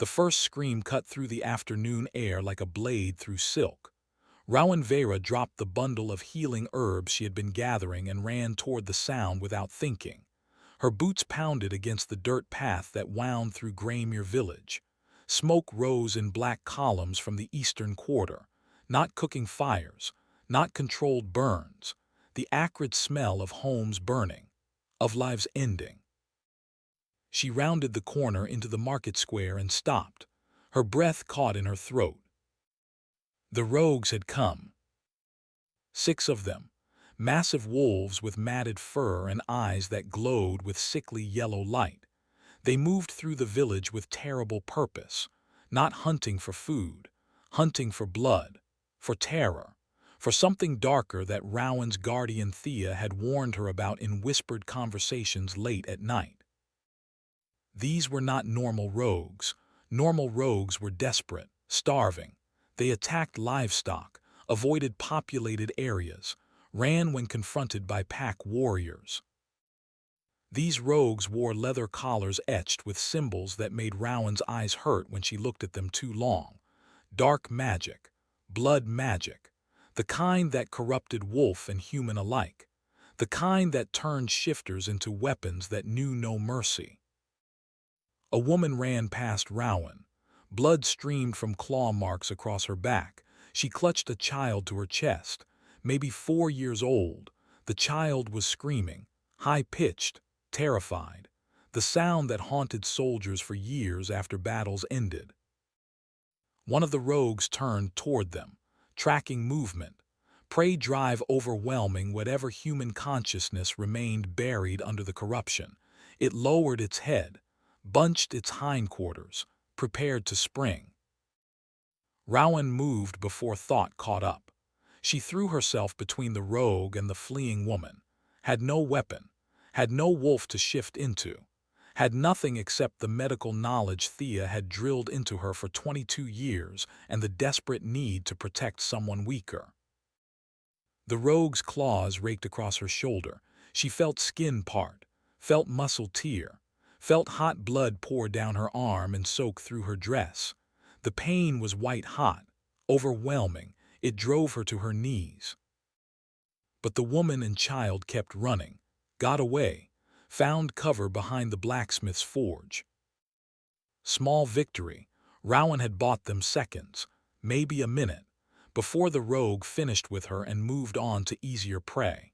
The first scream cut through the afternoon air like a blade through silk. Rowan dropped the bundle of healing herbs she had been gathering and ran toward the sound without thinking. Her boots pounded against the dirt path that wound through Greymere village. Smoke rose in black columns from the eastern quarter, not cooking fires, not controlled burns, the acrid smell of homes burning, of lives ending. She rounded the corner into the market square and stopped, her breath caught in her throat. The rogues had come. 6 of them, massive wolves with matted fur and eyes that glowed with sickly yellow light. They moved through the village with terrible purpose, not hunting for food, hunting for blood, for terror, for something darker that Rowan's guardian Thea had warned her about in whispered conversations late at night. These were not normal rogues. Normal rogues were desperate, starving. They attacked livestock, avoided populated areas, ran when confronted by pack warriors. These rogues wore leather collars etched with symbols that made Rowan's eyes hurt when she looked at them too long. Dark magic, blood magic, the kind that corrupted wolf and human alike, the kind that turned shifters into weapons that knew no mercy. A woman ran past Rowan. Blood streamed from claw marks across her back. She clutched a child to her chest, maybe 4 years old. The child was screaming, high-pitched, terrified, the sound that haunted soldiers for years after battles ended. One of the rogues turned toward them, tracking movement, prey drive overwhelming whatever human consciousness remained buried under the corruption. It lowered its head, bunched its hindquarters, prepared to spring. Rowan moved before thought caught up. She threw herself between the rogue and the fleeing woman, had no weapon, had no wolf to shift into, had nothing except the medical knowledge Thea had drilled into her for 22 years and the desperate need to protect someone weaker. The rogue's claws raked across her shoulder. She felt skin part, felt muscle tear, felt hot blood pour down her arm and soak through her dress. The pain was white-hot, overwhelming. It drove her to her knees. But the woman and child kept running, got away, found cover behind the blacksmith's forge. Small victory. Rowan had bought them seconds, maybe a minute, before the rogue finished with her and moved on to easier prey.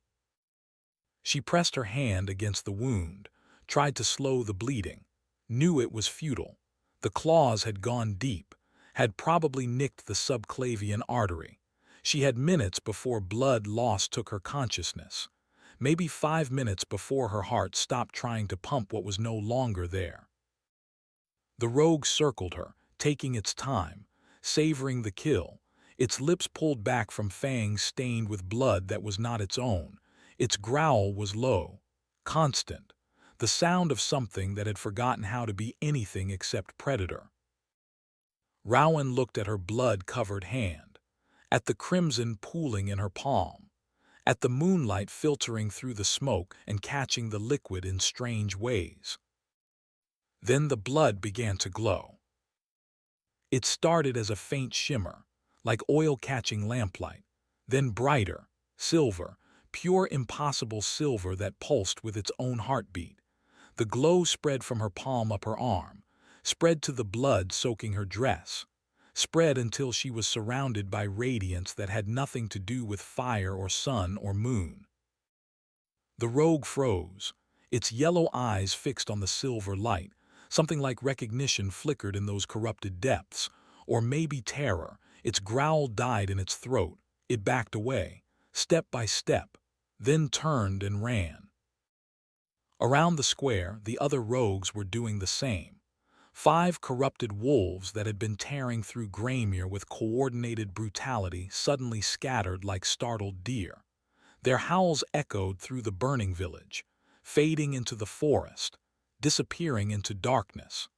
She pressed her hand against the wound, tried to slow the bleeding, knew it was futile. The claws had gone deep, had probably nicked the subclavian artery. She had minutes before blood loss took her consciousness, maybe 5 minutes before her heart stopped trying to pump what was no longer there. The rogue circled her, taking its time, savoring the kill, its lips pulled back from fangs stained with blood that was not its own. Its growl was low, constant, the sound of something that had forgotten how to be anything except predator. Rowan looked at her blood-covered hand, at the crimson pooling in her palm, at the moonlight filtering through the smoke and catching the liquid in strange ways. Then the blood began to glow. It started as a faint shimmer, like oil catching lamplight, then brighter, silver, pure impossible silver that pulsed with its own heartbeat. The glow spread from her palm up her arm, spread to the blood soaking her dress, spread until she was surrounded by radiance that had nothing to do with fire or sun or moon. The rogue froze, its yellow eyes fixed on the silver light. Something like recognition flickered in those corrupted depths, or maybe terror. Its growl died in its throat. It backed away, step by step, then turned and ran. Around the square, the other rogues were doing the same. 5 corrupted wolves that had been tearing through Greymere with coordinated brutality suddenly scattered like startled deer. Their howls echoed through the burning village, fading into the forest, disappearing into darkness.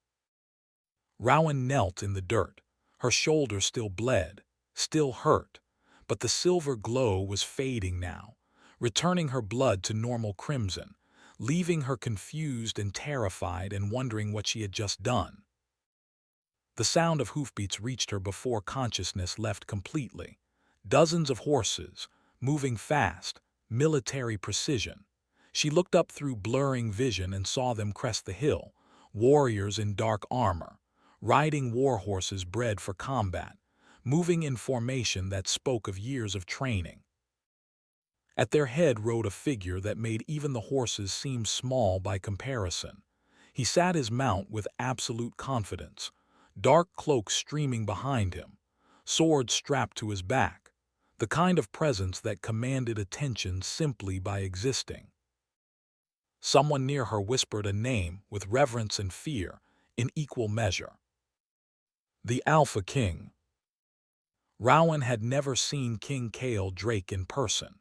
Rowan knelt in the dirt. Her shoulder still bled, still hurt, but the silver glow was fading now, returning her blood to normal crimson, leaving her confused and terrified and wondering what she had just done. The sound of hoofbeats reached her before consciousness left completely. Dozens of horses, moving fast, military precision. She looked up through blurring vision and saw them crest the hill, warriors in dark armor, riding war horses bred for combat, moving in formation that spoke of years of training. At their head rode a figure that made even the horses seem small by comparison. He sat his mount with absolute confidence, dark cloak streaming behind him, sword strapped to his back, the kind of presence that commanded attention simply by existing. Someone near her whispered a name with reverence and fear in equal measure. The Alpha King. Rowan had never seen King Kael Drake in person.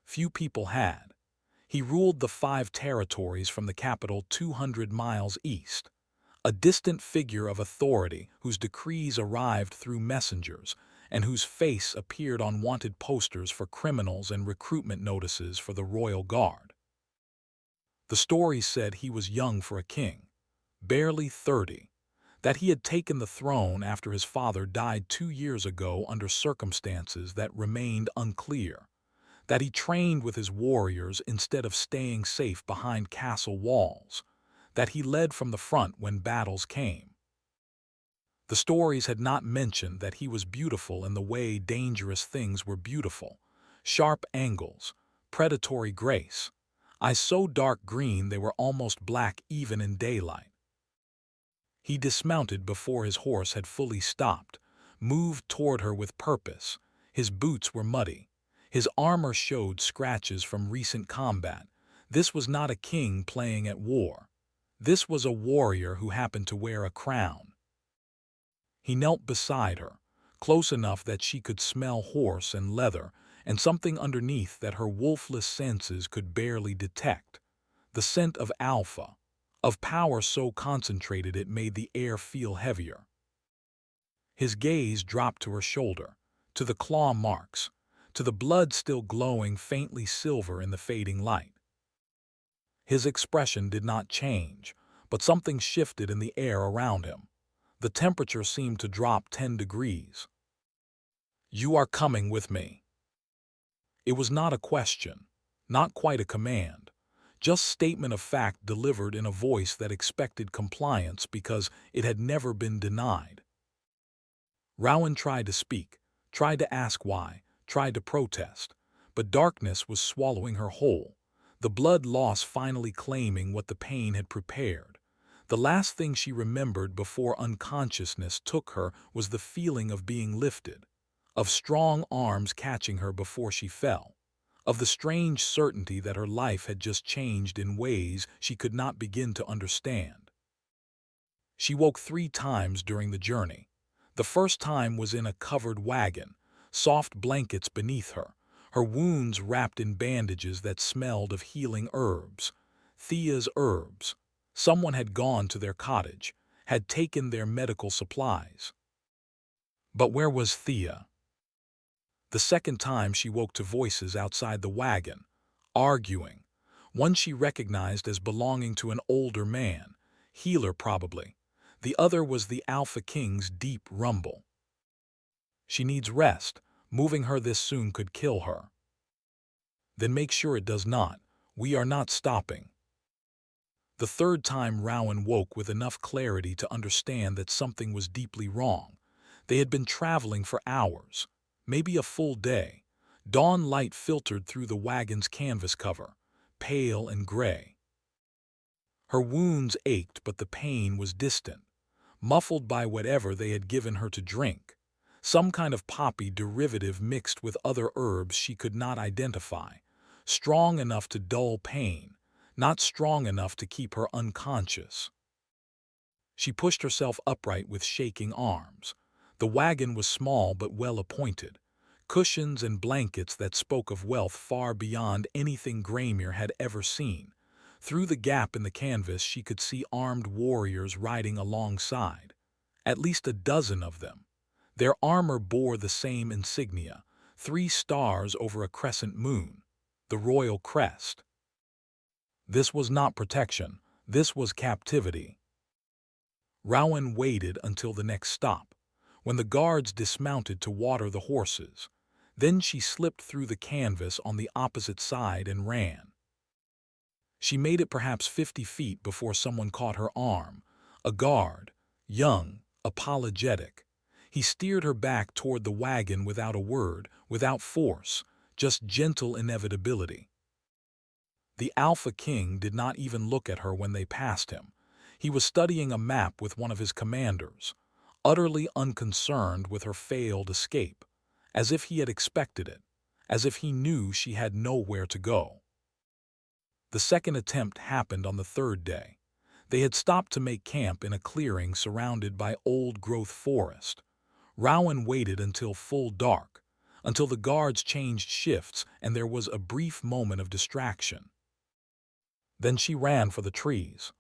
Few people had. He ruled the 5 territories from the capital 200 miles east, a distant figure of authority whose decrees arrived through messengers and whose face appeared on wanted posters for criminals and recruitment notices for the royal guard. The stories said he was young for a king, barely 30, that he had taken the throne after his father died 2 years ago under circumstances that remained unclear, that he trained with his warriors instead of staying safe behind castle walls, that he led from the front when battles came. The stories had not mentioned that he was beautiful in the way dangerous things were beautiful, sharp angles, predatory grace, eyes so dark green they were almost black even in daylight. He dismounted before his horse had fully stopped, moved toward her with purpose. His boots were muddy. His armor showed scratches from recent combat. This was not a king playing at war. This was a warrior who happened to wear a crown. He knelt beside her, close enough that she could smell horse and leather, and something underneath that her wolfless senses could barely detect. The scent of alpha, of power so concentrated it made the air feel heavier. His gaze dropped to her shoulder, to the claw marks, to the blood still glowing faintly silver in the fading light. His expression did not change, but something shifted in the air around him. The temperature seemed to drop 10 degrees. "You are coming with me." It was not a question, not quite a command, just statement of fact delivered in a voice that expected compliance because it had never been denied. Rowan tried to speak, tried to ask why, tried to protest, but darkness was swallowing her whole, the blood loss finally claiming what the pain had prepared. The last thing she remembered before unconsciousness took her was the feeling of being lifted, of strong arms catching her before she fell, of the strange certainty that her life had just changed in ways she could not begin to understand. She woke 3 times during the journey. The first time was in a covered wagon, soft blankets beneath her, her wounds wrapped in bandages that smelled of healing herbs. Thea's herbs. Someone had gone to their cottage, had taken their medical supplies. But where was Thea? The second time she woke to voices outside the wagon, arguing. One she recognized as belonging to an older man, healer probably. The other was the Alpha King's deep rumble. "She needs rest. Moving her this soon could kill her." "Then make sure it does not. We are not stopping." The third time Rowan woke with enough clarity to understand that something was deeply wrong. They had been traveling for hours, maybe a full day. Dawn light filtered through the wagon's canvas cover, pale and gray. Her wounds ached, but the pain was distant, muffled by whatever they had given her to drink, some kind of poppy derivative mixed with other herbs she could not identify, strong enough to dull pain, not strong enough to keep her unconscious. She pushed herself upright with shaking arms. The wagon was small but well appointed, cushions and blankets that spoke of wealth far beyond anything Graymere had ever seen. Through the gap in the canvas she could see armed warriors riding alongside, at least a dozen of them. Their armor bore the same insignia, 3 stars over a crescent moon, the royal crest. This was not protection, this was captivity. Rowan waited until the next stop, when the guards dismounted to water the horses. Then she slipped through the canvas on the opposite side and ran. She made it perhaps 50 feet before someone caught her arm. A guard, young, apologetic. He steered her back toward the wagon without a word, without force, just gentle inevitability. The Alpha King did not even look at her when they passed him. He was studying a map with one of his commanders, utterly unconcerned with her failed escape, as if he had expected it, as if he knew she had nowhere to go. The second attempt happened on the third day. They had stopped to make camp in a clearing surrounded by old-growth forest. Rowan waited until full dark, until the guards changed shifts and there was a brief moment of distraction. Then she ran for the trees.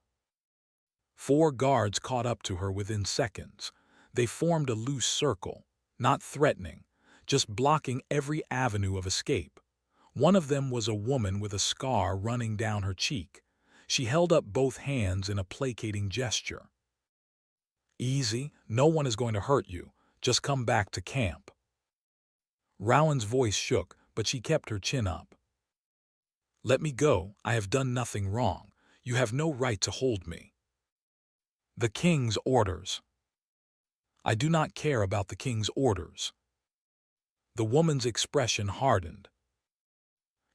4 guards caught up to her within seconds. They formed a loose circle, not threatening, just blocking every avenue of escape. One of them was a woman with a scar running down her cheek. She held up both hands in a placating gesture. "Easy, no one is going to hurt you. Just come back to camp." Rowan's voice shook, but she kept her chin up. "Let me go. I have done nothing wrong. You have no right to hold me." "The king's orders." "I do not care about the king's orders." The woman's expression hardened.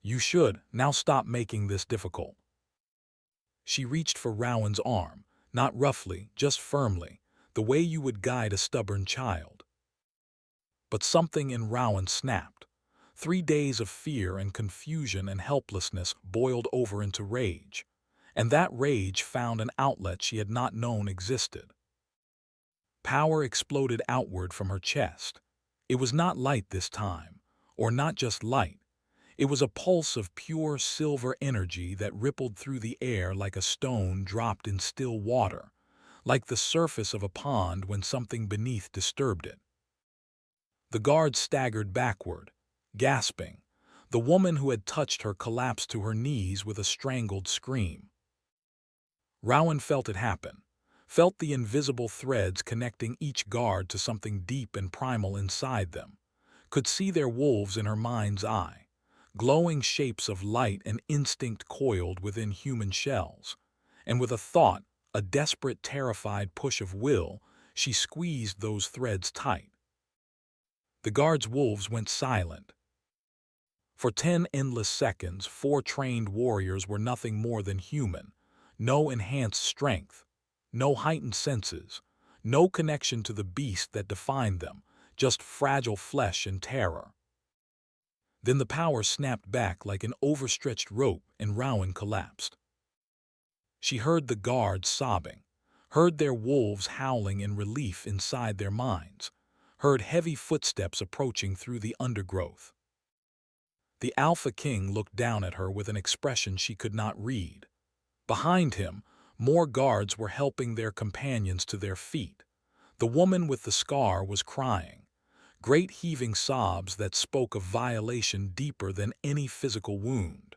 "You should. Now stop making this difficult." She reached for Rowan's arm, not roughly, just firmly, the way you would guide a stubborn child. But something in Rowan snapped. 3 days of fear and confusion and helplessness boiled over into rage, and that rage found an outlet she had not known existed. Power exploded outward from her chest. It was not light this time, or not just light. It was a pulse of pure silver energy that rippled through the air like a stone dropped in still water, like the surface of a pond when something beneath disturbed it. The guard staggered backward, gasping. The woman who had touched her collapsed to her knees with a strangled scream. Rowan felt it happen, felt the invisible threads connecting each guard to something deep and primal inside them, could see their wolves in her mind's eye, glowing shapes of light and instinct coiled within human shells, and with a thought, a desperate, terrified push of will, she squeezed those threads tight. The guard's wolves went silent. For 10 endless seconds, 4 trained warriors were nothing more than human, no enhanced strength, no heightened senses, no connection to the beast that defined them, just fragile flesh and terror. Then the power snapped back like an overstretched rope and Rowan collapsed. She heard the guards sobbing, heard their wolves howling in relief inside their minds, heard heavy footsteps approaching through the undergrowth. The Alpha King looked down at her with an expression she could not read. Behind him, more guards were helping their companions to their feet. The woman with the scar was crying, great heaving sobs that spoke of violation deeper than any physical wound.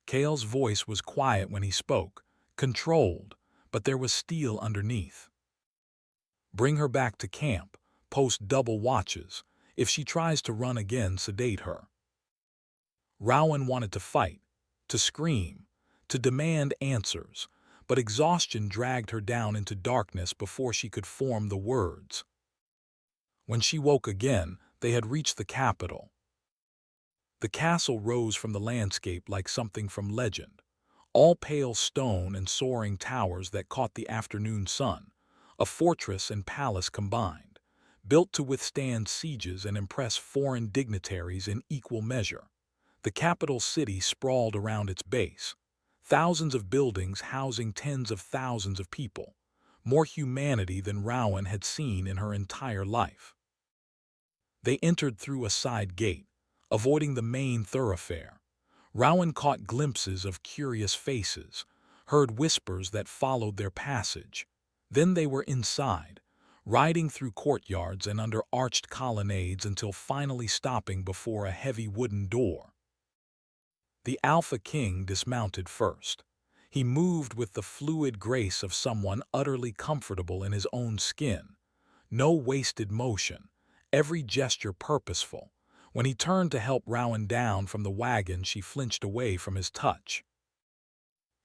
Kael's voice was quiet when he spoke, controlled, but there was steel underneath. "Bring her back to camp, post double watches. If she tries to run again, sedate her." Rowan wanted to fight, to scream, to demand answers, but exhaustion dragged her down into darkness before she could form the words. When she woke again, they had reached the capital. The castle rose from the landscape like something from legend, all pale stone and soaring towers that caught the afternoon sun, a fortress and palace combined, built to withstand sieges and impress foreign dignitaries in equal measure. The capital city sprawled around its base, thousands of buildings housing tens of thousands of people, more humanity than Rowan had seen in her entire life. They entered through a side gate, avoiding the main thoroughfare. Rowan caught glimpses of curious faces, heard whispers that followed their passage. Then they were inside, riding through courtyards and under arched colonnades until finally stopping before a heavy wooden door. The Alpha King dismounted first. He moved with the fluid grace of someone utterly comfortable in his own skin. No wasted motion, every gesture purposeful. When he turned to help Rowan down from the wagon, she flinched away from his touch.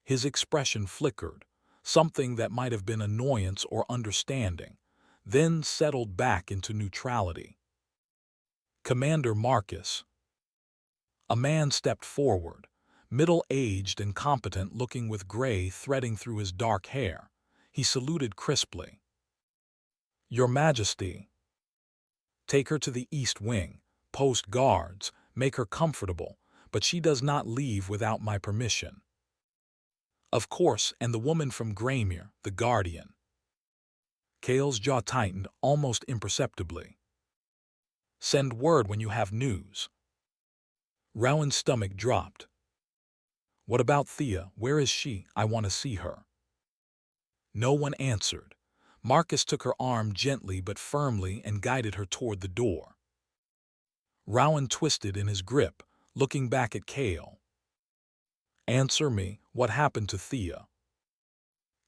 His expression flickered, something that might have been annoyance or understanding, then settled back into neutrality. Commander Marcus. A man stepped forward, middle-aged and competent, looking with gray threading through his dark hair. He saluted crisply. "Your Majesty." "Take her to the East Wing, post guards, make her comfortable, but she does not leave without my permission." "Of course, and the woman from Graymere, the Guardian." Kael's jaw tightened almost imperceptibly. "Send word when you have news." Rowan's stomach dropped. "What about Thea? Where is she? I want to see her." No one answered. Marcus took her arm gently but firmly and guided her toward the door. Rowan twisted in his grip, looking back at Kael. "Answer me, what happened to Thea?"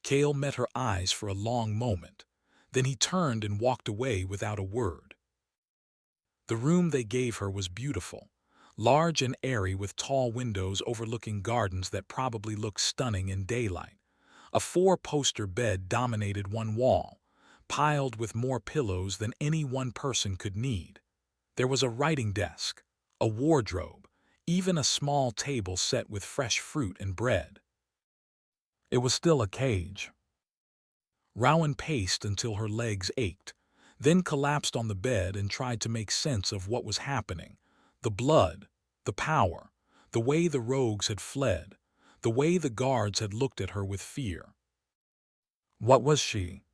Kael met her eyes for a long moment. Then he turned and walked away without a word. The room they gave her was beautiful, large and airy with tall windows overlooking gardens that probably looked stunning in daylight. A four-poster bed dominated one wall, piled with more pillows than any one person could need. There was a writing desk, a wardrobe, even a small table set with fresh fruit and bread. It was still a cage. Rowan paced until her legs ached, then collapsed on the bed and tried to make sense of what was happening. The blood, the power, the way the rogues had fled, the way the guards had looked at her with fear. What was she?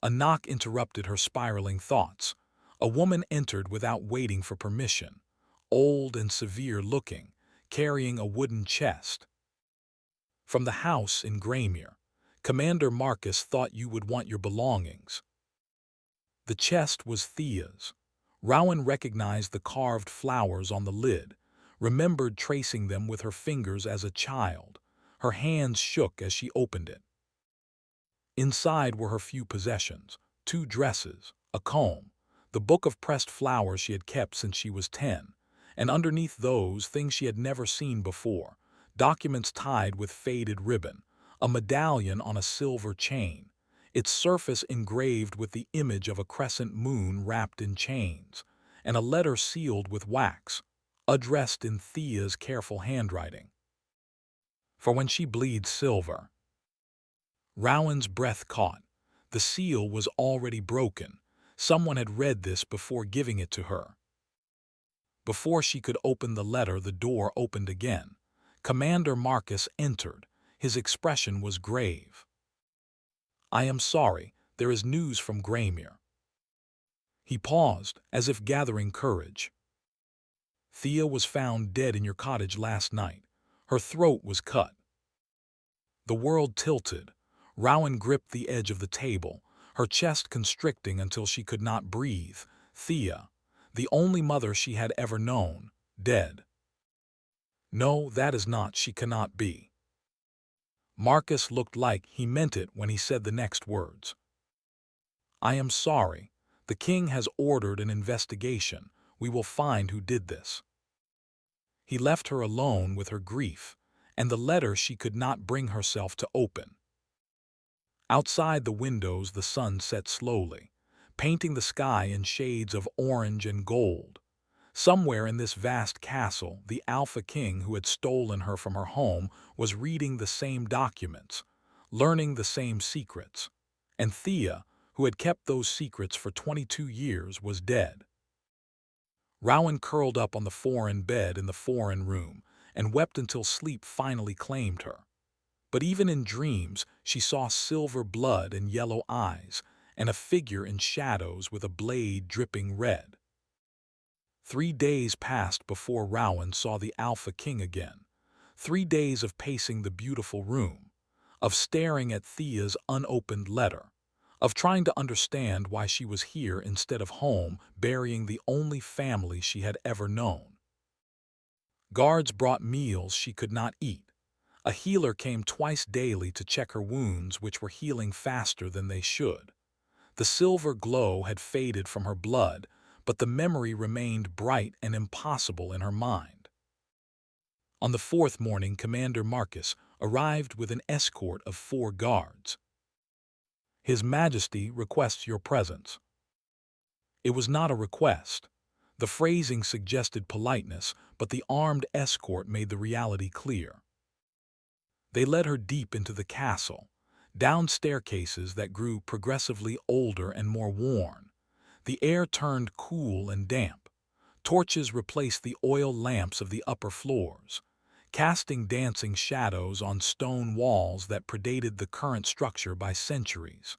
A knock interrupted her spiraling thoughts. A woman entered without waiting for permission, old and severe-looking, carrying a wooden chest. "From the house in Graymere. Commander Marcus thought you would want your belongings." The chest was Thea's. Rowan recognized the carved flowers on the lid, remembered tracing them with her fingers as a child. Her hands shook as she opened it. Inside were her few possessions: 2 dresses, a comb, the book of pressed flowers she had kept since she was 10, and underneath those, things she had never seen before: documents tied with faded ribbon, a medallion on a silver chain, its surface engraved with the image of a crescent moon wrapped in chains, and a letter sealed with wax, addressed in Thea's careful handwriting. "For when she bleeds silver." Rowan's breath caught. The seal was already broken. Someone had read this before giving it to her. Before she could open the letter, the door opened again. Commander Marcus entered. His expression was grave. "I am sorry, there is news from Graymere." He paused, as if gathering courage. "Thea was found dead in your cottage last night. Her throat was cut." The world tilted. Rowan gripped the edge of the table, her chest constricting until she could not breathe. Thea, the only mother she had ever known, dead. "No, that is not, she cannot be." Marcus looked like he meant it when he said the next words. "I am sorry. The king has ordered an investigation. We will find who did this." He left her alone with her grief, and the letter she could not bring herself to open. Outside the windows the sun set slowly, painting the sky in shades of orange and gold. Somewhere in this vast castle, the Alpha King who had stolen her from her home was reading the same documents, learning the same secrets. And Thea, who had kept those secrets for 22 years, was dead. Rowan curled up on the foreign bed in the foreign room and wept until sleep finally claimed her. But even in dreams, she saw silver blood and yellow eyes, and a figure in shadows with a blade dripping red. 3 days passed before Rowan saw the Alpha King again. 3 days of pacing the beautiful room, of staring at Thea's unopened letter, of trying to understand why she was here instead of home, burying the only family she had ever known. Guards brought meals she could not eat. A healer came twice daily to check her wounds, which were healing faster than they should. The silver glow had faded from her blood, but the memory remained bright and impossible in her mind. On the fourth morning, Commander Marcus arrived with an escort of 4 guards. "His Majesty requests your presence." It was not a request. The phrasing suggested politeness, but the armed escort made the reality clear. They led her deep into the castle, down staircases that grew progressively older and more worn. The air turned cool and damp. Torches replaced the oil lamps of the upper floors, casting dancing shadows on stone walls that predated the current structure by centuries.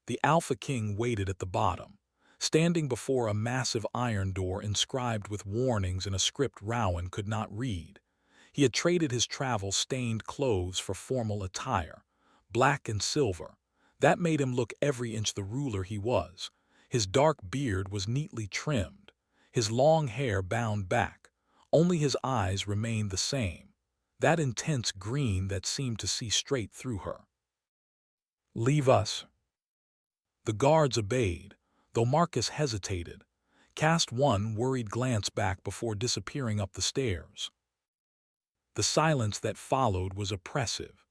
The Alpha King waited at the bottom, standing before a massive iron door inscribed with warnings in a script Rowan could not read. He had traded his travel-stained clothes for formal attire, black and silver. That made him look every inch the ruler he was. His dark beard was neatly trimmed, his long hair bound back. Only his eyes remained the same, that intense green that seemed to see straight through her. "Leave us." The guards obeyed, though Marcus hesitated, cast one worried glance back before disappearing up the stairs. The silence that followed was oppressive,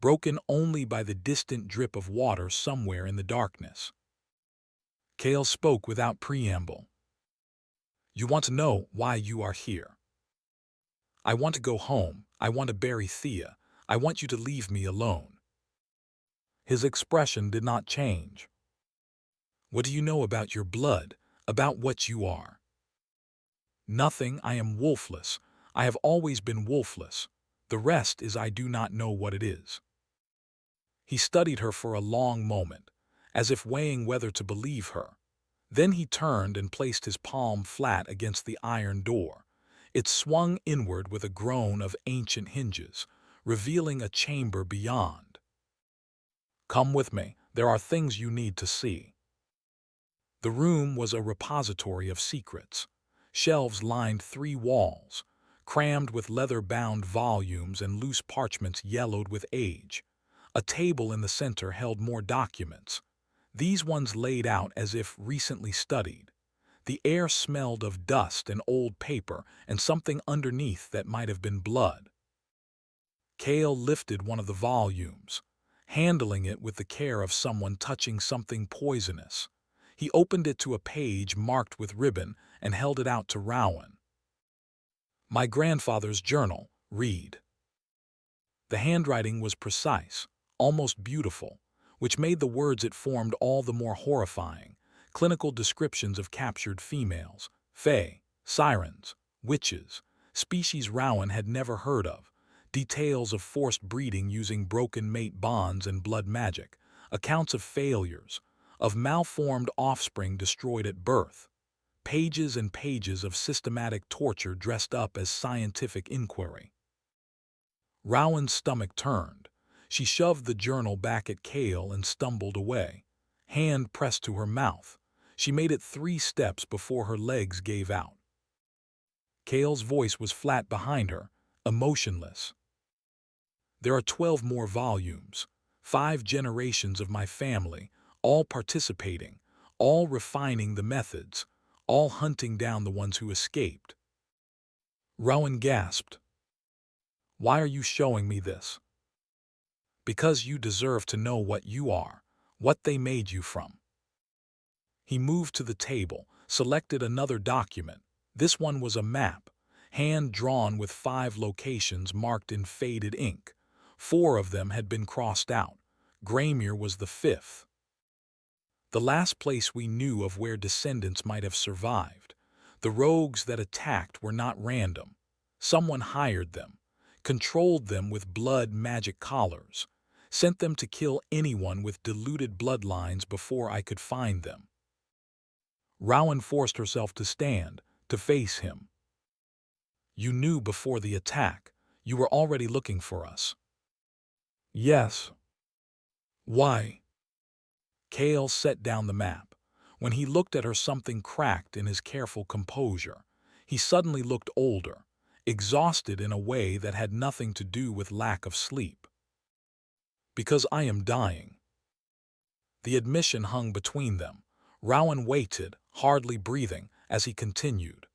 broken only by the distant drip of water somewhere in the darkness. Kael spoke without preamble. "You want to know why you are here. I want to go home. I want to bury Thea. I want you to leave me alone." His expression did not change. "What do you know about your blood, about what you are?" "Nothing. I am wolfless. I have always been wolfless. The rest is I do not know what it is." He studied her for a long moment, as if weighing whether to believe her. Then he turned and placed his palm flat against the iron door. It swung inward with a groan of ancient hinges, revealing a chamber beyond. "Come with me. There are things you need to see." The room was a repository of secrets. Shelves lined 3 walls, crammed with leather-bound volumes and loose parchments yellowed with age. A table in the center held more documents, these ones laid out as if recently studied. The air smelled of dust and old paper and something underneath that might have been blood. Kael lifted one of the volumes, handling it with the care of someone touching something poisonous. He opened it to a page marked with ribbon and held it out to Rowan. "My grandfather's journal, read." The handwriting was precise, almost beautiful, which made the words it formed all the more horrifying. Clinical descriptions of captured females, fae, sirens, witches, species Rowan had never heard of, details of forced breeding using broken mate bonds and blood magic, accounts of failures, of malformed offspring destroyed at birth, pages and pages of systematic torture dressed up as scientific inquiry. Rowan's stomach turned. She shoved the journal back at Kael and stumbled away, hand pressed to her mouth. She made it 3 steps before her legs gave out. Kael's voice was flat behind her, emotionless. "There are 12 more volumes, 5 generations of my family, all participating, all refining the methods, all hunting down the ones who escaped." Rowan gasped. "Why are you showing me this?" "Because you deserve to know what you are, what they made you from." He moved to the table, selected another document. This one was a map, hand-drawn with 5 locations marked in faded ink. 4 of them had been crossed out. Graymere was the 5th. The last place we knew of where descendants might have survived. The rogues that attacked were not random. Someone hired them, controlled them with blood magic collars, sent them to kill anyone with diluted bloodlines before I could find them. Rowan forced herself to stand, to face him. "You knew before the attack. You were already looking for us." "Yes." "Why?" Kael set down the map. When he looked at her, something cracked in his careful composure. He suddenly looked older, exhausted in a way that had nothing to do with lack of sleep. Because I am dying. The admission hung between them. Rowan waited, hardly breathing, as he continued.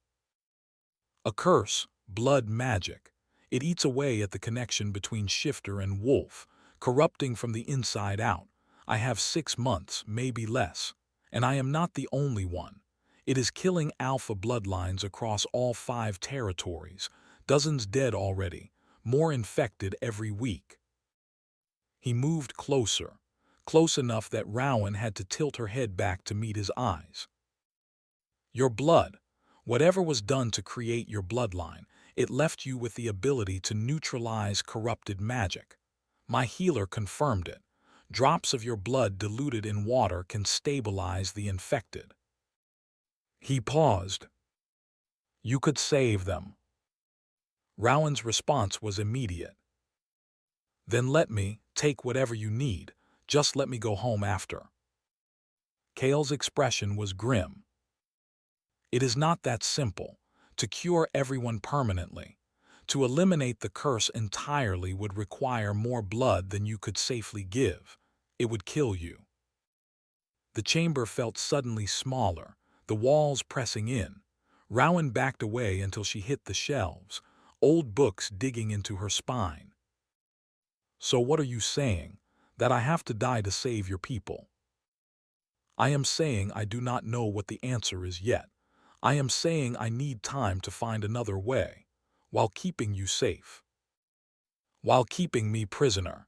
A curse, blood magic. It eats away at the connection between shifter and wolf, corrupting from the inside out. I have 6 months, maybe less. And I am not the only one. It is killing alpha bloodlines across all 5 territories. Dozens dead already, more infected every week. He moved closer, close enough that Rowan had to tilt her head back to meet his eyes. Your blood, whatever was done to create your bloodline, it left you with the ability to neutralize corrupted magic. My healer confirmed it. Drops of your blood diluted in water can stabilize the infected. He paused. You could save them. Rowan's response was immediate. Then let me take whatever you need. Just let me go home after. Kael's expression was grim. It is not that simple. To cure everyone permanently, to eliminate the curse entirely would require more blood than you could safely give. It would kill you. The chamber felt suddenly smaller, the walls pressing in. Rowan backed away until she hit the shelves, old books digging into her spine. So what are you saying? That I have to die to save your people? I am saying I do not know what the answer is yet. I am saying I need time to find another way, while keeping you safe. While keeping me prisoner.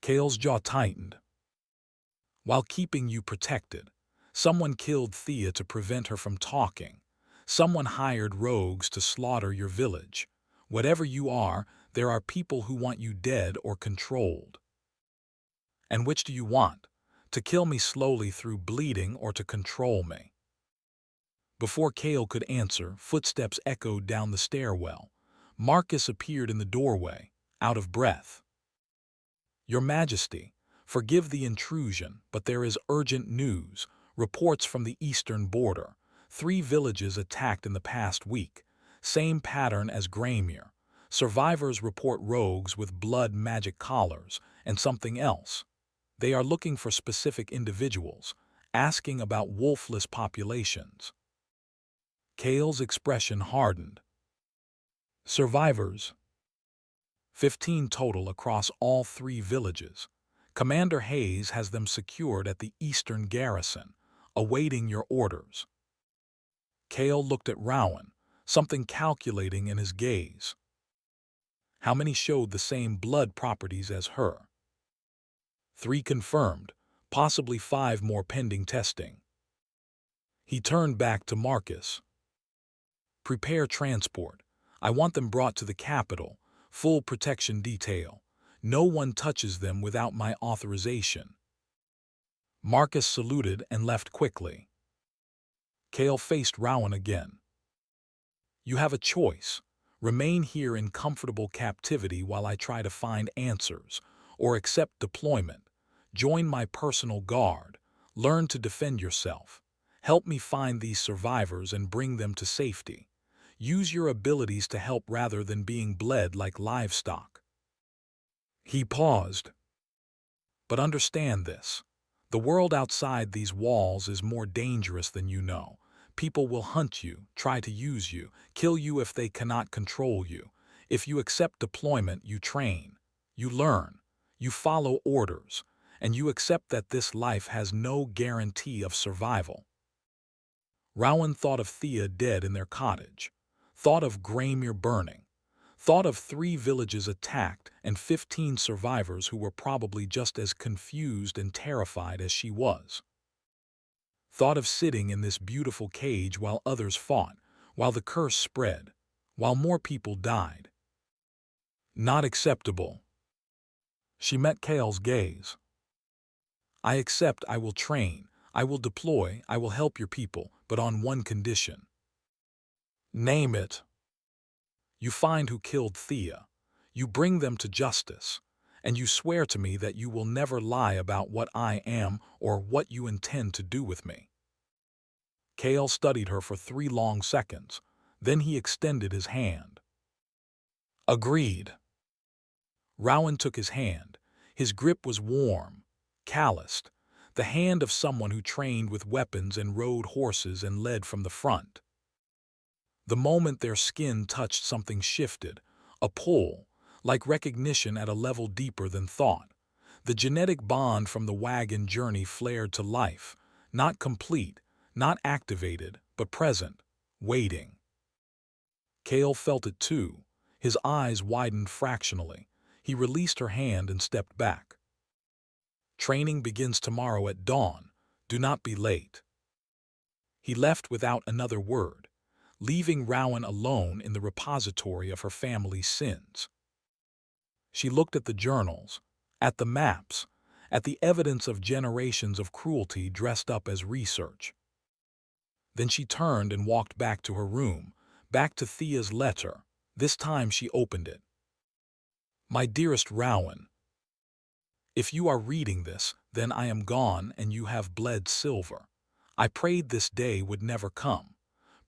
Kael's jaw tightened. While keeping you protected. Someone killed Thea to prevent her from talking. Someone hired rogues to slaughter your village. Whatever you are, there are people who want you dead or controlled. And which do you want? To kill me slowly through bleeding or to control me? Before Kael could answer, footsteps echoed down the stairwell. Marcus appeared in the doorway, out of breath. Your Majesty, forgive the intrusion, but there is urgent news. Reports from the eastern border. 3 villages attacked in the past week. Same pattern as Graymere. Survivors report rogues with blood magic collars and something else. They are looking for specific individuals, asking about wolfless populations. Kael's expression hardened. Survivors. 15 total across all 3 villages. Commander Hayes has them secured at the eastern garrison, awaiting your orders. Kael looked at Rowan, something calculating in his gaze. How many showed the same blood properties as her? 3 confirmed, possibly 5 more pending testing. He turned back to Marcus. Prepare transport. I want them brought to the capital, full protection detail. No one touches them without my authorization. Marcus saluted and left quickly. Kael faced Rowan again. You have a choice. Remain here in comfortable captivity while I try to find answers, or accept deployment. Join my personal guard. Learn to defend yourself. Help me find these survivors and bring them to safety. Use your abilities to help rather than being bled like livestock. He paused. But understand this. The world outside these walls is more dangerous than you know. People will hunt you, try to use you, kill you if they cannot control you. If you accept deployment, you train, you learn, you follow orders, and you accept that this life has no guarantee of survival. Rowan thought of Thea dead in their cottage, thought of Graymere burning, thought of 3 villages attacked and 15 survivors who were probably just as confused and terrified as she was. Thought of sitting in this beautiful cage while others fought, while the curse spread, while more people died. Not acceptable. She met Kael's gaze. I accept. I will train, I will deploy, I will help your people, but on one condition. Name it. You find who killed Thea. You bring them to justice. And you swear to me that you will never lie about what I am or what you intend to do with me. Kael studied her for 3 long seconds, Then he extended his hand. Agreed. Rowan took his hand. His grip was warm, calloused, the hand of someone who trained with weapons and rode horses and led from the front. The moment their skin touched, something shifted, a pull, like recognition at a level deeper than thought. The genetic bond from the wagon journey flared to life, not complete, not activated, but present, waiting. Kael felt it too. His eyes widened fractionally. He released her hand and stepped back. Training begins tomorrow at dawn. Do not be late. He left without another word, leaving Rowan alone in the repository of her family's sins. She looked at the journals, at the maps, at the evidence of generations of cruelty dressed up as research. Then she turned and walked back to her room, back to Thea's letter. This time she opened it. My dearest Rowan, if you are reading this, then I am gone and you have bled silver. I prayed this day would never come.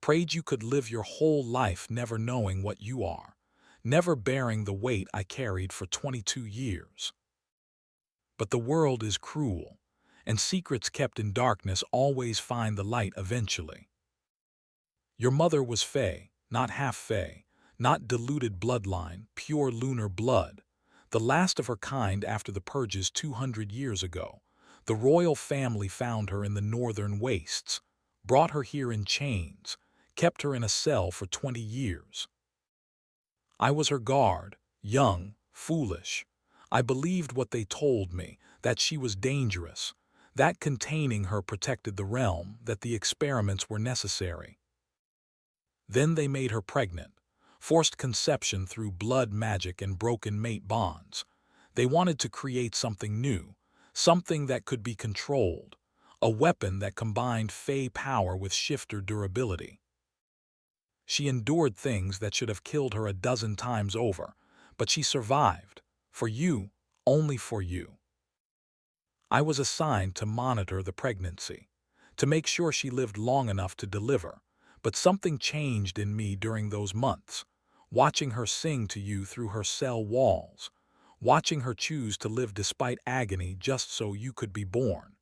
Prayed you could live your whole life never knowing what you are, never bearing the weight I carried for 22 years. But the world is cruel, and secrets kept in darkness always find the light eventually. Your mother was Fae, not half Fae, not diluted bloodline, pure lunar blood, the last of her kind after the purges 200 years ago. The royal family found her in the northern wastes, brought her here in chains, kept her in a cell for 20 years. I was her guard, young, foolish. I believed what they told me, that she was dangerous, that containing her protected the realm, that the experiments were necessary. Then they made her pregnant, forced conception through blood magic and broken mate bonds. They wanted to create something new, something that could be controlled, a weapon that combined Fae power with shifter durability. She endured things that should have killed her a dozen times over, but she survived. For you, only for you. I was assigned to monitor the pregnancy, to make sure she lived long enough to deliver, but something changed in me during those months, watching her sing to you through her cell walls, watching her choose to live despite agony just so you could be born.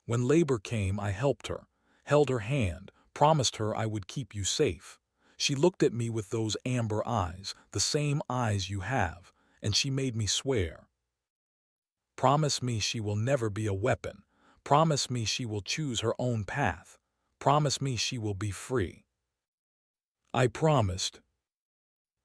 When labor came, I helped her, held her hand, promised her I would keep you safe. She looked at me with those amber eyes, the same eyes you have, and she made me swear. Promise me she will never be a weapon. Promise me she will choose her own path. Promise me she will be free. I promised.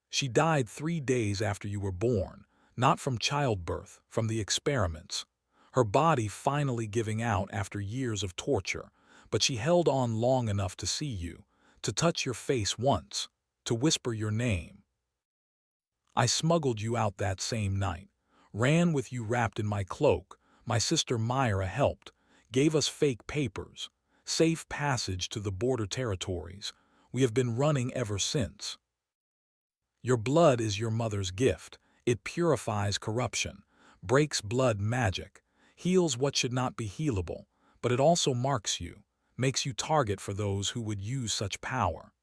She died 3 days after you were born, not from childbirth, from the experiments. Her body finally giving out after years of torture, but she held on long enough to see you, to touch your face once, to whisper your name. I smuggled you out that same night, ran with you wrapped in my cloak. My sister Myra helped, gave us fake papers, safe passage to the border territories. We have been running ever since. Your blood is your mother's gift. It purifies corruption, breaks blood magic, heals what should not be healable, but it also marks you, makes you target for those who would use such power.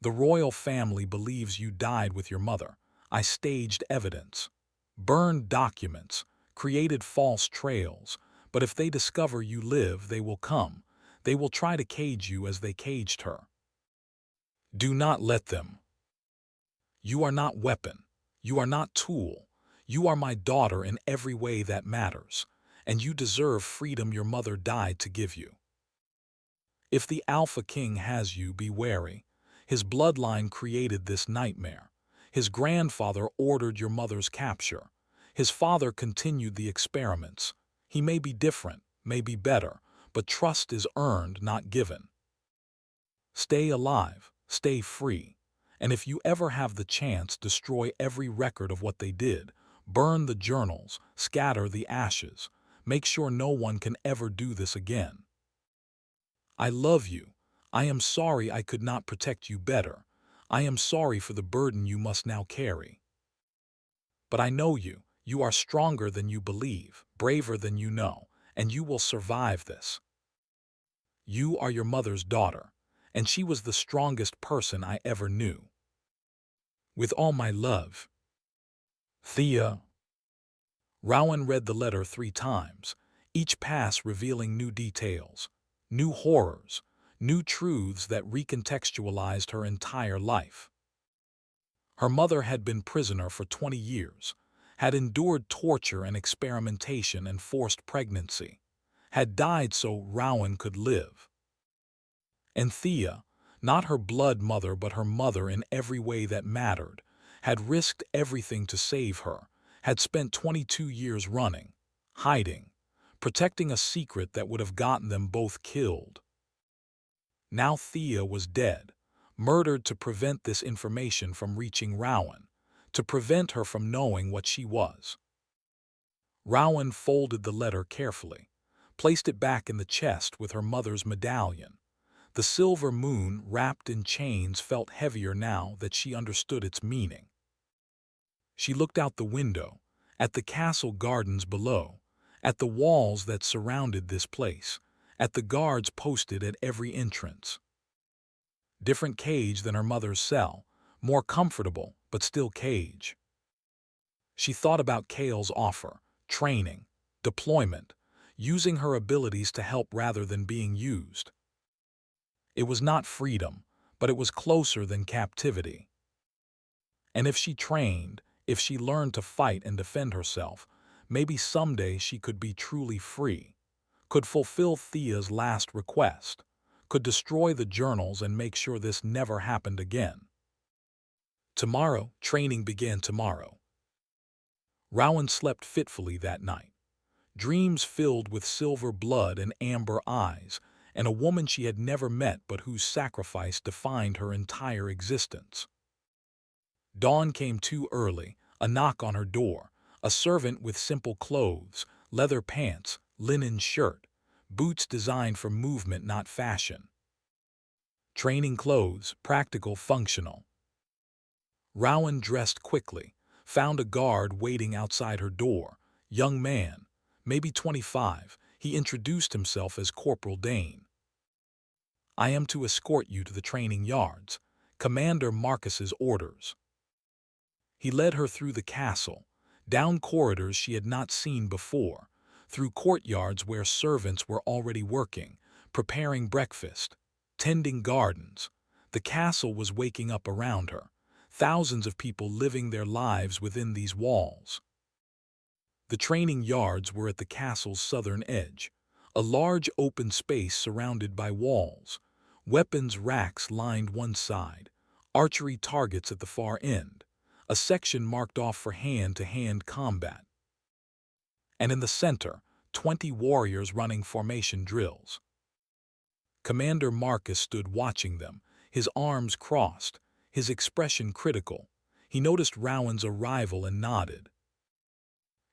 The royal family believes you died with your mother. I staged evidence, burned documents, created false trails, but if they discover you live, they will come. They will try to cage you as they caged her. Do not let them. You are not weapon. You are not tool. You are my daughter in every way that matters, and you deserve freedom your mother died to give you. If the Alpha King has you, be wary. His bloodline created this nightmare. His grandfather ordered your mother's capture. His father continued the experiments. He may be different, may be better, but trust is earned, not given. Stay alive, stay free, and if you ever have the chance, destroy every record of what they did. Burn the journals, scatter the ashes. Make sure no one can ever do this again. I love you. I am sorry I could not protect you better. I am sorry for the burden you must now carry. But I know you. You are stronger than you believe, braver than you know, and you will survive this. You are your mother's daughter, and she was the strongest person I ever knew. With all my love. Thea. Rowan read the letter 3 times, each pass revealing new details, new horrors, new truths that recontextualized her entire life. Her mother had been prisoner for 20 years, had endured torture and experimentation and forced pregnancy, had died so Rowan could live. And Thea, not her blood mother but her mother in every way that mattered, had risked everything to save her, had spent 22 years running, hiding, protecting a secret that would have gotten them both killed. Now Thea was dead, murdered to prevent this information from reaching Rowan, to prevent her from knowing what she was. Rowan folded the letter carefully, placed it back in the chest with her mother's medallion. The silver moon, wrapped in chains, felt heavier now that she understood its meaning. She looked out the window, at the castle gardens below, at the walls that surrounded this place, at the guards posted at every entrance. Different cage than her mother's cell, more comfortable, but still cage. She thought about Kael's offer, training, deployment, using her abilities to help rather than being used. It was not freedom, but it was closer than captivity. And if she trained, if she learned to fight and defend herself, maybe someday she could be truly free, could fulfill Thea's last request, could destroy the journals and make sure this never happened again. Tomorrow, training began tomorrow. Rowan slept fitfully that night. Dreams filled with silver blood and amber eyes, and a woman she had never met but whose sacrifice defined her entire existence. Dawn came too early, a knock on her door, a servant with simple clothes, leather pants, linen shirt, boots designed for movement not fashion. Training clothes, practical, functional. Rowan dressed quickly, found a guard waiting outside her door, young man, maybe 25, he introduced himself as Corporal Dane. I am to escort you to the training yards, Commander Marcus's orders. He led her through the castle, down corridors she had not seen before, through courtyards where servants were already working, preparing breakfast, tending gardens. The castle was waking up around her, thousands of people living their lives within these walls. The training yards were at the castle's southern edge, a large open space surrounded by walls. Weapons racks lined one side, archery targets at the far end, a section marked off for hand-to-hand combat. And in the center, 20 warriors running formation drills. Commander Marcus stood watching them, his arms crossed, his expression critical. He noticed Rowan's arrival and nodded.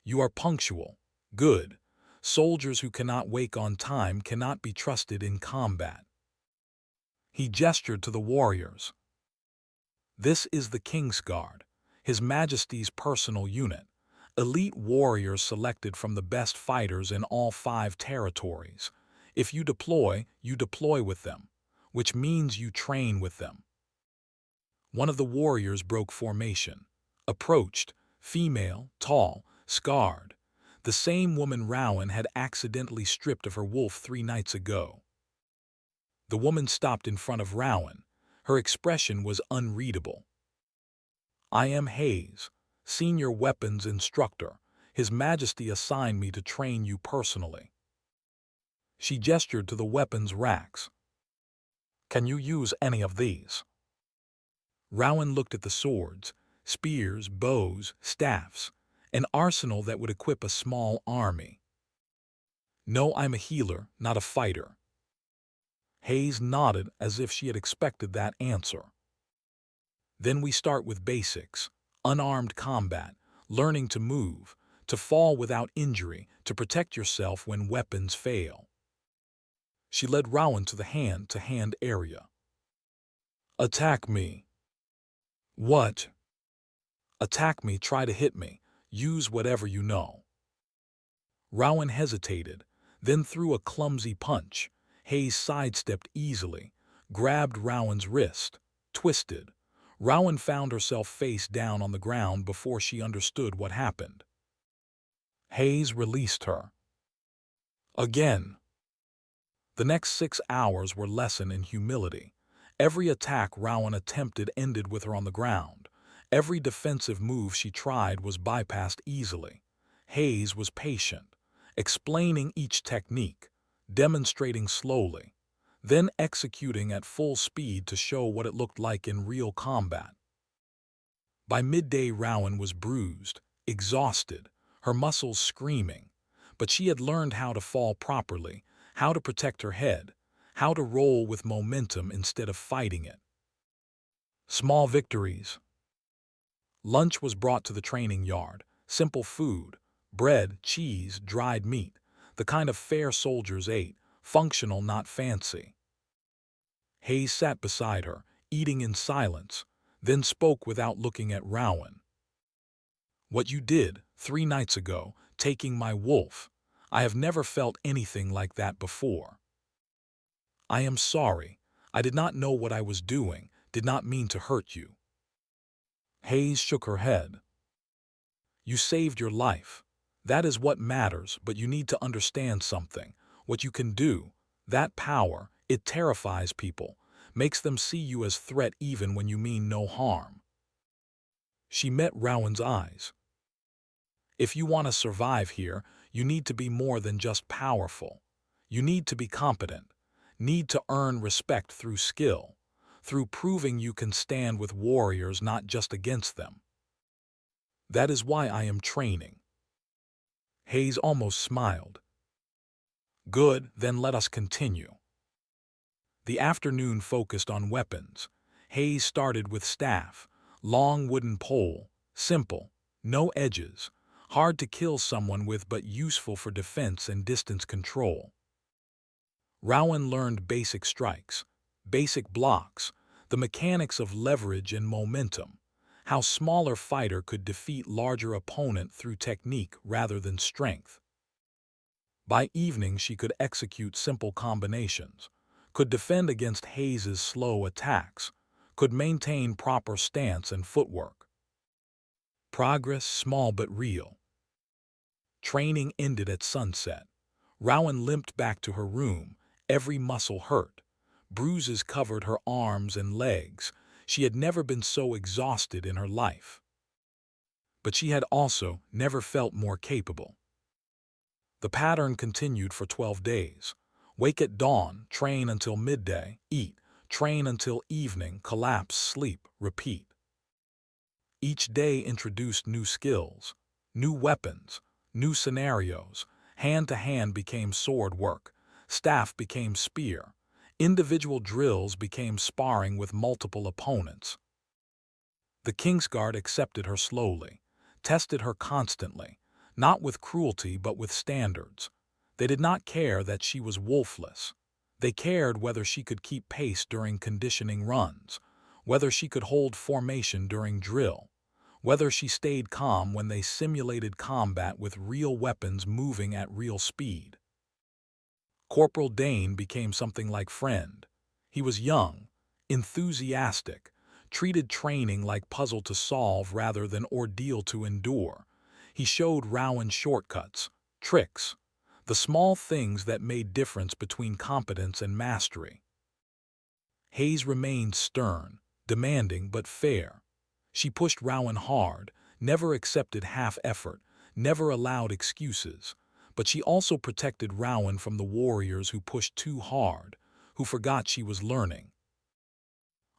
You are punctual. Good. Soldiers who cannot wake on time cannot be trusted in combat. He gestured to the warriors. This is the King's Guard, His Majesty's personal unit, elite warriors selected from the best fighters in all 5 territories. If you deploy with them, which means you train with them. One of the warriors broke formation, approached, female, tall, scarred, the same woman Rowan had accidentally stripped of her wolf 3 nights ago. The woman stopped in front of Rowan. Her expression was unreadable. I am Hayes, Senior Weapons Instructor. His Majesty assigned me to train you personally. She gestured to the weapons racks. Can you use any of these? Rowan looked at the swords, spears, bows, staffs, an arsenal that would equip a small army. No, I'm a healer, not a fighter. Hayes nodded as if she had expected that answer. Then we start with basics, unarmed combat, learning to move, to fall without injury, to protect yourself when weapons fail. She led Rowan to the hand-to-hand area. Attack me. What? Attack me, try to hit me, use whatever you know. Rowan hesitated, then threw a clumsy punch. Hayes sidestepped easily, grabbed Rowan's wrist, twisted. Rowan found herself face down on the ground before she understood what happened. Hayes released her. Again. The next 6 hours were lesson in humility. Every attack Rowan attempted ended with her on the ground. Every defensive move she tried was bypassed easily. Hayes was patient, explaining each technique, demonstrating slowly, then executing at full speed to show what it looked like in real combat. By midday, Rowan was bruised, exhausted, her muscles screaming, but she had learned how to fall properly, how to protect her head, how to roll with momentum instead of fighting it. Small victories. Lunch was brought to the training yard. Simple food, bread, cheese, dried meat, the kind of fair soldiers ate, functional, not fancy. Hayes sat beside her, eating in silence, then spoke without looking at Rowan. "What you did 3 nights ago, taking my wolf, I have never felt anything like that before. I am sorry. I did not know what I was doing, did not mean to hurt you." Hayes shook her head. "You saved your life. That is what matters, but you need to understand something. What you can do, that power, it terrifies people, makes them see you as threat even when you mean no harm." She met Rowan's eyes. "If you want to survive here, you need to be more than just powerful. You need to be competent, need to earn respect through skill, through proving you can stand with warriors, not just against them. That is why I am training." Hayes almost smiled. "Good, then let us continue." The afternoon focused on weapons. Hayes started with staff, long wooden pole, simple, no edges, hard to kill someone with but useful for defense and distance control. Rowan learned basic strikes, basic blocks, the mechanics of leverage and momentum, how smaller fighter could defeat larger opponent through technique rather than strength. By evening she could execute simple combinations, could defend against Hayes's slow attacks, could maintain proper stance and footwork. Progress small but real. Training ended at sunset. Rowan limped back to her room, every muscle hurt. Bruises covered her arms and legs. She had never been so exhausted in her life. But she had also never felt more capable. The pattern continued for 12 days. Wake at dawn, train until midday, eat, train until evening, collapse, sleep, repeat. Each day introduced new skills, new weapons, new scenarios. Hand-to-hand became sword work, staff became spear, individual drills became sparring with multiple opponents. The Kingsguard accepted her slowly, tested her constantly, not with cruelty but with standards. They did not care that she was wolfless. They cared whether she could keep pace during conditioning runs, whether she could hold formation during drill, whether she stayed calm when they simulated combat with real weapons moving at real speed. Corporal Dane became something like friend. He was young, enthusiastic, treated training like puzzle to solve rather than ordeal to endure. He showed Rowan shortcuts, tricks, the small things that made difference between competence and mastery. Hayes remained stern, demanding but fair. She pushed Rowan hard, never accepted half effort, never allowed excuses. But she also protected Rowan from the warriors who pushed too hard, who forgot she was learning.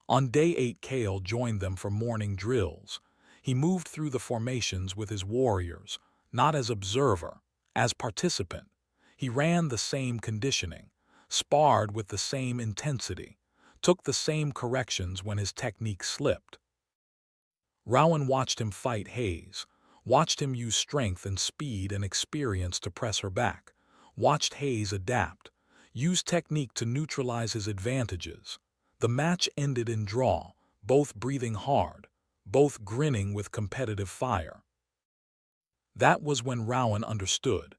On day 8, Kael joined them for morning drills. He moved through the formations with his warriors, not as observer, as participant. He ran the same conditioning, sparred with the same intensity, took the same corrections when his technique slipped. Rowan watched him fight Hayes, watched him use strength and speed and experience to press her back, watched Hayes adapt, use technique to neutralize his advantages. The match ended in draw, both breathing hard, both grinning with competitive fire. That was when Rowan understood.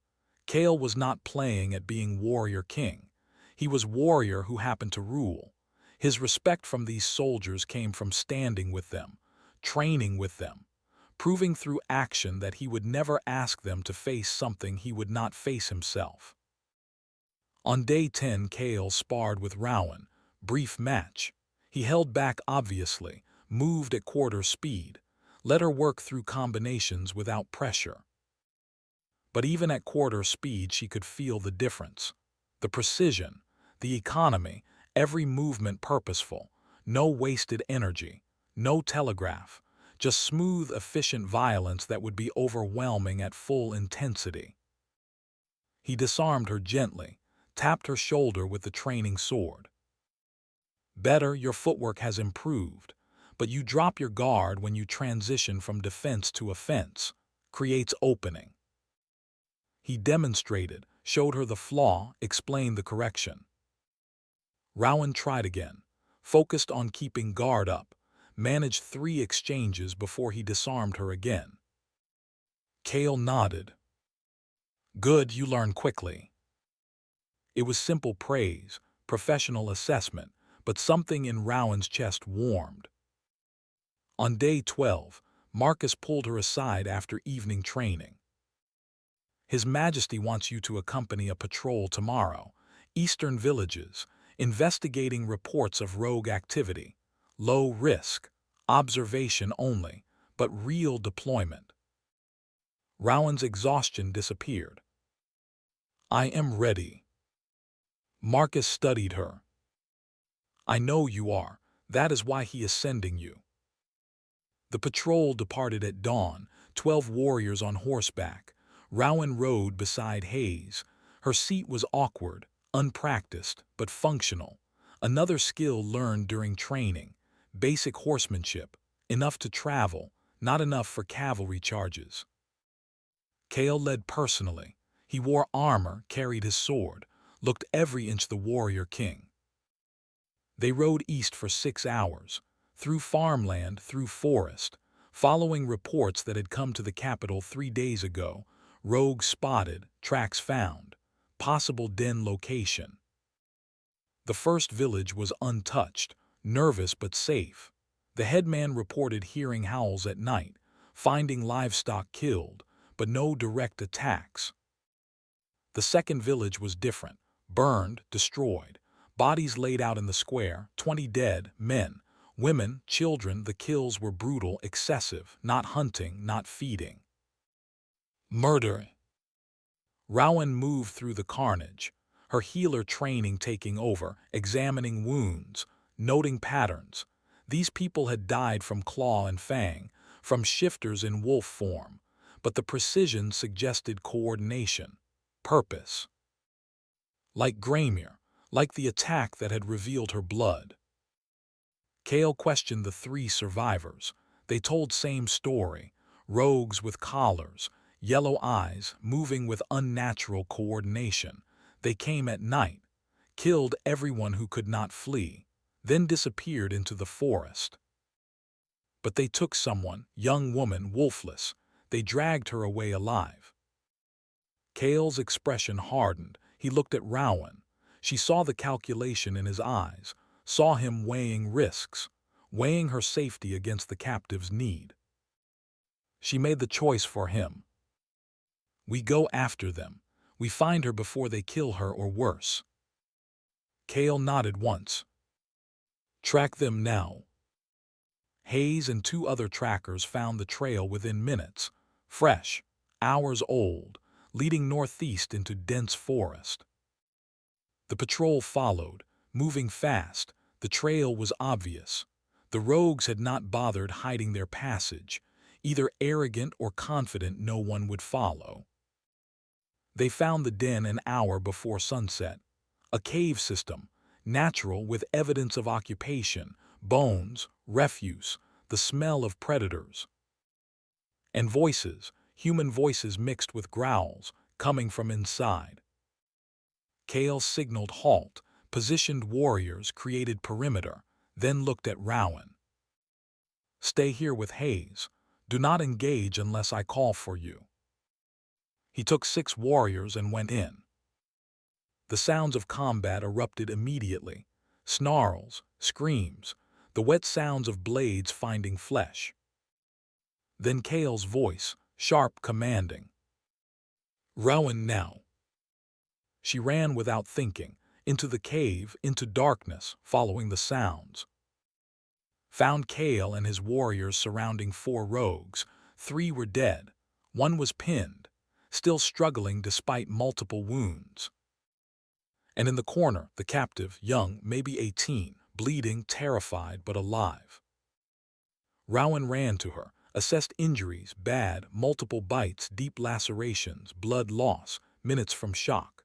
Kael was not playing at being warrior king. He was warrior who happened to rule. His respect from these soldiers came from standing with them, training with them, proving through action that he would never ask them to face something he would not face himself. On day 10, Kael sparred with Rowan. Brief match. He held back obviously, moved at quarter speed, let her work through combinations without pressure. But even at quarter speed she could feel the difference. The precision, the economy, every movement purposeful, no wasted energy, no telegraph, just smooth, efficient violence that would be overwhelming at full intensity. He disarmed her gently, tapped her shoulder with the training sword. Better, your footwork has improved, but you drop your guard when you transition from defense to offense, creates opening. He demonstrated, showed her the flaw, explained the correction. Rowan tried again, focused on keeping guard up, managed 3 exchanges before he disarmed her again. Kael nodded. Good, you learn quickly. It was simple praise, professional assessment, but something in Rowan's chest warmed. On day 12, Marcus pulled her aside after evening training. His Majesty wants you to accompany a patrol tomorrow, eastern villages, investigating reports of rogue activity, low risk, observation only, but real deployment. Rowan's exhaustion disappeared. I am ready. Marcus studied her. I know you are. That is why he is sending you. The patrol departed at dawn, 12 warriors on horseback. Rowan rode beside Hayes. Her seat was awkward, unpracticed, but functional. Another skill learned during training. Basic horsemanship. Enough to travel, not enough for cavalry charges. Kael led personally. He wore armor, carried his sword, looked every inch the warrior king. They rode east for 6 hours, through farmland, through forest, following reports that had come to the capital 3 days ago, rogues spotted, tracks found, possible den location. The first village was untouched, nervous but safe. The headman reported hearing howls at night, finding livestock killed, but no direct attacks. The second village was different, burned, destroyed. Bodies laid out in the square, 20 dead, men, women, children. The kills were brutal, excessive, not hunting, not feeding. Murder. Rowan moved through the carnage, her healer training taking over, examining wounds, noting patterns. These people had died from claw and fang, from shifters in wolf form, but the precision suggested coordination, purpose. Like Graymere, like the attack that had revealed her blood. Kael questioned the 3 survivors. They told same story, rogues with collars, yellow eyes, moving with unnatural coordination. They came at night, killed everyone who could not flee, then disappeared into the forest. But they took someone, young woman, wolfless. They dragged her away alive. Kael's expression hardened. He looked at Rowan. She saw the calculation in his eyes, saw him weighing risks, weighing her safety against the captive's need. She made the choice for him. We go after them. We find her before they kill her or worse. Kael nodded once. Track them now. Hayes and 2 other trackers found the trail within minutes, fresh, hours old, leading northeast into dense forest. The patrol followed, moving fast. The trail was obvious. The rogues had not bothered hiding their passage, either arrogant or confident no one would follow. They found the den an hour before sunset. A cave system, natural with evidence of occupation, bones, refuse, the smell of predators. And voices, human voices mixed with growls, coming from inside. Kael signaled halt, positioned warriors, created perimeter, then looked at Rowan. Stay here with Hayes. Do not engage unless I call for you. He took 6 warriors and went in. The sounds of combat erupted immediately. snarls, screams, the wet sounds of blades finding flesh. Then Kael's voice, sharp, commanding. Rowan now. She ran without thinking, into the cave, into darkness, following the sounds. Found Kael and his warriors surrounding 4 rogues. 3 were dead. 1 was pinned, still struggling despite multiple wounds. And in the corner, the captive, young, maybe 18, bleeding, terrified but alive. Rowan ran to her, assessed injuries, bad, multiple bites, deep lacerations, blood loss, minutes from shock.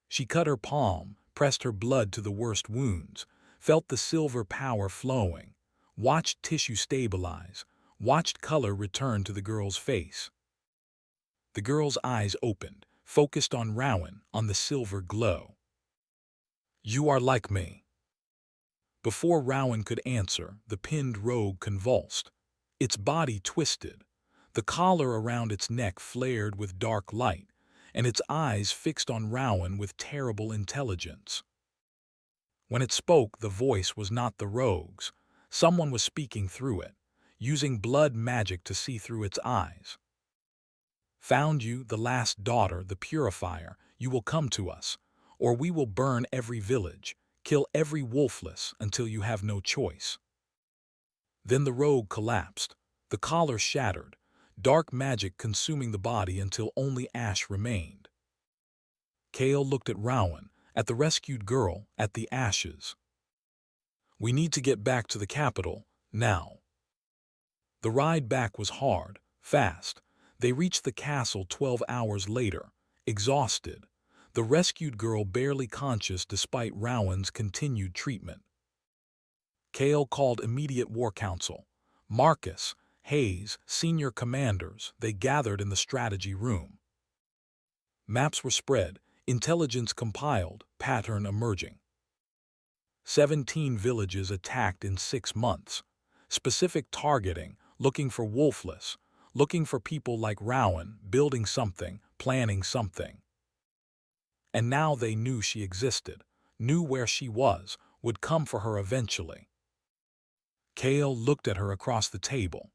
She cut her palm, pressed her blood to the worst wounds, felt the silver power flowing, watched tissue stabilize, watched color return to the girl's face. The girl's eyes opened, focused on Rowan, on the silver glow. You are like me. Before Rowan could answer, the pinned rogue convulsed. Its body twisted. The collar around its neck flared with dark light, and its eyes fixed on Rowan with terrible intelligence. When it spoke, the voice was not the rogue's. Someone was speaking through it, using blood magic to see through its eyes. Found you, the last daughter, the purifier, you will come to us, or we will burn every village, kill every wolfless until you have no choice. Then the rogue collapsed, the collar shattered, dark magic consuming the body until only ash remained. Kael looked at Rowan, at the rescued girl, at the ashes. We need to get back to the capital, now. The ride back was hard, fast. They reached the castle 12 hours later, exhausted, the rescued girl barely conscious despite Rowan's continued treatment. Kael called immediate war council. Marcus, Hayes, senior commanders, they gathered in the strategy room. Maps were spread, intelligence compiled, pattern emerging. 17 villages attacked in 6 months. Specific targeting, looking for wolfless, looking for people like Rowan, building something, planning something. And now they knew she existed, knew where she was, would come for her eventually. Kael looked at her across the table.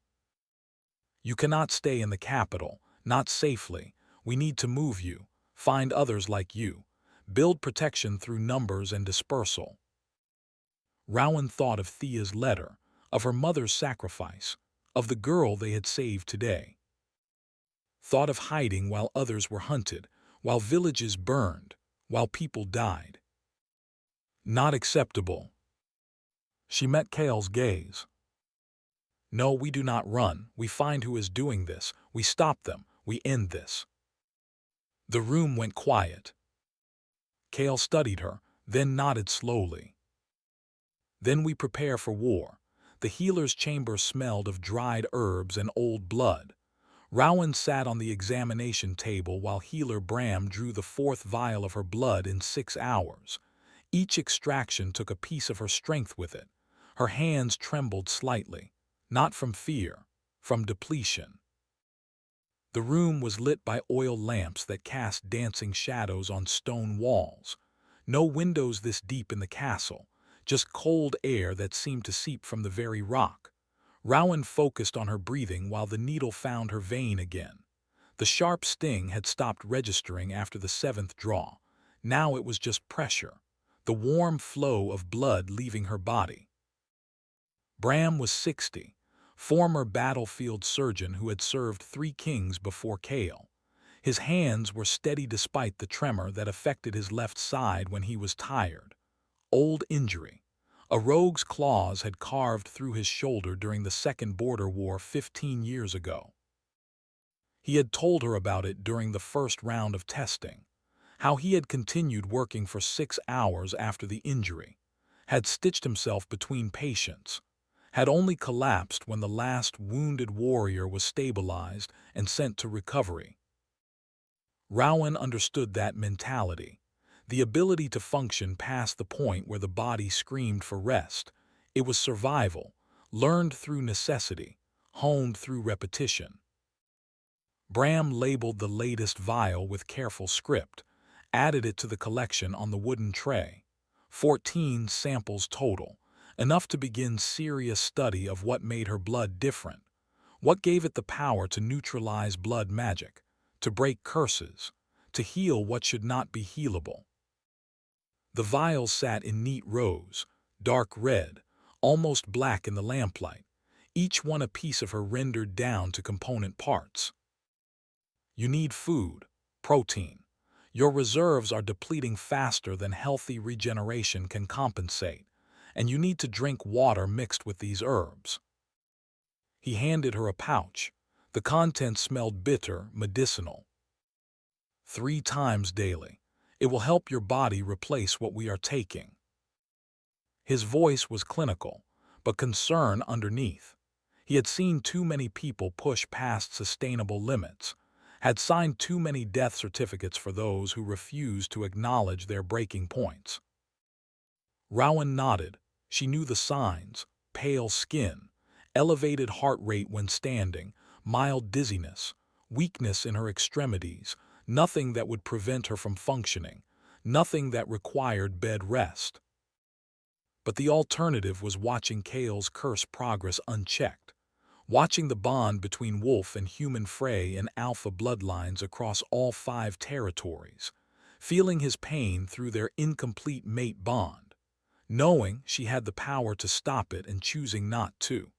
You cannot stay in the capital, not safely. We need to move you, find others like you, build protection through numbers and dispersal. Rowan thought of Thea's letter, of her mother's sacrifice, of the girl they had saved today. Thought of hiding while others were hunted, while villages burned, while people died. Not acceptable. She met Kael's gaze. No, we do not run. We find who is doing this. We stop them. We end this. The room went quiet. Kael studied her, then nodded slowly. Then we prepare for war. The healer's chamber smelled of dried herbs and old blood. Rowan sat on the examination table while healer Bram drew the 4th vial of her blood in 6 hours. Each extraction took a piece of her strength with it. Her hands trembled slightly, not from fear, from depletion. The room was lit by oil lamps that cast dancing shadows on stone walls. No windows this deep in the castle, just cold air that seemed to seep from the very rock. Rowan focused on her breathing while the needle found her vein again. The sharp sting had stopped registering after the 7th draw. Now it was just pressure, the warm flow of blood leaving her body. Bram was 60, former battlefield surgeon who had served 3 kings before Kael. His hands were steady despite the tremor that affected his left side when he was tired. Old injury. A rogue's claws had carved through his shoulder during the Second Border War 15 years ago. He had told her about it during the first round of testing, how he had continued working for 6 hours after the injury, had stitched himself between patients, had only collapsed when the last wounded warrior was stabilized and sent to recovery. Rowan understood that mentality. The ability to function past the point where the body screamed for rest. It was survival, learned through necessity, honed through repetition. Bram labeled the latest vial with careful script, added it to the collection on the wooden tray. 14 samples total, enough to begin serious study of what made her blood different, what gave it the power to neutralize blood magic, to break curses, to heal what should not be healable. The vials sat in neat rows, dark red, almost black in the lamplight, each one a piece of her rendered down to component parts. You need food, protein. Your reserves are depleting faster than healthy regeneration can compensate, and you need to drink water mixed with these herbs. He handed her a pouch. The contents smelled bitter, medicinal. 3 times daily. It will help your body replace what we are taking. His voice was clinical, but concern underneath. He had seen too many people push past sustainable limits, had signed too many death certificates for those who refused to acknowledge their breaking points. Rowan nodded. She knew the signs: pale skin, elevated heart rate when standing, mild dizziness, weakness in her extremities, nothing that would prevent her from functioning, nothing that required bed rest. But the alternative was watching Kael's curse progress unchecked, watching the bond between wolf and human fray and alpha bloodlines across all 5 territories, feeling his pain through their incomplete mate bond, knowing she had the power to stop it and choosing not to.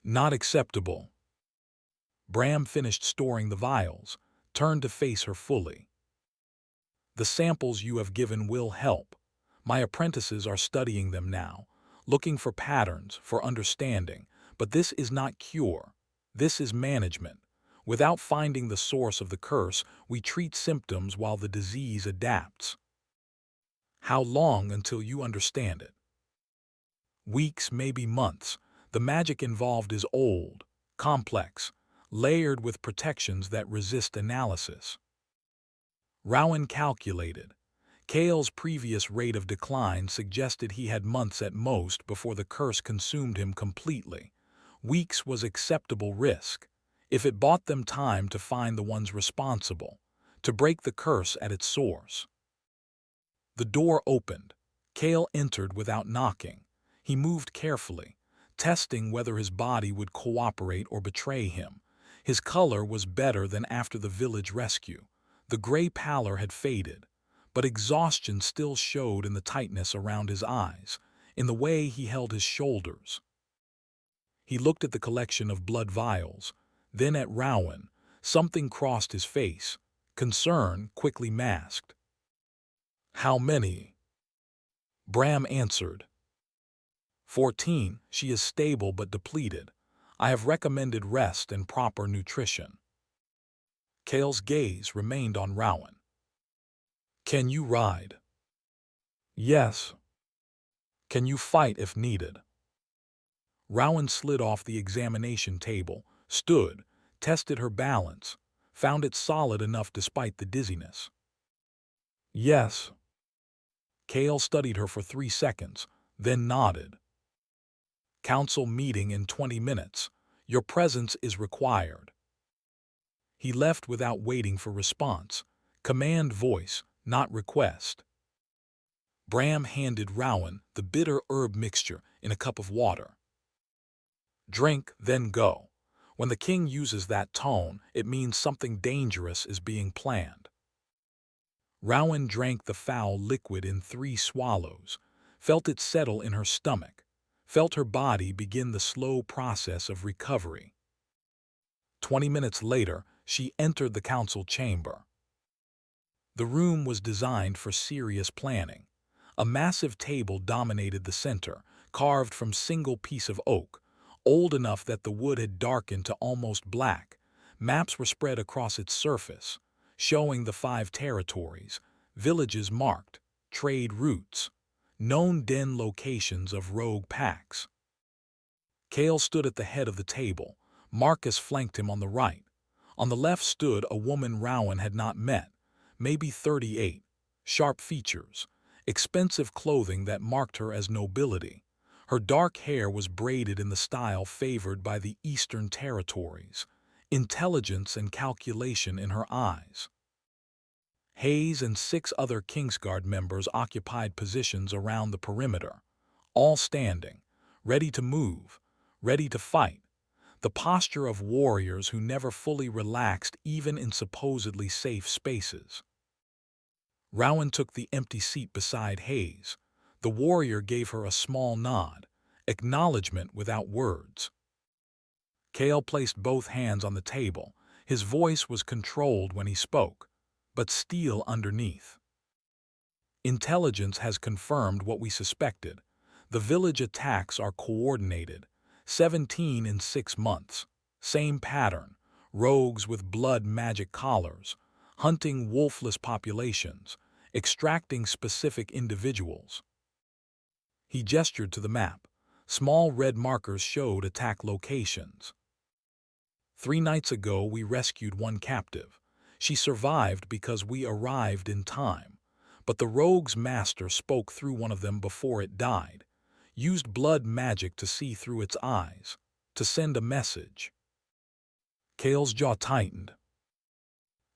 Not acceptable. Bram finished storing the vials, turned to face her fully. The samples you have given will help. My apprentices are studying them now, looking for patterns, for understanding, but this is not cure. This is management. Without finding the source of the curse, we treat symptoms while the disease adapts. How long until you understand it? Weeks, maybe months. The magic involved is old, complex, layered with protections that resist analysis. Rowan calculated. Kael's previous rate of decline suggested he had months at most before the curse consumed him completely. Weeks was acceptable risk, if it bought them time to find the ones responsible, to break the curse at its source. The door opened. Kael entered without knocking. He moved carefully, testing whether his body would cooperate or betray him. His color was better than after the village rescue. The gray pallor had faded, but exhaustion still showed in the tightness around his eyes, in the way he held his shoulders. He looked at the collection of blood vials, then at Rowan. Something crossed his face, concern quickly masked. How many? Bram answered. 14. She is stable but depleted. I have recommended rest and proper nutrition. Kael's gaze remained on Rowan. Can you ride? Yes. Can you fight if needed? Rowan slid off the examination table, stood, tested her balance, found it solid enough despite the dizziness. Yes. Kael studied her for 3 seconds, then nodded. Council meeting in 20 minutes. Your presence is required. He left without waiting for response. Command voice, not request. Bram handed Rowan the bitter herb mixture in a cup of water. Drink, then go. When the king uses that tone, it means something dangerous is being planned. Rowan drank the foul liquid in 3 swallows, felt it settle in her stomach, felt her body begin the slow process of recovery. 20 minutes later, she entered the council chamber. The room was designed for serious planning. A massive table dominated the center, carved from single piece of oak, old enough that the wood had darkened to almost black. Maps were spread across its surface, showing the 5 territories, villages marked, trade routes, known den locations of rogue packs. Kael stood at the head of the table. Marcus flanked him on the right. On the left stood a woman Rowan had not met, maybe 38, sharp features, expensive clothing that marked her as nobility. Her dark hair was braided in the style favored by the Eastern territories, intelligence and calculation in her eyes. Hayes and 6 other Kingsguard members occupied positions around the perimeter, all standing, ready to move, ready to fight, the posture of warriors who never fully relaxed even in supposedly safe spaces. Rowan took the empty seat beside Hayes. The warrior gave her a small nod, acknowledgement without words. Kael placed both hands on the table. His voice was controlled when he spoke, but steel underneath. Intelligence has confirmed what we suspected. The village attacks are coordinated, 17 in 6 months. Same pattern, rogues with blood magic collars, hunting wolfless populations, extracting specific individuals. He gestured to the map. Small red markers showed attack locations. 3 nights ago we rescued one captive. She survived because we arrived in time. But the rogue's master spoke through one of them before it died, used blood magic to see through its eyes, to send a message. Kael's jaw tightened.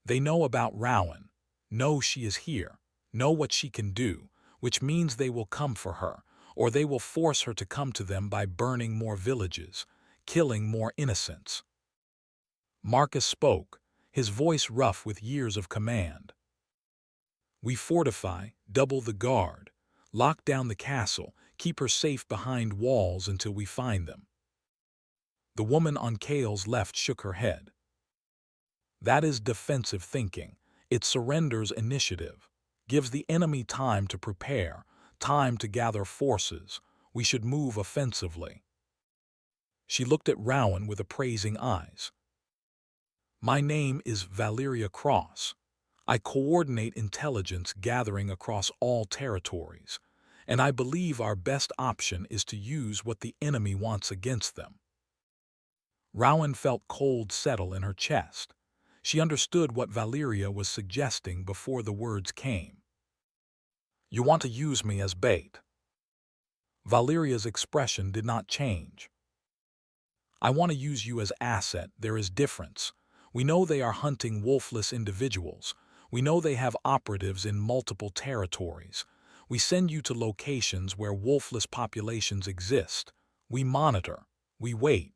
They know about Rowan, know she is here, know what she can do, which means they will come for her, or they will force her to come to them by burning more villages, killing more innocents. Marcus spoke, his voice rough with years of command. We fortify, double the guard, lock down the castle, keep her safe behind walls until we find them. The woman on Kael's left shook her head. That is defensive thinking. It surrenders initiative, gives the enemy time to prepare, time to gather forces. We should move offensively. She looked at Rowan with appraising eyes. My name is Valeria Cross. I coordinate intelligence gathering across all territories, and I believe our best option is to use what the enemy wants against them. Rowan felt cold settle in her chest. She understood what Valeria was suggesting before the words came. You want to use me as bait. Valeria's expression did not change. I want to use you as asset. There is difference. We know they are hunting wolfless individuals. We know they have operatives in multiple territories. We send you to locations where wolfless populations exist. We monitor. We wait.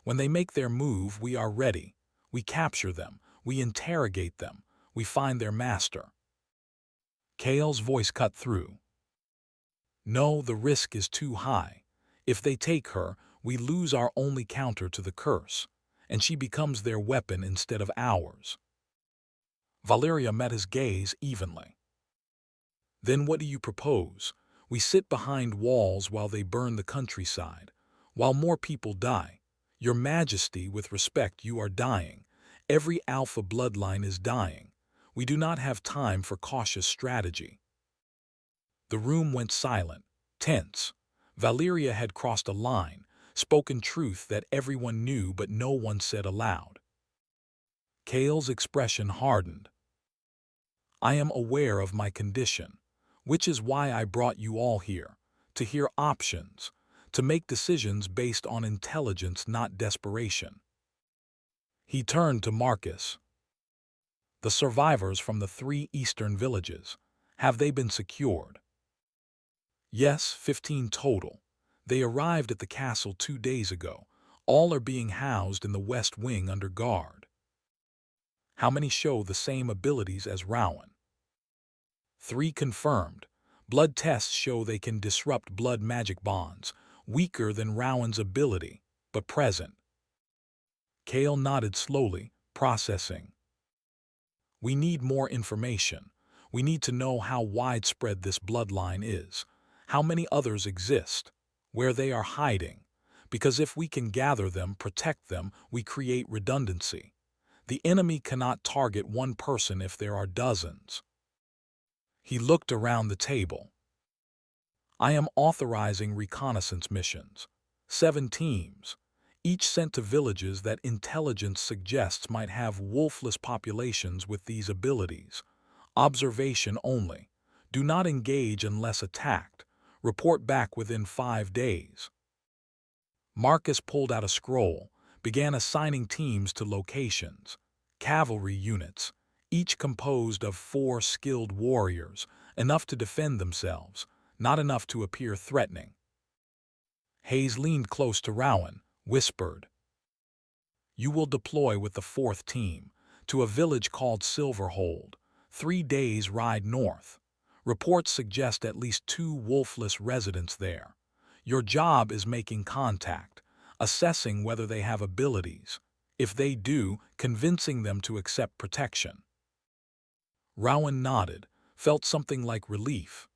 When they make their move, we are ready. We capture them. We interrogate them. We find their master. Kael's voice cut through. No, the risk is too high. If they take her, we lose our only counter to the curse, and she becomes their weapon instead of ours. Valeria met his gaze evenly. Then what do you propose? We sit behind walls while they burn the countryside, while more people die. Your Majesty, with respect, you are dying. Every alpha bloodline is dying. We do not have time for cautious strategy. The room went silent, tense. Valeria had crossed a line, spoken truth that everyone knew but no one said aloud. Kael's expression hardened. I am aware of my condition, which is why I brought you all here, to hear options, to make decisions based on intelligence, not desperation. He turned to Marcus. The survivors from the 3 eastern villages, have they been secured? Yes, 15 total. They arrived at the castle 2 days ago. All are being housed in the west wing under guard. How many show the same abilities as Rowan? 3 confirmed. Blood tests show they can disrupt blood magic bonds, weaker than Rowan's ability, but present. Kael nodded slowly, processing. We need more information. We need to know how widespread this bloodline is, how many others exist, where they are hiding, because if we can gather them, protect them, we create redundancy. The enemy cannot target one person if there are dozens. He looked around the table. I am authorizing reconnaissance missions. 7 teams, each sent to villages that intelligence suggests might have wolfless populations with these abilities. Observation only. Do not engage unless attacked. Report back within 5 days. Marcus pulled out a scroll, began assigning teams to locations. Cavalry units, each composed of 4 skilled warriors, enough to defend themselves, not enough to appear threatening. Hayes leaned close to Rowan, whispered, "You will deploy with the 4th team to a village called Silverhold, 3 days ride north. Reports suggest at least 2 wolfless residents there. Your job is making contact, assessing whether they have abilities. If they do, convincing them to accept protection." Rowan nodded, felt something like relief.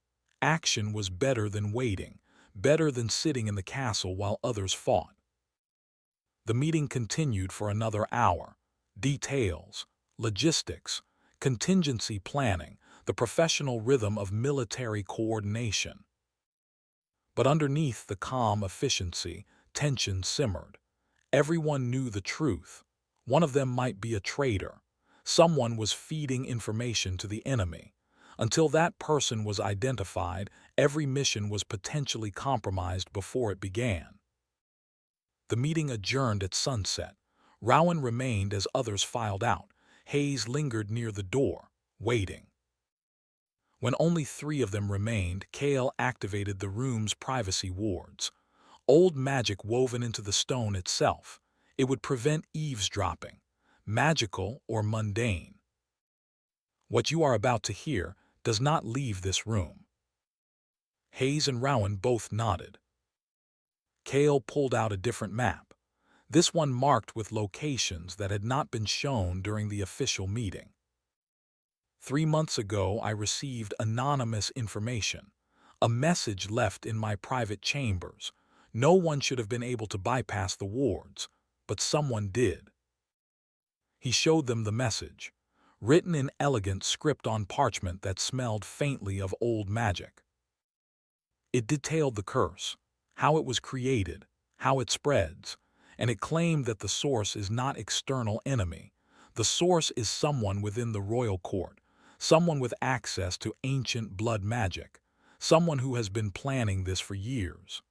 Action was better than waiting, better than sitting in the castle while others fought. The meeting continued for another hour. Details, logistics, contingency planning, the professional rhythm of military coordination. But underneath the calm efficiency, tension simmered. Everyone knew the truth. One of them might be a traitor. Someone was feeding information to the enemy. Until that person was identified, every mission was potentially compromised before it began. The meeting adjourned at sunset. Rowan remained as others filed out. Hayes lingered near the door, waiting. When only 3 of them remained, Kael activated the room's privacy wards. Old magic woven into the stone itself. It would prevent eavesdropping, magical or mundane. "What you are about to hear does not leave this room." Hayes and Rowan both nodded. Kael pulled out a different map, this one marked with locations that had not been shown during the official meeting. 3 months ago, I received anonymous information, a message left in my private chambers. No one should have been able to bypass the wards, but someone did. He showed them the message, written in elegant script on parchment that smelled faintly of old magic. It detailed the curse, how it was created, how it spreads, and it claimed that the source is not external enemy. The source is someone within the royal court, someone with access to ancient blood magic, someone who has been planning this for years.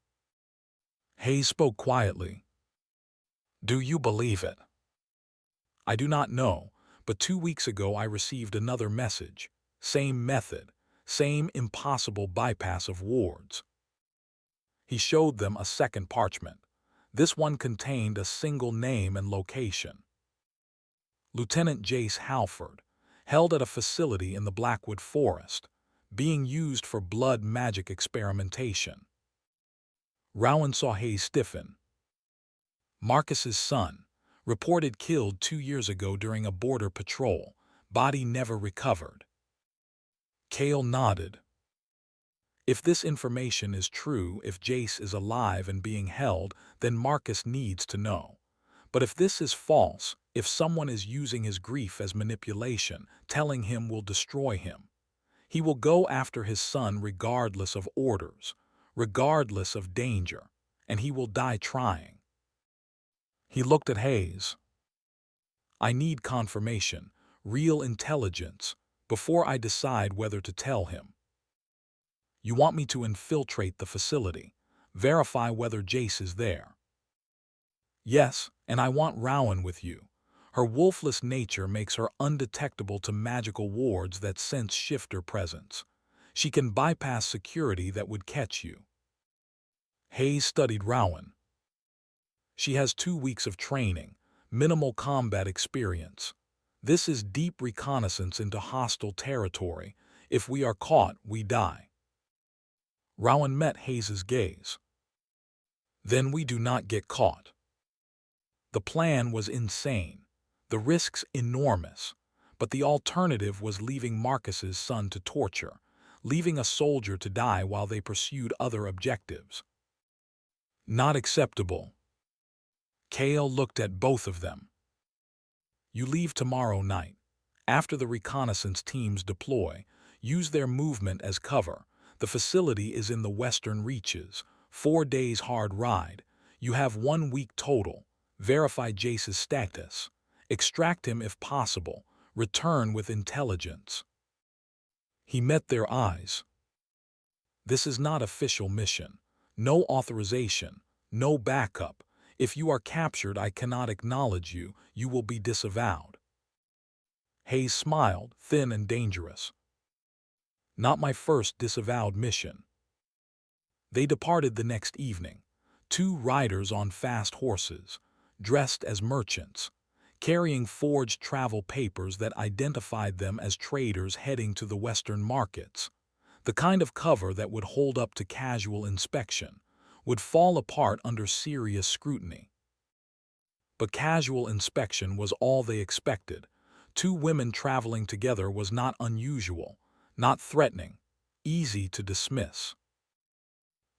Hayes spoke quietly. "Do you believe it?" "I do not know, but 2 weeks ago I received another message. Same method, same impossible bypass of wards." He showed them a second parchment. This one contained a single name and location. Lieutenant Jace Halford, held at a facility in the Blackwood Forest, being used for blood magic experimentation. Rowan saw Hayes stiffen. "Marcus's son, reported killed 2 years ago during a border patrol, body never recovered." Kael nodded. If this information is true, if Jace is alive and being held, then Marcus needs to know. But if this is false, if someone is using his grief as manipulation, telling him will destroy him, he will go after his son regardless of orders, regardless of danger, and he will die trying. He looked at Hayes. "I need confirmation, real intelligence, before I decide whether to tell him." "You want me to infiltrate the facility, verify whether Jace is there?" "Yes, and I want Rowan with you. Her wolfless nature makes her undetectable to magical wards that sense shifter presence. She can bypass security that would catch you." Hayes studied Rowan. "She has 2 weeks of training, minimal combat experience. This is deep reconnaissance into hostile territory. If we are caught, we die." Rowan met Hayes's gaze. "Then we do not get caught." The plan was insane, the risks enormous, but the alternative was leaving Marcus's son to torture, leaving a soldier to die while they pursued other objectives. Not acceptable. Kael looked at both of them. "You leave tomorrow night. After the reconnaissance teams deploy, use their movement as cover. The facility is in the western reaches, 4 days hard ride. You have 1 week total. Verify Jace's status. Extract him if possible. Return with intelligence." He met their eyes. "This is not official mission. No authorization. No backup. If you are captured, I cannot acknowledge you. You will be disavowed." Hayes smiled, thin and dangerous. Not my first disavowed mission. They departed the next evening, two riders on fast horses, dressed as merchants, carrying forged travel papers that identified them as traders heading to the western markets. The kind of cover that would hold up to casual inspection, would fall apart under serious scrutiny. But casual inspection was all they expected. Two women traveling together was not unusual, not threatening, easy to dismiss.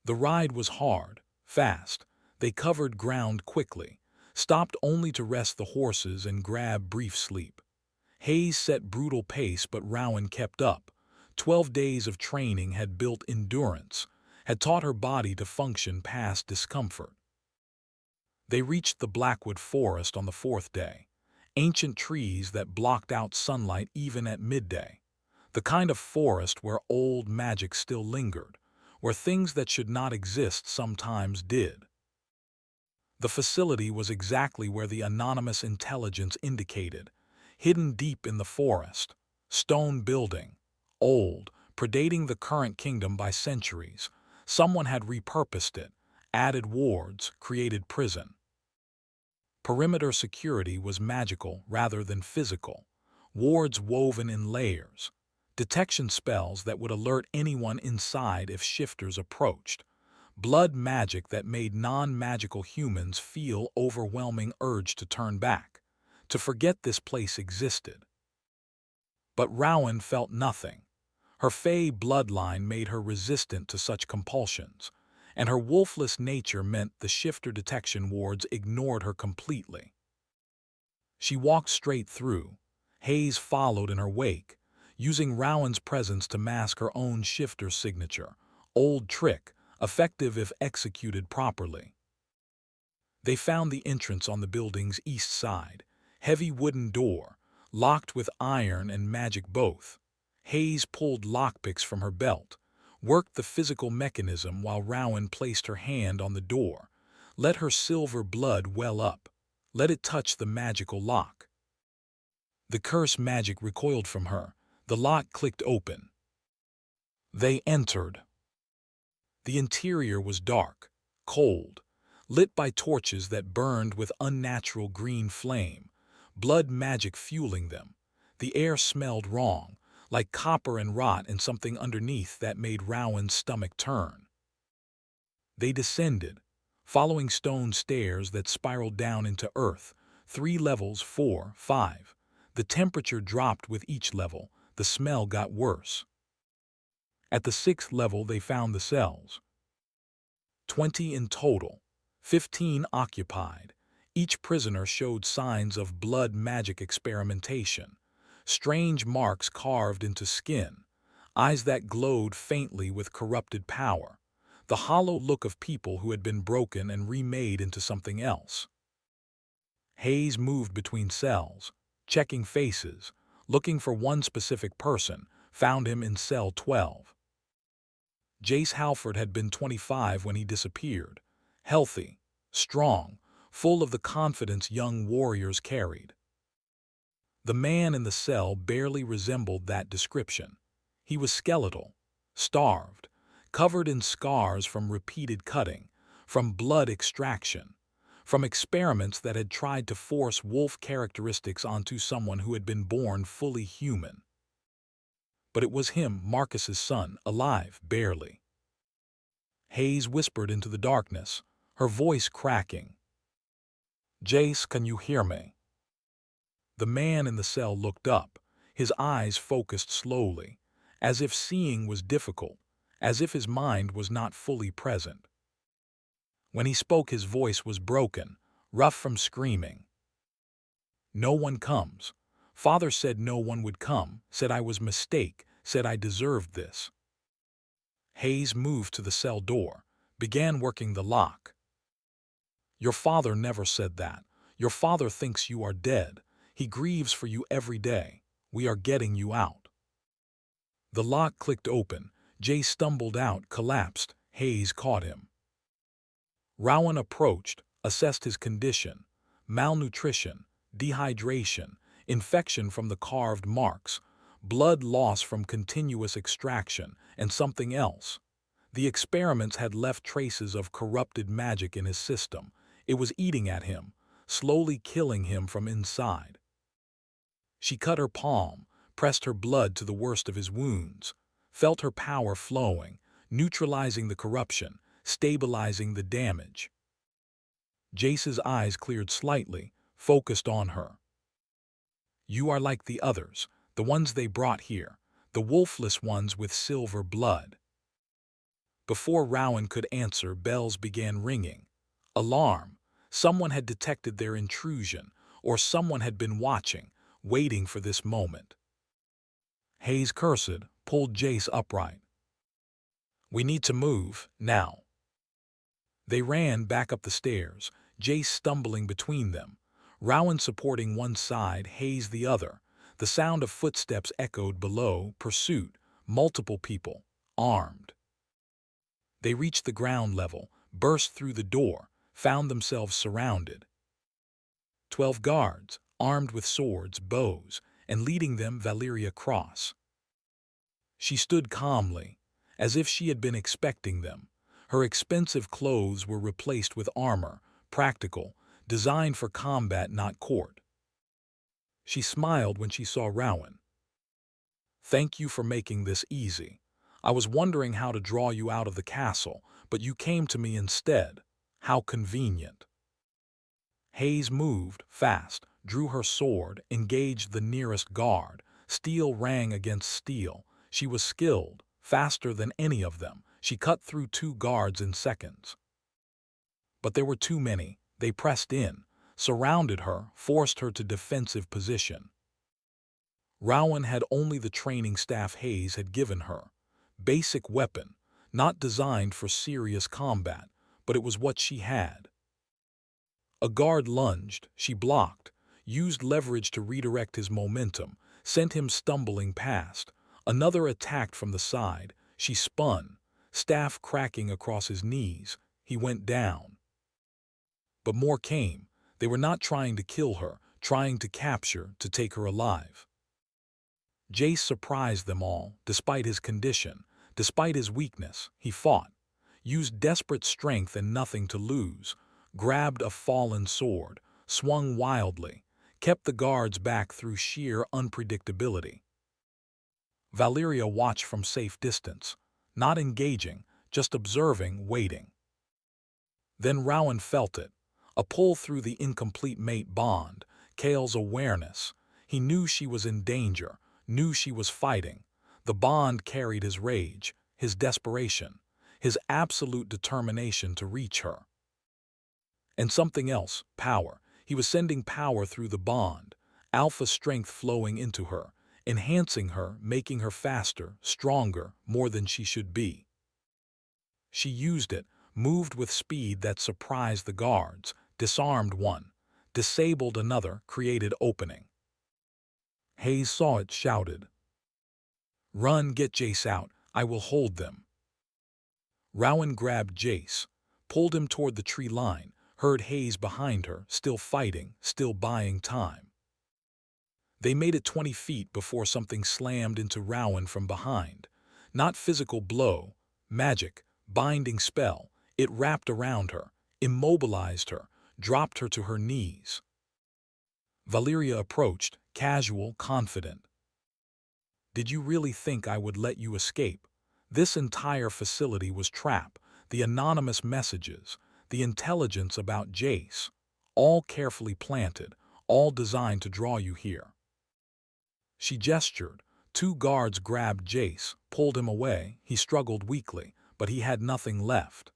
The ride was hard, fast. They covered ground quickly, stopped only to rest the horses and grab brief sleep. Hayes set brutal pace, but Rowan kept up. 12 days of training had built endurance, had taught her body to function past discomfort. They reached the Blackwood forest on the fourth day, ancient trees that blocked out sunlight even at midday. The kind of forest where old magic still lingered, where things that should not exist sometimes did. The facility was exactly where the anonymous intelligence indicated, hidden deep in the forest. Stone building, old, predating the current kingdom by centuries. Someone had repurposed it, added wards, created prison. Perimeter security was magical rather than physical, wards woven in layers, detection spells that would alert anyone inside if shifters approached, blood magic that made non-magical humans feel overwhelming urge to turn back, to forget this place existed. But Rowan felt nothing. Her Fey bloodline made her resistant to such compulsions, and her wolfless nature meant the shifter detection wards ignored her completely. She walked straight through. Hayes followed in her wake, using Rowan's presence to mask her own shifter signature. Old trick, effective if executed properly. They found the entrance on the building's east side, heavy wooden door, locked with iron and magic both. Hayes pulled lockpicks from her belt, worked the physical mechanism while Rowan placed her hand on the door, let her silver blood well up, let it touch the magical lock. The curse magic recoiled from her, the lock clicked open. They entered. The interior was dark, cold, lit by torches that burned with unnatural green flame, blood magic fueling them. The air smelled wrong, like copper and rot, and something underneath that made Rowan's stomach turn. They descended, following stone stairs that spiraled down into earth, 3 levels, 4, 5. The temperature dropped with each level, the smell got worse. At the 6th level they found the cells. 20 in total, 15 occupied. Each prisoner showed signs of blood magic experimentation. Strange marks carved into skin, eyes that glowed faintly with corrupted power, the hollow look of people who had been broken and remade into something else. Hayes moved between cells, checking faces, looking for one specific person, found him in cell 12. Jace Halford had been 25 when he disappeared, healthy, strong, full of the confidence young warriors carried. The man in the cell barely resembled that description. He was skeletal, starved, covered in scars from repeated cutting, from blood extraction, from experiments that had tried to force wolf characteristics onto someone who had been born fully human. But it was him, Marcus's son, alive, barely. Hayes whispered into the darkness, her voice cracking. "Jace, can you hear me?" The man in the cell looked up, his eyes focused slowly, as if seeing was difficult, as if his mind was not fully present. When he spoke, his voice was broken, rough from screaming. "No one comes. Father said no one would come, said I was mistake, said I deserved this." Hayes moved to the cell door, began working the lock. "Your father never said that. Your father thinks you are dead. He grieves for you every day. We are getting you out." The lock clicked open. Jay stumbled out, collapsed. Hayes caught him. Rowan approached, assessed his condition. Malnutrition, dehydration, infection from the carved marks, blood loss from continuous extraction, and something else. The experiments had left traces of corrupted magic in his system. It was eating at him, slowly killing him from inside. She cut her palm, pressed her blood to the worst of his wounds, felt her power flowing, neutralizing the corruption, stabilizing the damage. Jace's eyes cleared slightly, focused on her. You are like the others, the ones they brought here, the wolfless ones with silver blood. Before Rowan could answer, bells began ringing. Alarm! Someone had detected their intrusion, or someone had been watching, waiting for this moment. Hayes, cursed, pulled Jace upright. We need to move, now. They ran back up the stairs, Jace stumbling between them, Rowan supporting one side, Hayes the other. The sound of footsteps echoed below, pursuit, multiple people, armed. They reached the ground level, burst through the door, found themselves surrounded. 12 guards, armed with swords, bows, and leading them Valeria Cross. She stood calmly, as if she had been expecting them. Her expensive clothes were replaced with armor, practical, designed for combat, not court. She smiled when she saw Rowan. Thank you for making this easy. I was wondering how to draw you out of the castle, but you came to me instead. How convenient. Hayes moved fast, drew her sword, engaged the nearest guard. Steel rang against steel. She was skilled, faster than any of them. She cut through 2 guards in seconds. But there were too many. They pressed in, surrounded her, forced her to defensive position. Rowan had only the training staff Hayes had given her. Basic weapon, not designed for serious combat, but it was what she had. A guard lunged, she blocked, used leverage to redirect his momentum, sent him stumbling past. Another attacked from the side, she spun, staff cracking across his knees. He went down. But more came. They were not trying to kill her, trying to capture, to take her alive. Jace surprised them all, despite his condition, despite his weakness. He fought, used desperate strength and nothing to lose, grabbed a fallen sword, swung wildly, kept the guards back through sheer unpredictability. Valeria watched from safe distance, not engaging, just observing, waiting. Then Rowan felt it, a pull through the incomplete mate bond, Kael's awareness. He knew she was in danger, knew she was fighting. The bond carried his rage, his desperation, his absolute determination to reach her. And something else, power. He was sending power through the bond, alpha strength flowing into her, enhancing her, making her faster, stronger, more than she should be. She used it, moved with speed that surprised the guards, disarmed one, disabled another, created opening. Hayes saw it, shouted, "Run, get Jace out, I will hold them." Rowan grabbed Jace, pulled him toward the tree line, heard Hayes behind her, still fighting, still buying time. They made it 20 feet before something slammed into Rowan from behind. Not physical blow, magic, binding spell. It wrapped around her, immobilized her, dropped her to her knees. Valeria approached, casual, confident. Did you really think I would let you escape? This entire facility was trap, the anonymous messages, the intelligence about Jace, all carefully planted, all designed to draw you here. She gestured. 2 guards grabbed Jace, pulled him away. He struggled weakly, but he had nothing left.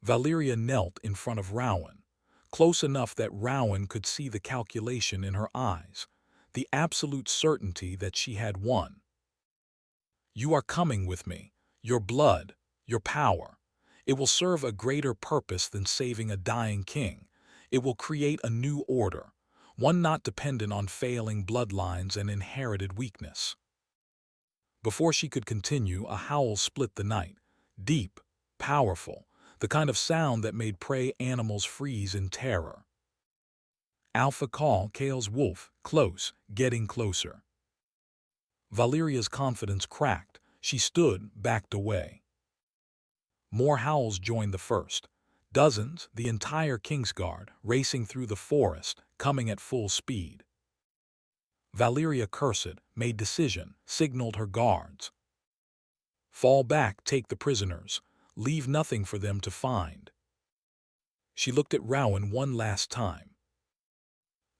Valeria knelt in front of Rowan, close enough that Rowan could see the calculation in her eyes, the absolute certainty that she had won. You are coming with me, your blood, your power. It will serve a greater purpose than saving a dying king. It will create a new order, one not dependent on failing bloodlines and inherited weakness. Before she could continue, a howl split the night, deep, powerful, the kind of sound that made prey animals freeze in terror. Alpha call Kael's wolf, close, getting closer. Valeria's confidence cracked. She stood, backed away. More howls joined the first. Dozens, the entire Kingsguard, racing through the forest, coming at full speed. Valeria cursed, made decision, signaled her guards. Fall back, take the prisoners. Leave nothing for them to find. She looked at Rowan one last time.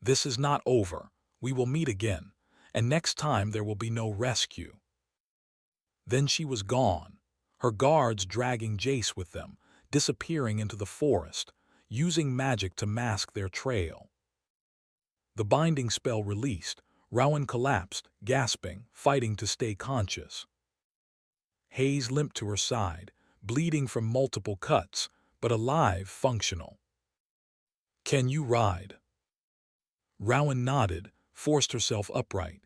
This is not over. We will meet again, and next time there will be no rescue. Then she was gone, her guards dragging Jace with them, disappearing into the forest, using magic to mask their trail. The binding spell released, Rowan collapsed, gasping, fighting to stay conscious. Hayes limped to her side, bleeding from multiple cuts, but alive, functional. "Can you ride?" Rowan nodded, forced herself upright.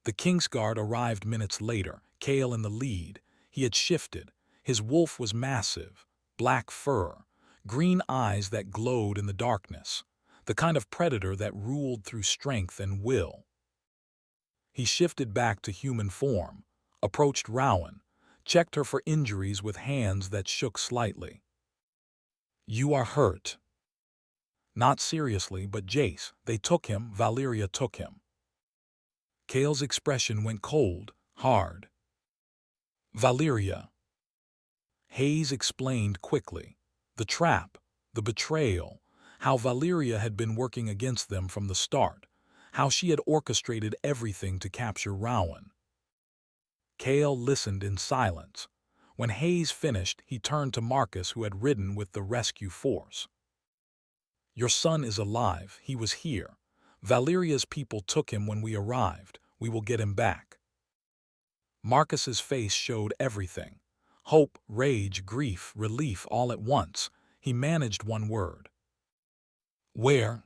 The Kingsguard arrived minutes later, Kael in the lead. He had shifted. His wolf was massive, black fur, green eyes that glowed in the darkness, the kind of predator that ruled through strength and will. He shifted back to human form, approached Rowan, checked her for injuries with hands that shook slightly. "You are hurt." "Not seriously, but Jace, they took him, Valeria took him." Kael's expression went cold, hard. "Valeria." Hayes explained quickly. The trap, the betrayal, how Valeria had been working against them from the start, how she had orchestrated everything to capture Rowan. Kael listened in silence. When Hayes finished, he turned to Marcus, who had ridden with the rescue force. "Your son is alive. He was here. Valeria's people took him when we arrived. We will get him back." Marcus's face showed everything. Hope, rage, grief, relief all at once. He managed one word. "Where?"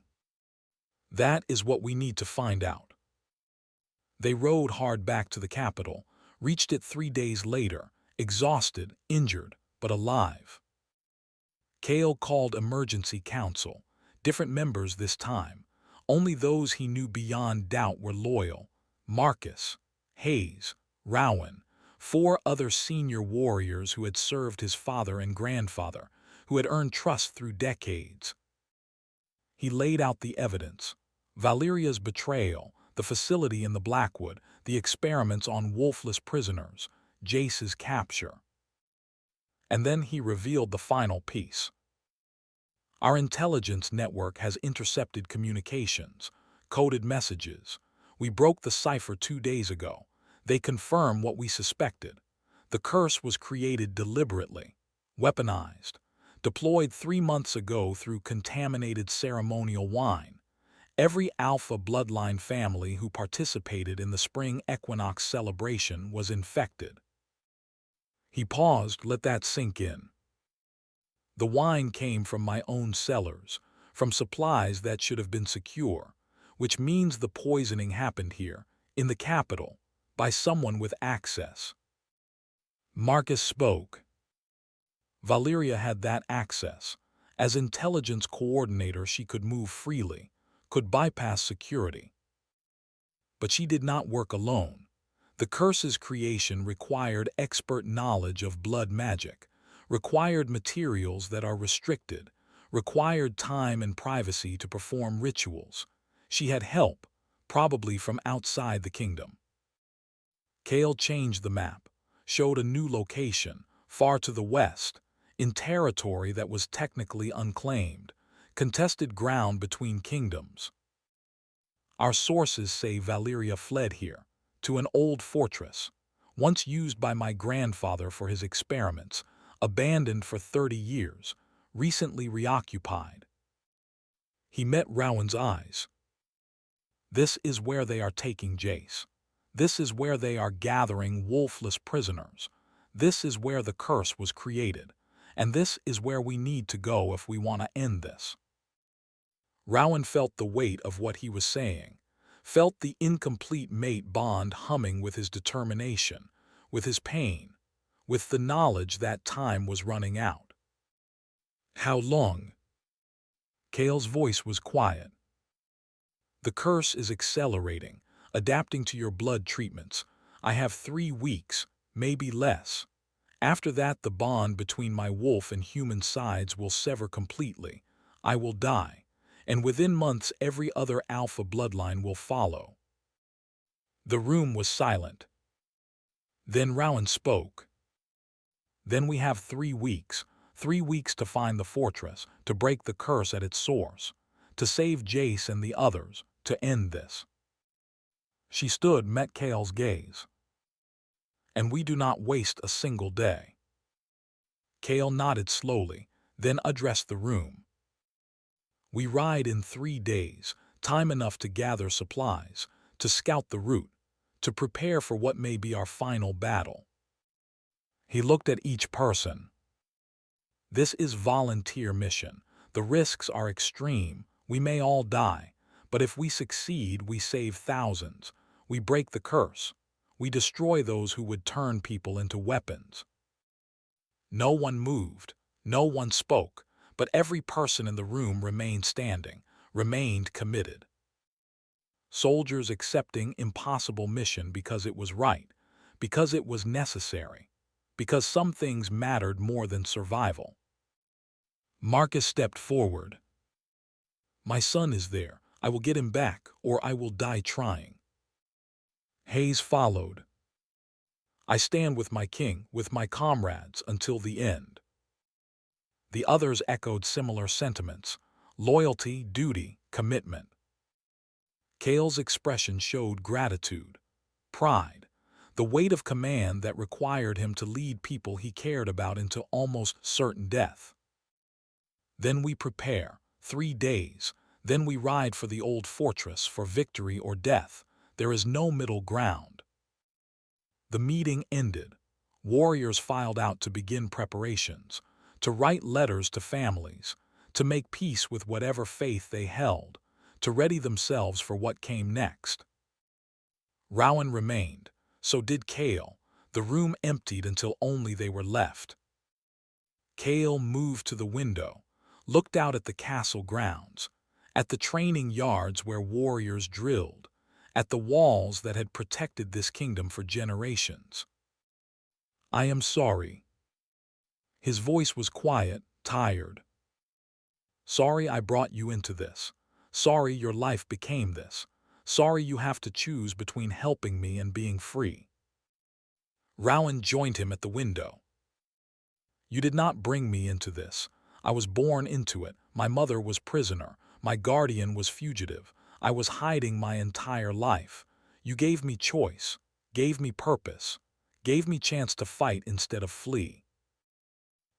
"That is what we need to find out." They rode hard back to the capital, reached it 3 days later, exhausted, injured, but alive. Kael called emergency council. Different members this time. Only those he knew beyond doubt were loyal. Marcus, Hayes, Rowan, 4 other senior warriors who had served his father and grandfather, who had earned trust through decades. He laid out the evidence. Valeria's betrayal, the facility in the Blackwood, the experiments on wolfless prisoners, Jace's capture. And then he revealed the final piece. "Our intelligence network has intercepted communications, coded messages. We broke the cipher 2 days ago. They confirm what we suspected. The curse was created deliberately, weaponized, deployed 3 months ago through contaminated ceremonial wine. Every alpha bloodline family who participated in the spring equinox celebration was infected." He paused, let that sink in. "The wine came from my own cellars, from supplies that should have been secure, which means the poisoning happened here, in the capital, by someone with access." Marcus spoke. Valeria had that access. As intelligence coordinator, she could move freely, could bypass security. But she did not work alone. The curse's creation required expert knowledge of blood magic, required materials that are restricted, required time and privacy to perform rituals. She had help, probably from outside the kingdom. Kael changed the map, showed a new location, far to the west, in territory that was technically unclaimed, contested ground between kingdoms. "Our sources say Valeria fled here, to an old fortress, once used by my grandfather for his experiments, abandoned for 30 years, recently reoccupied." He met Rowan's eyes. "This is where they are taking Jace. This is where they are gathering wolfless prisoners. This is where the curse was created. And this is where we need to go if we want to end this." Rowan felt the weight of what he was saying, felt the incomplete mate bond humming with his determination, with his pain, with the knowledge that time was running out. "How long?" Kael's voice was quiet. The curse is accelerating, adapting to your blood treatments. I have 3 weeks, maybe less. After that, the bond between my wolf and human sides will sever completely. I will die, and within months every other alpha bloodline will follow. The room was silent. Then Rowan spoke. Then we have 3 weeks. 3 weeks to find the fortress, to break the curse at its source, to save Jace and the others, to end this. She stood, met Kael's gaze. And we do not waste a single day. Kael nodded slowly, then addressed the room. We ride in 3 days, time enough to gather supplies, to scout the route, to prepare for what may be our final battle. He looked at each person. This is volunteer mission. The risks are extreme. We may all die, but if we succeed, we save thousands. We break the curse. We destroy those who would turn people into weapons. No one moved, no one spoke, but every person in the room remained standing, remained committed. Soldiers accepting impossible mission because it was right, because it was necessary, because some things mattered more than survival. Marcus stepped forward. My son is there. I will get him back, or I will die trying. Hayes followed. I stand with my king, with my comrades, until the end. The others echoed similar sentiments: loyalty, duty, commitment. Kael's expression showed gratitude, pride, the weight of command that required him to lead people he cared about into almost certain death. Then we prepare, 3 days, then we ride for the old fortress, for victory or death. There is no middle ground. The meeting ended. Warriors filed out to begin preparations, to write letters to families, to make peace with whatever faith they held, to ready themselves for what came next. Rowan remained, so did Kael. The room emptied until only they were left. Kael moved to the window, looked out at the castle grounds, at the training yards where warriors drilled, at the walls that had protected this kingdom for generations. I am sorry. His voice was quiet, tired. Sorry I brought you into this. Sorry your life became this. Sorry you have to choose between helping me and being free. Rowan joined him at the window. You did not bring me into this. I was born into it. My mother was prisoner. My guardian was fugitive. I was hiding my entire life. You gave me choice, gave me purpose, gave me chance to fight instead of flee.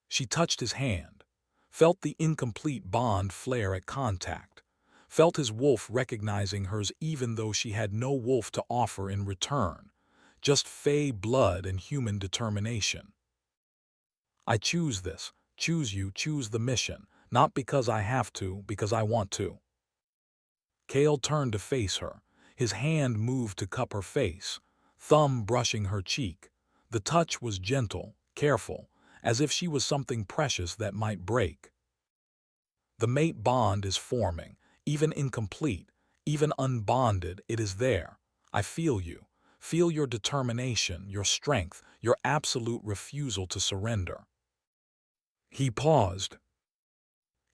She touched his hand, felt the incomplete bond flare at contact, felt his wolf recognizing hers even though she had no wolf to offer in return, just fey blood and human determination. I choose this, choose you, choose the mission, not because I have to, because I want to. Kael turned to face her. His hand moved to cup her face, thumb brushing her cheek. The touch was gentle, careful, as if she was something precious that might break. The mate bond is forming, even incomplete, even unbonded, it is there. I feel you. Feel your determination, your strength, your absolute refusal to surrender. He paused.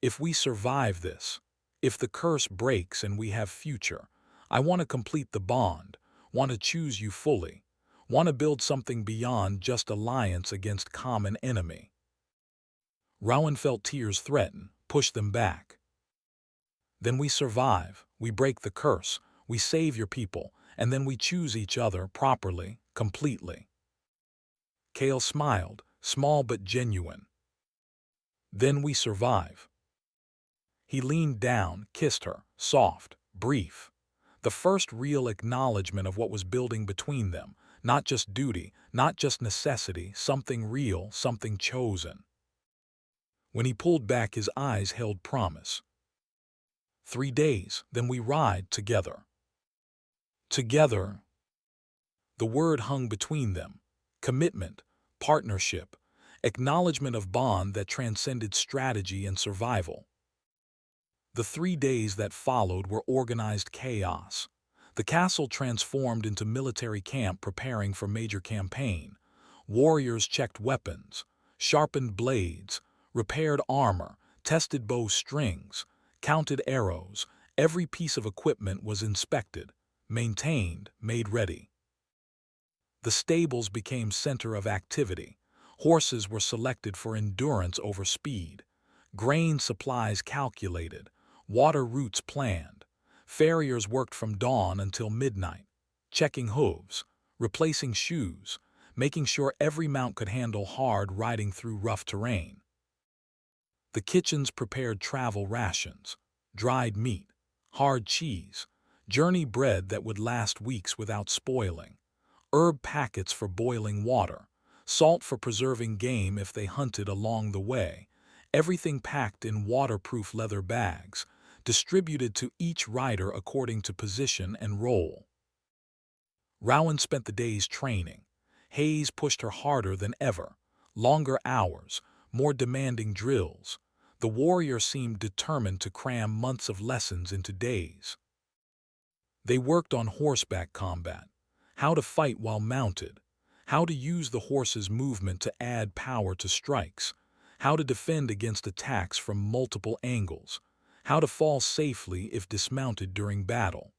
If we survive this, if the curse breaks and we have future, I want to complete the bond, want to choose you fully, want to build something beyond just alliance against common enemy. Rowan felt tears threaten, pushed them back. Then we survive, we break the curse, we save your people, and then we choose each other properly, completely. Kael smiled, small but genuine. Then we survive. He leaned down, kissed her, soft, brief. The first real acknowledgement of what was building between them, not just duty, not just necessity, something real, something chosen. When he pulled back, his eyes held promise. 3 days, then we ride together. Together. The word hung between them. Commitment, partnership, acknowledgement of bond that transcended strategy and survival. The 3 days that followed were organized chaos. The castle transformed into military camp preparing for major campaign. Warriors checked weapons, sharpened blades, repaired armor, tested bow strings, counted arrows. Every piece of equipment was inspected, maintained, made ready. The stables became center of activity. Horses were selected for endurance over speed. Grain supplies calculated. Water routes planned. Farriers worked from dawn until midnight, checking hooves, replacing shoes, making sure every mount could handle hard riding through rough terrain. The kitchens prepared travel rations, dried meat, hard cheese, journey bread that would last weeks without spoiling, herb packets for boiling water, salt for preserving game if they hunted along the way, everything packed in waterproof leather bags, distributed to each rider according to position and role. Rowan spent the days training. Hayes pushed her harder than ever. Longer hours, more demanding drills. The warrior seemed determined to cram months of lessons into days. They worked on horseback combat, how to fight while mounted, how to use the horse's movement to add power to strikes, how to defend against attacks from multiple angles, how to fall safely if dismounted during battle.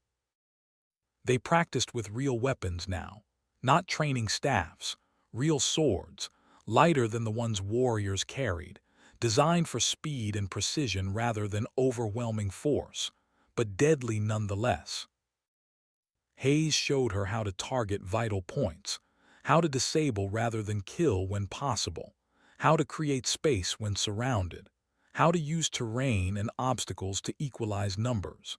They practiced with real weapons now, not training staffs, real swords, lighter than the ones warriors carried, designed for speed and precision rather than overwhelming force, but deadly nonetheless. Hayes showed her how to target vital points, how to disable rather than kill when possible, how to create space when surrounded, how to use terrain and obstacles to equalize numbers.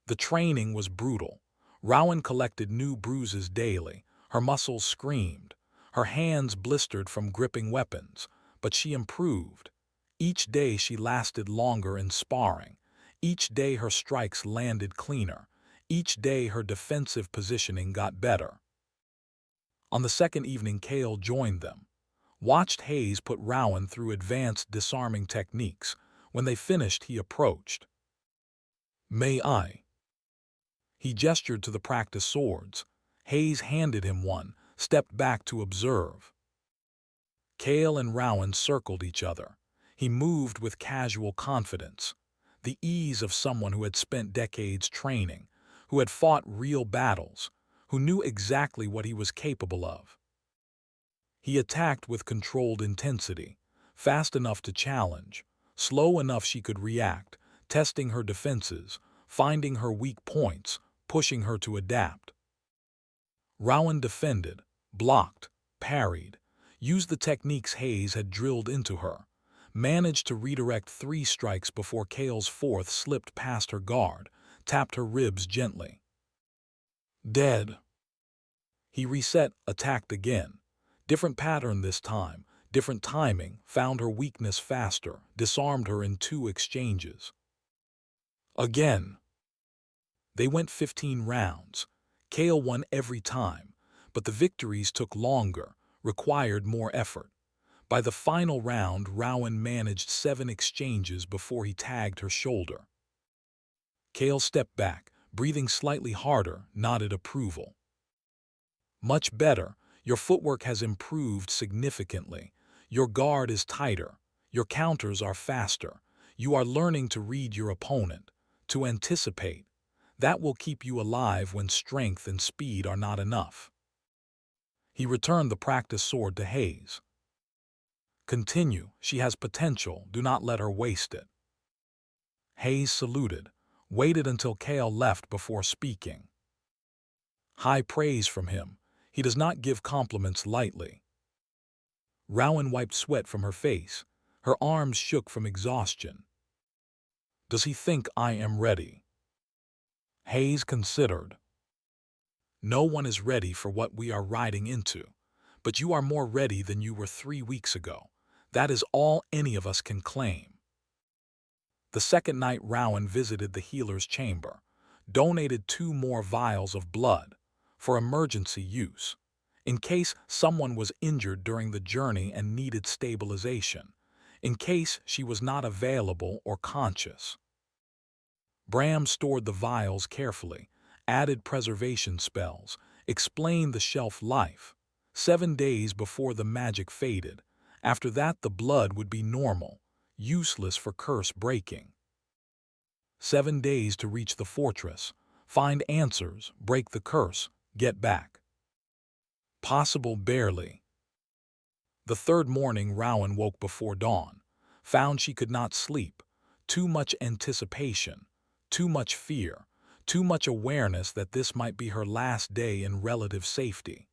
The training was brutal. Rowan collected new bruises daily. Her muscles screamed. Her hands blistered from gripping weapons, but she improved. Each day she lasted longer in sparring. Each day her strikes landed cleaner. Each day her defensive positioning got better. On the second evening, Kael joined them. Watched Hayes put Rowan through advanced disarming techniques. When they finished, he approached. "May I?" He gestured to the practice swords. Hayes handed him one, stepped back to observe. Kael and Rowan circled each other. He moved with casual confidence, the ease of someone who had spent decades training, who had fought real battles, who knew exactly what he was capable of. He attacked with controlled intensity, fast enough to challenge, slow enough she could react, testing her defenses, finding her weak points, pushing her to adapt. Rowan defended, blocked, parried, used the techniques Hayes had drilled into her, managed to redirect 3 strikes before Kael's 4th slipped past her guard, tapped her ribs gently. "Dead." He reset, attacked again. Different pattern this time, different timing, found her weakness faster, disarmed her in 2 exchanges. Again. They went 15 rounds. Kael won every time, but the victories took longer, required more effort. By the final round, Rowan managed 7 exchanges before he tagged her shoulder. Kael stepped back, breathing slightly harder, nodded approval. "Much better. Your footwork has improved significantly. Your guard is tighter. Your counters are faster. You are learning to read your opponent, to anticipate. That will keep you alive when strength and speed are not enough." He returned the practice sword to Hayes. "Continue. She has potential. Do not let her waste it." Hayes saluted, waited until Kael left before speaking. High praise from him. He does not give compliments lightly. Rowan wiped sweat from her face. Her arms shook from exhaustion. "Does he think I am ready?" Hayes considered. "No one is ready for what we are riding into, but you are more ready than you were 3 weeks ago. That is all any of us can claim." The second night, Rowan visited the healer's chamber, donated 2 more vials of blood for emergency use, in case someone was injured during the journey and needed stabilization, in case she was not available or conscious. Bram stored the vials carefully, added preservation spells, explained the shelf life. 7 days before the magic faded. After that the blood would be normal, useless for curse breaking. 7 days to reach the fortress, find answers, break the curse, get back. Possible barely. The third morning Rowan woke before dawn, found she could not sleep. Too much anticipation, too much fear, too much awareness that this might be her last day in relative safety.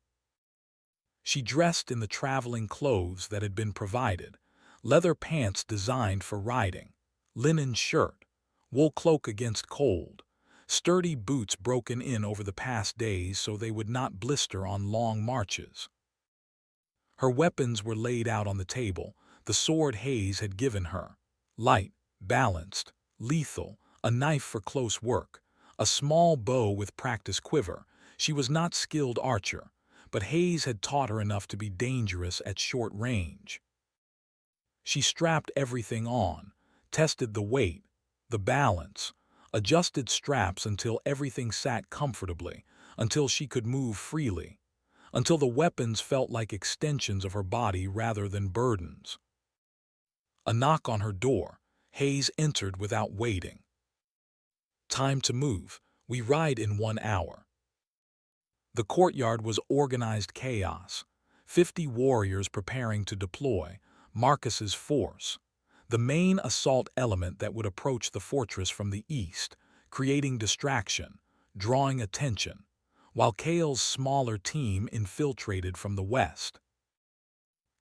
She dressed in the traveling clothes that had been provided, leather pants designed for riding, linen shirt, wool cloak against cold, sturdy boots broken in over the past days so they would not blister on long marches. Her weapons were laid out on the table, the sword Hayes had given her. Light, balanced, lethal, a knife for close work, a small bow with practice quiver. She was not skilled archer, but Hayes had taught her enough to be dangerous at short range. She strapped everything on, tested the weight, the balance, adjusted straps until everything sat comfortably, until she could move freely, until the weapons felt like extensions of her body rather than burdens. A knock on her door. Hayes entered without waiting. Time to move. We ride in 1 hour. The courtyard was organized chaos. 50 warriors preparing to deploy. Marcus's force. The main assault element that would approach the fortress from the east, creating distraction, drawing attention, while Kael's smaller team infiltrated from the west.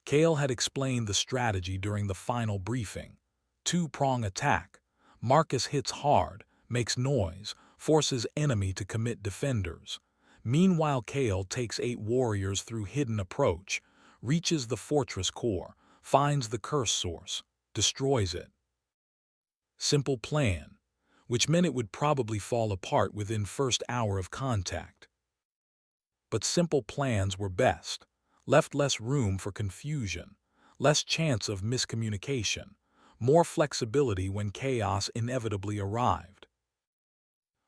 Kael had explained the strategy during the final briefing. Two-prong attack. Marcus hits hard, makes noise, forces enemy to commit defenders. Meanwhile Kael takes 8 warriors through hidden approach, reaches the fortress core, finds the curse source, destroys it. Simple plan, which meant it would probably fall apart within first hour of contact. But simple plans were best, left less room for confusion, less chance of miscommunication, more flexibility when chaos inevitably arrived.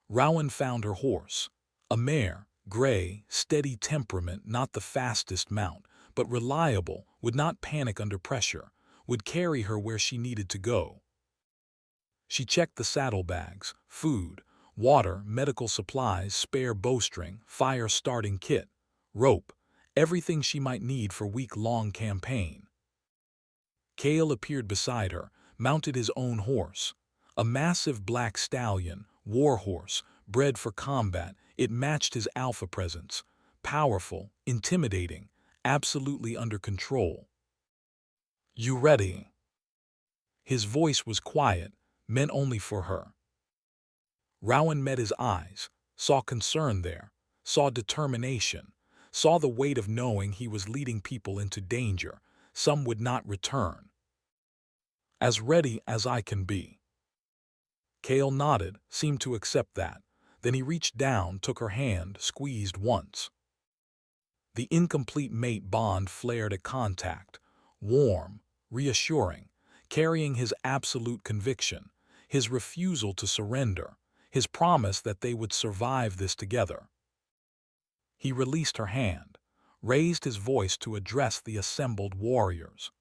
Rowan found her horse, a mare, gray, steady temperament, not the fastest mount, but reliable, would not panic under pressure, would carry her where she needed to go. She checked the saddlebags, food, water, medical supplies, spare bowstring, fire-starting kit, rope, everything she might need for week-long campaign. Kael appeared beside her, mounted his own horse, a massive black stallion, war horse, bred for combat. It matched his alpha presence, powerful, intimidating, absolutely under control. "You ready?" His voice was quiet, meant only for her. Rowan met his eyes, saw concern there, saw determination, saw the weight of knowing he was leading people into danger. Some would not return. "As ready as I can be." Kael nodded, seemed to accept that. Then he reached down, took her hand, squeezed once. The incomplete mate bond flared at contact, warm, reassuring, carrying his absolute conviction, his refusal to surrender, his promise that they would survive this together. He released her hand, raised his voice to address the assembled warriors.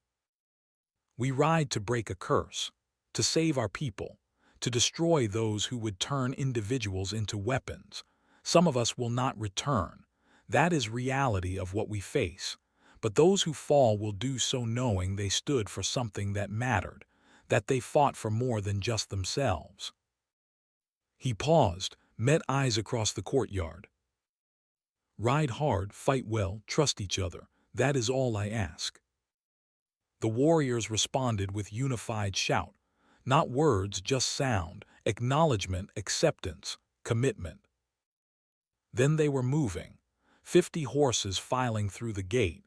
"We ride to break a curse, to save our people, to destroy those who would turn individuals into weapons. Some of us will not return. That is reality of what we face. But those who fall will do so knowing they stood for something that mattered, that they fought for more than just themselves." He paused, met eyes across the courtyard. "Ride hard, fight well, trust each other. That is all I ask." The warriors responded with unified shout. Not words, just sound, acknowledgement, acceptance, commitment. Then they were moving, 50 horses filing through the gate,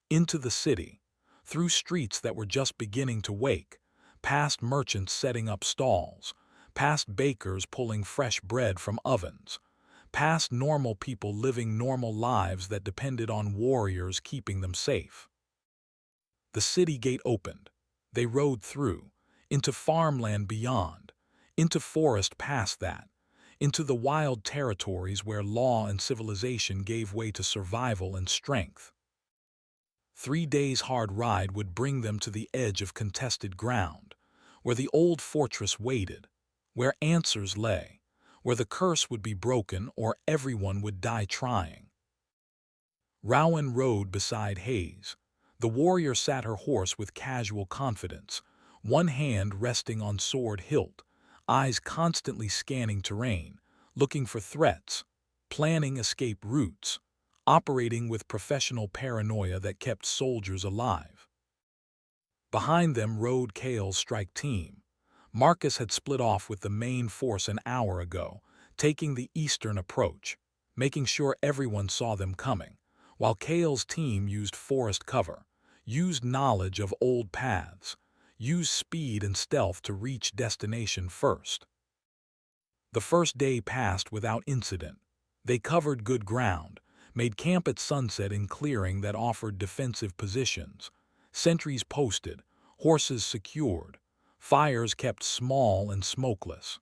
into the city, through streets that were just beginning to wake, past merchants setting up stalls, past bakers pulling fresh bread from ovens, past normal people living normal lives that depended on warriors keeping them safe. The city gate opened. They rode through, into farmland beyond, into forest past that, into the wild territories where law and civilization gave way to survival and strength. 3 days' hard ride would bring them to the edge of contested ground, where the old fortress waited, where answers lay, where the curse would be broken or everyone would die trying. Rowan rode beside Hayes. The warrior sat her horse with casual confidence, one hand resting on sword hilt, eyes constantly scanning terrain, looking for threats, planning escape routes, operating with professional paranoia that kept soldiers alive. Behind them rode Kael's strike team. Marcus had split off with the main force an hour ago, taking the eastern approach, making sure everyone saw them coming, while Kael's team used forest cover, used knowledge of old paths, used speed and stealth to reach destination first. The first day passed without incident. They covered good ground, made camp at sunset in clearing that offered defensive positions, sentries posted, horses secured, fires kept small and smokeless.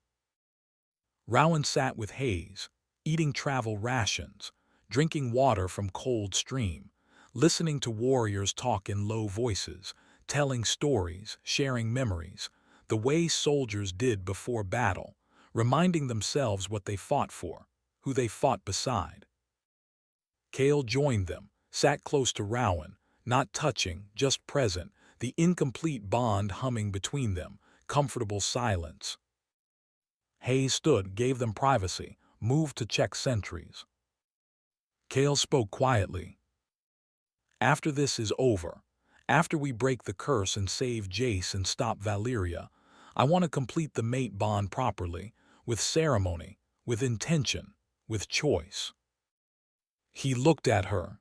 Rowan sat with Hayes, eating travel rations, drinking water from cold stream, listening to warriors talk in low voices, telling stories, sharing memories, the way soldiers did before battle, reminding themselves what they fought for, who they fought beside. Kael joined them, sat close to Rowan, not touching, just present, the incomplete bond humming between them, comfortable silence. Hayes stood, gave them privacy, moved to check sentries. Kael spoke quietly. After this is over, after we break the curse and save Jace and stop Valyria, I want to complete the mate bond properly, with ceremony, with intention, with choice. He looked at her.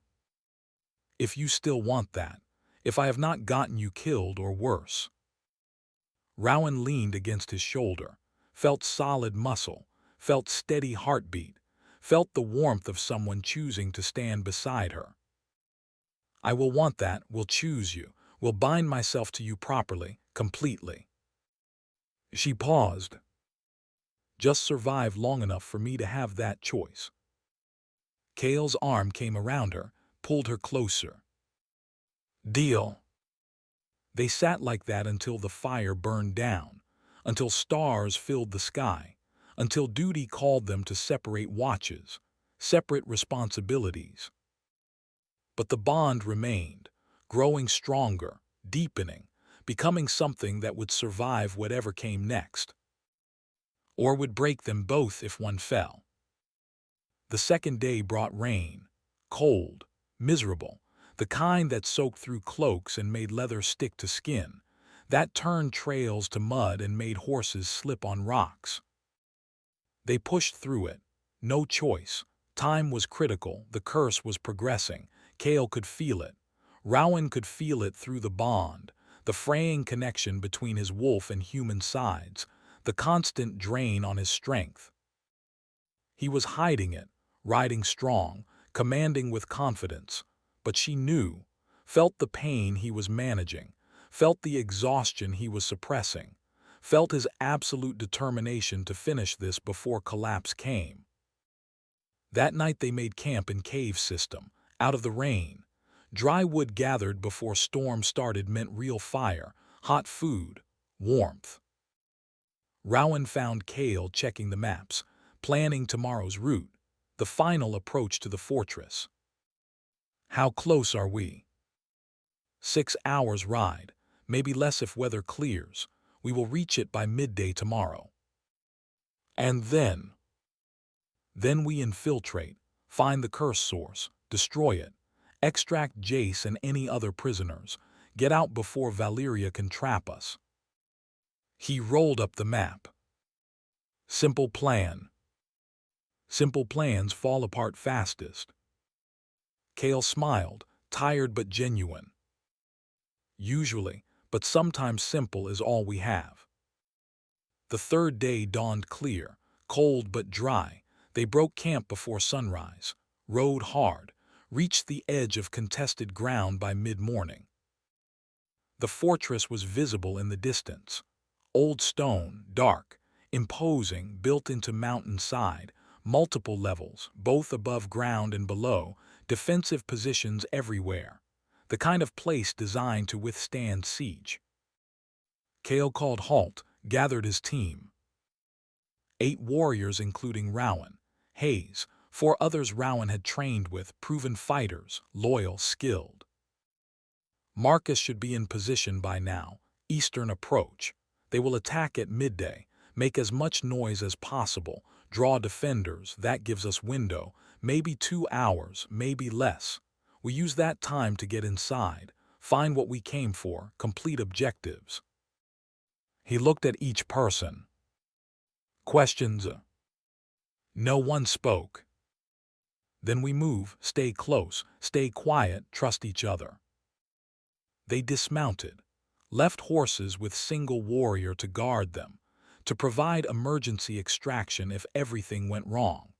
If you still want that, if I have not gotten you killed or worse. Rowan leaned against his shoulder, felt solid muscle, felt steady heartbeat, felt the warmth of someone choosing to stand beside her. I will want that, will choose you, will bind myself to you properly, completely. She paused. Just survive long enough for me to have that choice. Kael's arm came around her, pulled her closer. Deal. They sat like that until the fire burned down, until stars filled the sky, until duty called them to separate watches, separate responsibilities. But the bond remained, growing stronger, deepening, becoming something that would survive whatever came next, or would break them both if one fell. The second day brought rain, cold, miserable, the kind that soaked through cloaks and made leather stick to skin, that turned trails to mud and made horses slip on rocks. They pushed through it, no choice. Time was critical, the curse was progressing. Kael could feel it. Rowan could feel it through the bond, the fraying connection between his wolf and human sides, the constant drain on his strength. He was hiding it, riding strong, commanding with confidence, but she knew, felt the pain he was managing, felt the exhaustion he was suppressing, felt his absolute determination to finish this before collapse came. That night they made camp in cave system, out of the rain. Dry wood gathered before storm started meant real fire, hot food, warmth. Rowan found Kael checking the maps, planning tomorrow's route, the final approach to the fortress. How close are we? 6 hours ride, maybe less if weather clears. We will reach it by midday tomorrow. And then we infiltrate, find the curse source, destroy it, extract Jace and any other prisoners, get out before Valyria can trap us. He rolled up the map. Simple plan. Simple plans fall apart fastest. Kael smiled, tired but genuine. Usually, but sometimes simple is all we have. The third day dawned clear, cold but dry. They broke camp before sunrise, rode hard, reached the edge of contested ground by mid-morning. The fortress was visible in the distance. Old stone, dark, imposing, built into mountainside, multiple levels, both above ground and below, defensive positions everywhere. The kind of place designed to withstand siege. Kael called halt, gathered his team. 8 warriors including Rowan, Hayes, 4 others Rowan had trained with, proven fighters, loyal, skilled. Marcus should be in position by now, eastern approach. They will attack at midday, make as much noise as possible, draw defenders, that gives us window, maybe 2 hours, maybe less. We use that time to get inside, find what we came for, complete objectives. He looked at each person. Questions? No one spoke. Then we move, stay close, stay quiet, trust each other. They dismounted, left horses with single warrior to guard them, to provide emergency extraction if everything went wrong.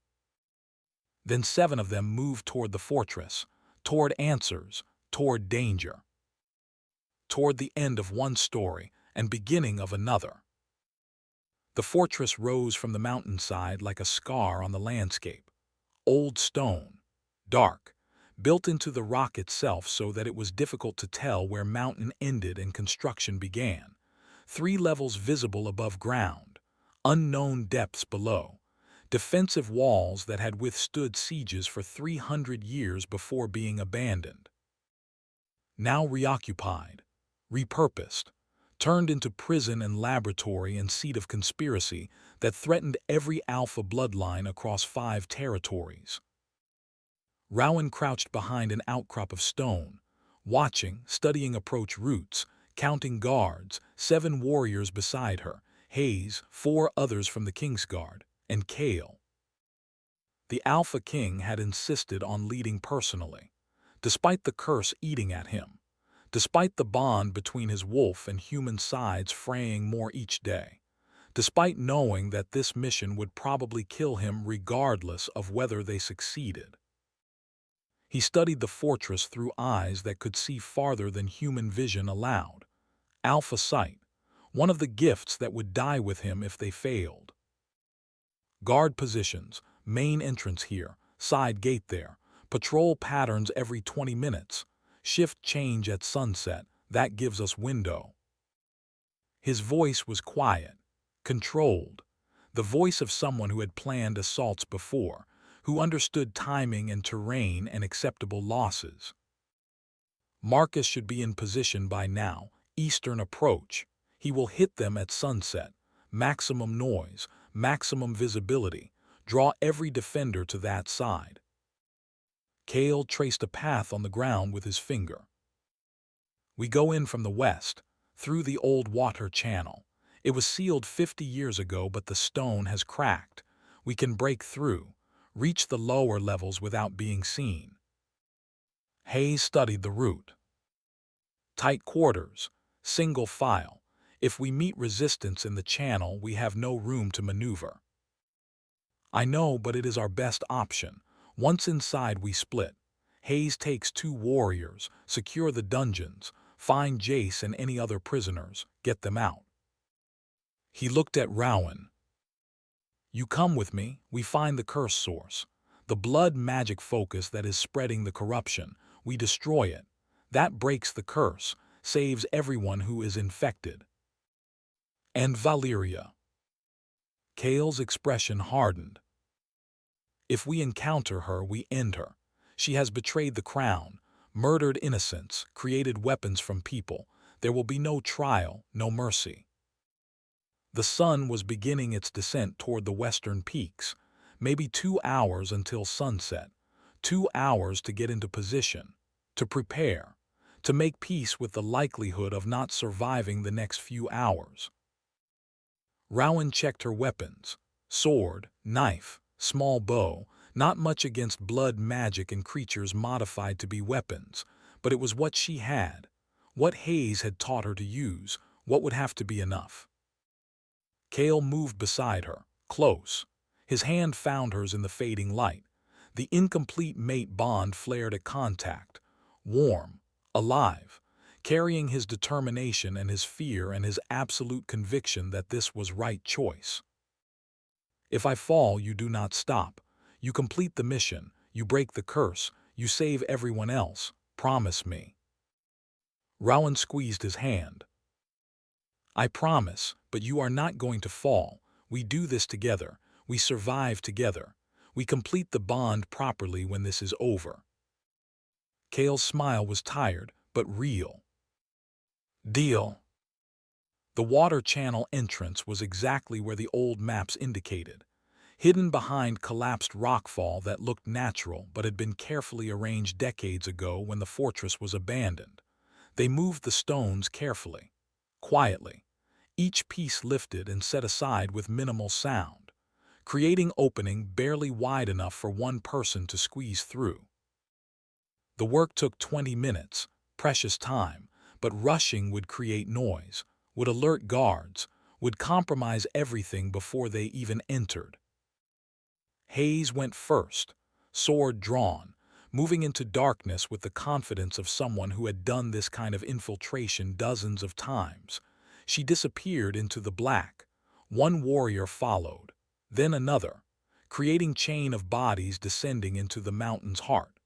Then 7 of them moved toward the fortress, toward answers, toward danger, toward the end of one story and beginning of another. The fortress rose from the mountainside like a scar on the landscape. Old stone, dark, built into the rock itself so that it was difficult to tell where mountain ended and construction began. 3 levels visible above ground, unknown depths below, defensive walls that had withstood sieges for 300 years before being abandoned. Now reoccupied, repurposed, turned into prison and laboratory and seat of conspiracy that threatened every alpha bloodline across 5 territories. Rowan crouched behind an outcrop of stone, watching, studying approach routes, counting guards, 7 warriors beside her, Hayes, 4 others from the Kingsguard, and Kael. The Alpha King had insisted on leading personally, despite the curse eating at him, despite the bond between his wolf and human sides fraying more each day, despite knowing that this mission would probably kill him regardless of whether they succeeded. He studied the fortress through eyes that could see farther than human vision allowed. Alpha sight, one of the gifts that would die with him if they failed. Guard positions, main entrance here, side gate there, patrol patterns every 20 minutes, shift change at sunset, that gives us window. His voice was quiet, controlled, the voice of someone who had planned assaults before, who understood timing and terrain and acceptable losses. Marcus should be in position by now, eastern approach. He will hit them at sunset, maximum noise, maximum visibility, draw every defender to that side. Kael traced a path on the ground with his finger. We go in from the west, through the old water channel. It was sealed 50 years ago, but the stone has cracked. We can break through, reach the lower levels without being seen. Hayes studied the route. Tight quarters, single file. If we meet resistance in the channel, we have no room to maneuver. I know, but it is our best option. Once inside, we split. Hayes takes 2 warriors, secure the dungeons, find Jace and any other prisoners, get them out. He looked at Rowan. You come with me, we find the curse source. The blood magic focus that is spreading the corruption. We destroy it. That breaks the curse, saves everyone who is infected. And Valeria. Kael's expression hardened. If we encounter her, we end her. She has betrayed the crown, murdered innocents, created weapons from people. There will be no trial, no mercy. The sun was beginning its descent toward the western peaks. Maybe 2 hours until sunset. 2 hours to get into position, to prepare, to make peace with the likelihood of not surviving the next few hours. Rowan checked her weapons. Sword, knife, small bow, not much against blood magic and creatures modified to be weapons, but it was what she had. What Hayes had taught her to use, what would have to be enough. Kael moved beside her, close. His hand found hers in the fading light. The incomplete mate bond flared at contact. Warm, alive, carrying his determination and his fear and his absolute conviction that this was right choice. If I fall, you do not stop. You complete the mission, you break the curse, you save everyone else. Promise me." Rowan squeezed his hand. "I promise, but you are not going to fall. We do this together. We survive together. We complete the bond properly when this is over." Kael's smile was tired, but real. "Deal." The water channel entrance was exactly where the old maps indicated, hidden behind collapsed rockfall that looked natural but had been carefully arranged decades ago when the fortress was abandoned. They moved the stones carefully, quietly, each piece lifted and set aside with minimal sound, creating opening barely wide enough for one person to squeeze through. The work took 20 minutes, precious time, but rushing would create noise, would alert guards, would compromise everything before they even entered. Hayes went first, sword drawn, moving into darkness with the confidence of someone who had done this kind of infiltration dozens of times. She disappeared into the black. One warrior followed, then another, creating chain of bodies descending into the mountain's heart.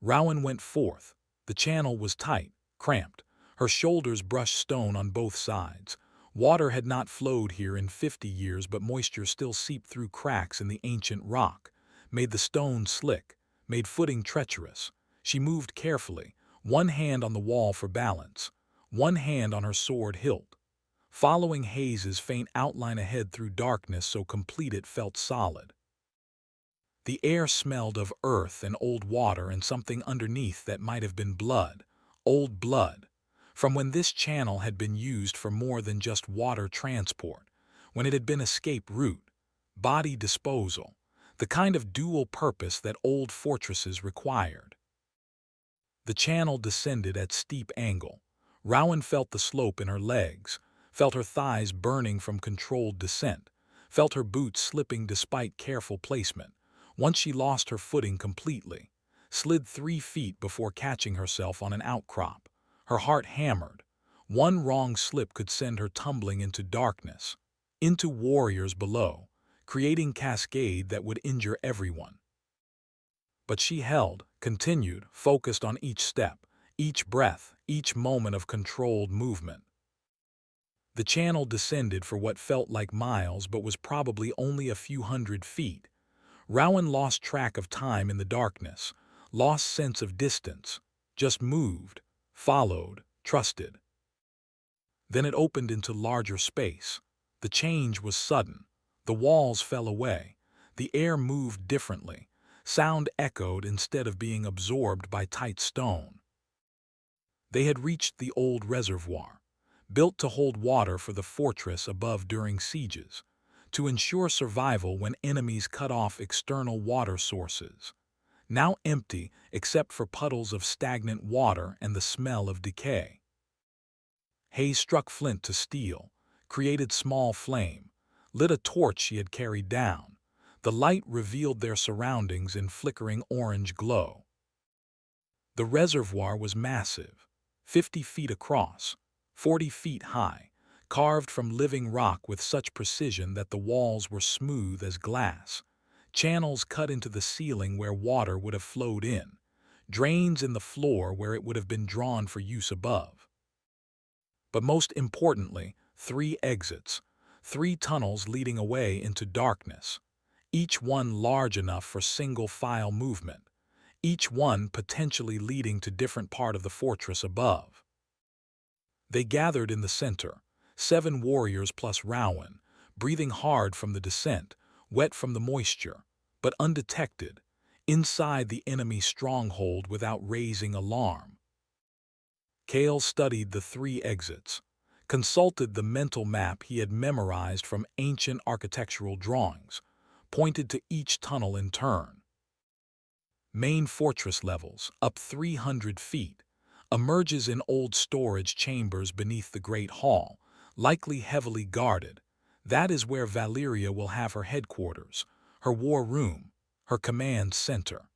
Rowan went forth. The channel was tight, cramped. Her shoulders brushed stone on both sides. Water had not flowed here in 50 years, but moisture still seeped through cracks in the ancient rock, made the stone slick, made footing treacherous. She moved carefully, one hand on the wall for balance, one hand on her sword hilt, following Hayes's faint outline ahead through darkness so complete it felt solid. The air smelled of earth and old water and something underneath that might have been blood, old blood, from when this channel had been used for more than just water transport, when it had been escape route, body disposal, the kind of dual purpose that old fortresses required. The channel descended at steep angle. Rowan felt the slope in her legs, felt her thighs burning from controlled descent, felt her boots slipping despite careful placement. Once she lost her footing completely, slid 3 feet before catching herself on an outcrop. Her heart hammered. One wrong slip could send her tumbling into darkness, into warriors below, creating cascade that would injure everyone. But she held, continued, focused on each step, each breath, each moment of controlled movement. The channel descended for what felt like miles but was probably only a few hundred feet. Rowan lost track of time in the darkness, lost sense of distance, just moved, followed, trusted. Then it opened into larger space. The change was sudden. The walls fell away. The air moved differently. Sound echoed instead of being absorbed by tight stone. They had reached the old reservoir, built to hold water for the fortress above during sieges, to ensure survival when enemies cut off external water sources. Now empty except for puddles of stagnant water and the smell of decay. Hayes struck flint to steel, created small flame, lit a torch she had carried down. The light revealed their surroundings in flickering orange glow. The reservoir was massive, 50 feet across, 40 feet high, carved from living rock with such precision that the walls were smooth as glass, channels cut into the ceiling where water would have flowed in, drains in the floor where it would have been drawn for use above. But most importantly, 3 exits, 3 tunnels leading away into darkness, each one large enough for single-file movement, each one potentially leading to different part of the fortress above. They gathered in the center, 7 warriors plus Rowan, breathing hard from the descent, wet from the moisture, but undetected, inside the enemy stronghold without raising alarm. Kael studied the 3 exits, consulted the mental map he had memorized from ancient architectural drawings, pointed to each tunnel in turn. Main fortress levels, up 300 feet, emerges in old storage chambers beneath the Great Hall, likely heavily guarded. That is where Valyria will have her headquarters, her war room, her command center.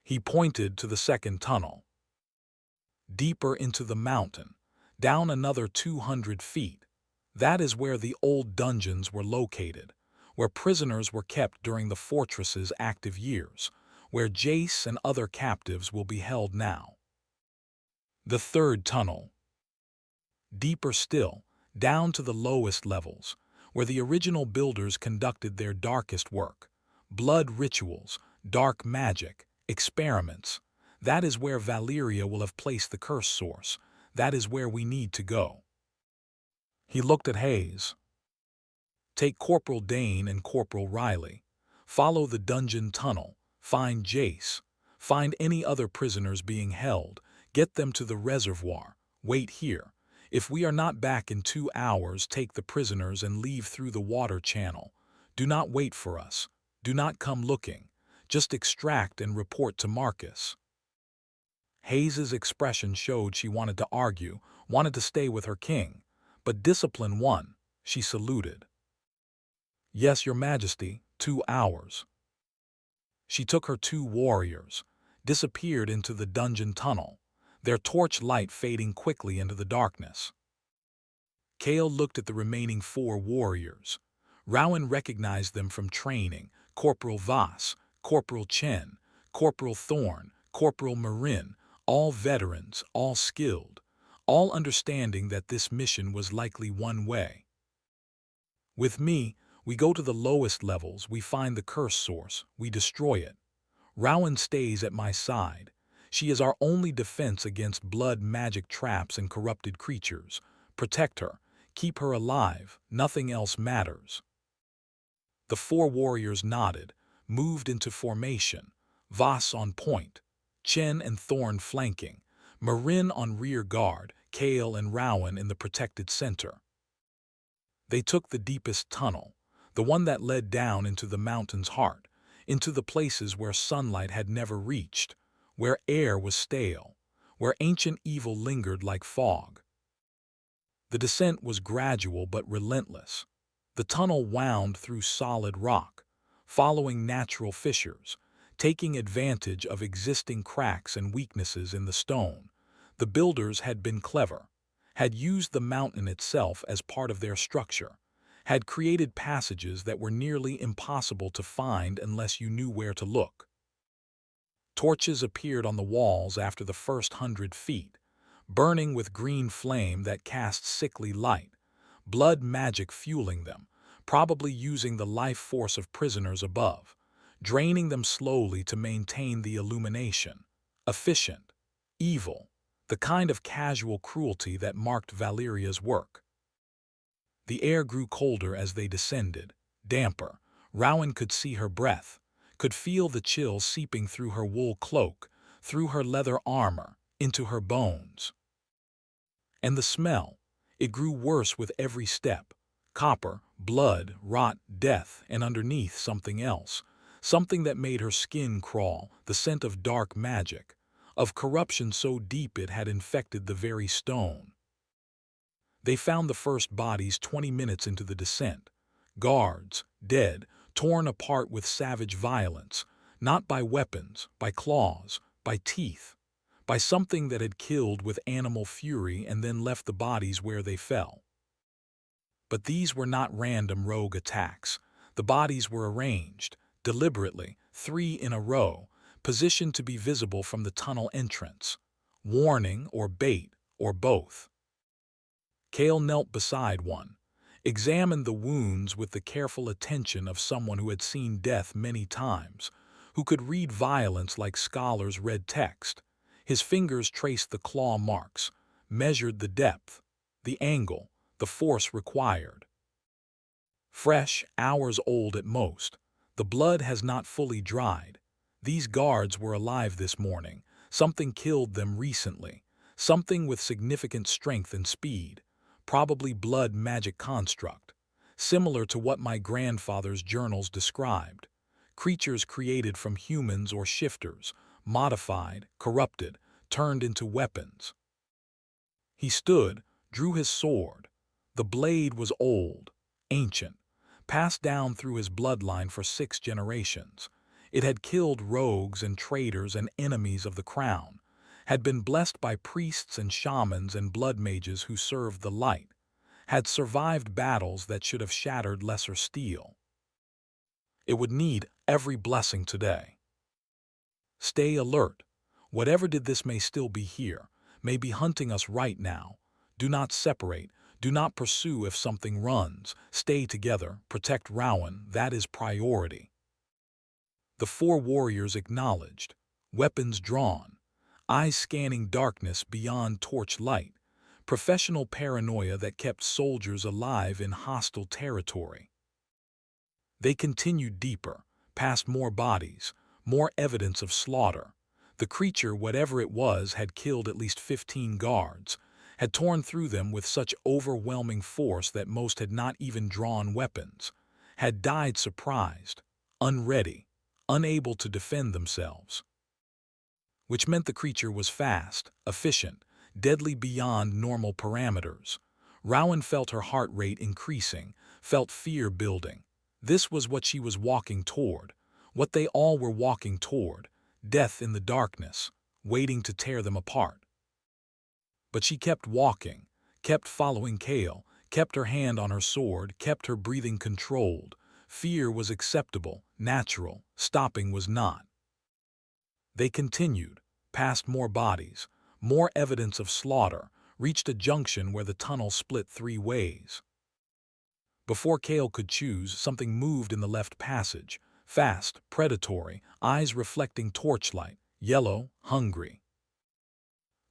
He pointed to the second tunnel. Deeper into the mountain, down another 200 feet. That is where the old dungeons were located, where prisoners were kept during the fortress's active years, where Jace and other captives will be held now. The third tunnel. Deeper still, down to the lowest levels, where the original builders conducted their darkest work. Blood rituals, dark magic, experiments. That is where Valeria will have placed the curse source. That is where we need to go. He looked at Hayes. Take Corporal Dane and Corporal Riley. Follow the dungeon tunnel. Find Jace. Find any other prisoners being held. Get them to the reservoir. Wait here. If we are not back in 2 hours, take the prisoners and leave through the water channel. Do not wait for us. Do not come looking. Just extract and report to Marcus. Hayes's expression showed she wanted to argue, wanted to stay with her king. But discipline won. She saluted. Yes, your majesty, 2 hours. She took her 2 warriors, disappeared into the dungeon tunnel, their torch light fading quickly into the darkness. Kael looked at the remaining 4 warriors. Rowan recognized them from training: Corporal Voss, Corporal Chen, Corporal Thorn, Corporal Marin, all veterans, all skilled, all understanding that this mission was likely one way. With me, we go to the lowest levels, we find the curse source, we destroy it. Rowan stays at my side. She is our only defense against blood magic traps and corrupted creatures. Protect her, keep her alive, nothing else matters. The 4 warriors nodded, moved into formation, Voss on point, Chen and Thorn flanking, Marin on rear guard, Kael and Rowan in the protected center. They took the deepest tunnel, the one that led down into the mountain's heart, into the places where sunlight had never reached, where air was stale, where ancient evil lingered like fog. The descent was gradual but relentless. The tunnel wound through solid rock, following natural fissures, taking advantage of existing cracks and weaknesses in the stone. The builders had been clever, had used the mountain itself as part of their structure, had created passages that were nearly impossible to find unless you knew where to look. Torches appeared on the walls after the first 100 feet, burning with green flame that cast sickly light, blood magic fueling them, probably using the life force of prisoners above, draining them slowly to maintain the illumination. Efficient, evil, the kind of casual cruelty that marked Valeria's work. The air grew colder as they descended, damper. Rowan could see her breath, could feel the chill seeping through her wool cloak, through her leather armor, into her bones. And the smell, it grew worse with every step. Copper, blood, rot, death, and underneath something else. Something that made her skin crawl, the scent of dark magic, of corruption so deep it had infected the very stone. They found the first bodies 20 minutes into the descent. Guards, dead, torn apart with savage violence, not by weapons, by claws, by teeth, by something that had killed with animal fury and then left the bodies where they fell. But these were not random rogue attacks. The bodies were arranged, deliberately, 3 in a row, positioned to be visible from the tunnel entrance. Warning or bait, or both. Kael knelt beside one, examined the wounds with the careful attention of someone who had seen death many times, who could read violence like scholars read text. His fingers traced the claw marks, measured the depth, the angle, the force required. Fresh, hours old at most. The blood has not fully dried. These guards were alive this morning. Something killed them recently. Something with significant strength and speed. Probably blood magic construct. Similar to what my grandfather's journals described. Creatures created from humans or shifters, modified, corrupted, turned into weapons. He stood, drew his sword. The blade was old, ancient, passed down through his bloodline for 6 generations. It had killed rogues and traitors and enemies of the crown, had been blessed by priests and shamans and blood mages who served the light, had survived battles that should have shattered lesser steel. It would need every blessing today. Stay alert. Whatever did this may still be here, may be hunting us right now. Do not separate. Do not pursue if something runs. Stay together. Protect Rowan. That is priority. The four warriors acknowledged, weapons drawn, eyes scanning darkness beyond torch light, professional paranoia that kept soldiers alive in hostile territory. They continued deeper, past more bodies, more evidence of slaughter. The creature, whatever it was, had killed at least 15 guards, had torn through them with such overwhelming force that most had not even drawn weapons, had died surprised, unready, unable to defend themselves. Which meant the creature was fast, efficient, deadly beyond normal parameters. Rowan felt her heart rate increasing, felt fear building. This was what she was walking toward, what they all were walking toward, death in the darkness, waiting to tear them apart. But she kept walking, kept following Kael, kept her hand on her sword, kept her breathing controlled. Fear was acceptable, natural, stopping was not. They continued, past more bodies, more evidence of slaughter, reached a junction where the tunnel split 3 ways. Before Kael could choose, something moved in the left passage, fast, predatory, eyes reflecting torchlight, yellow, hungry.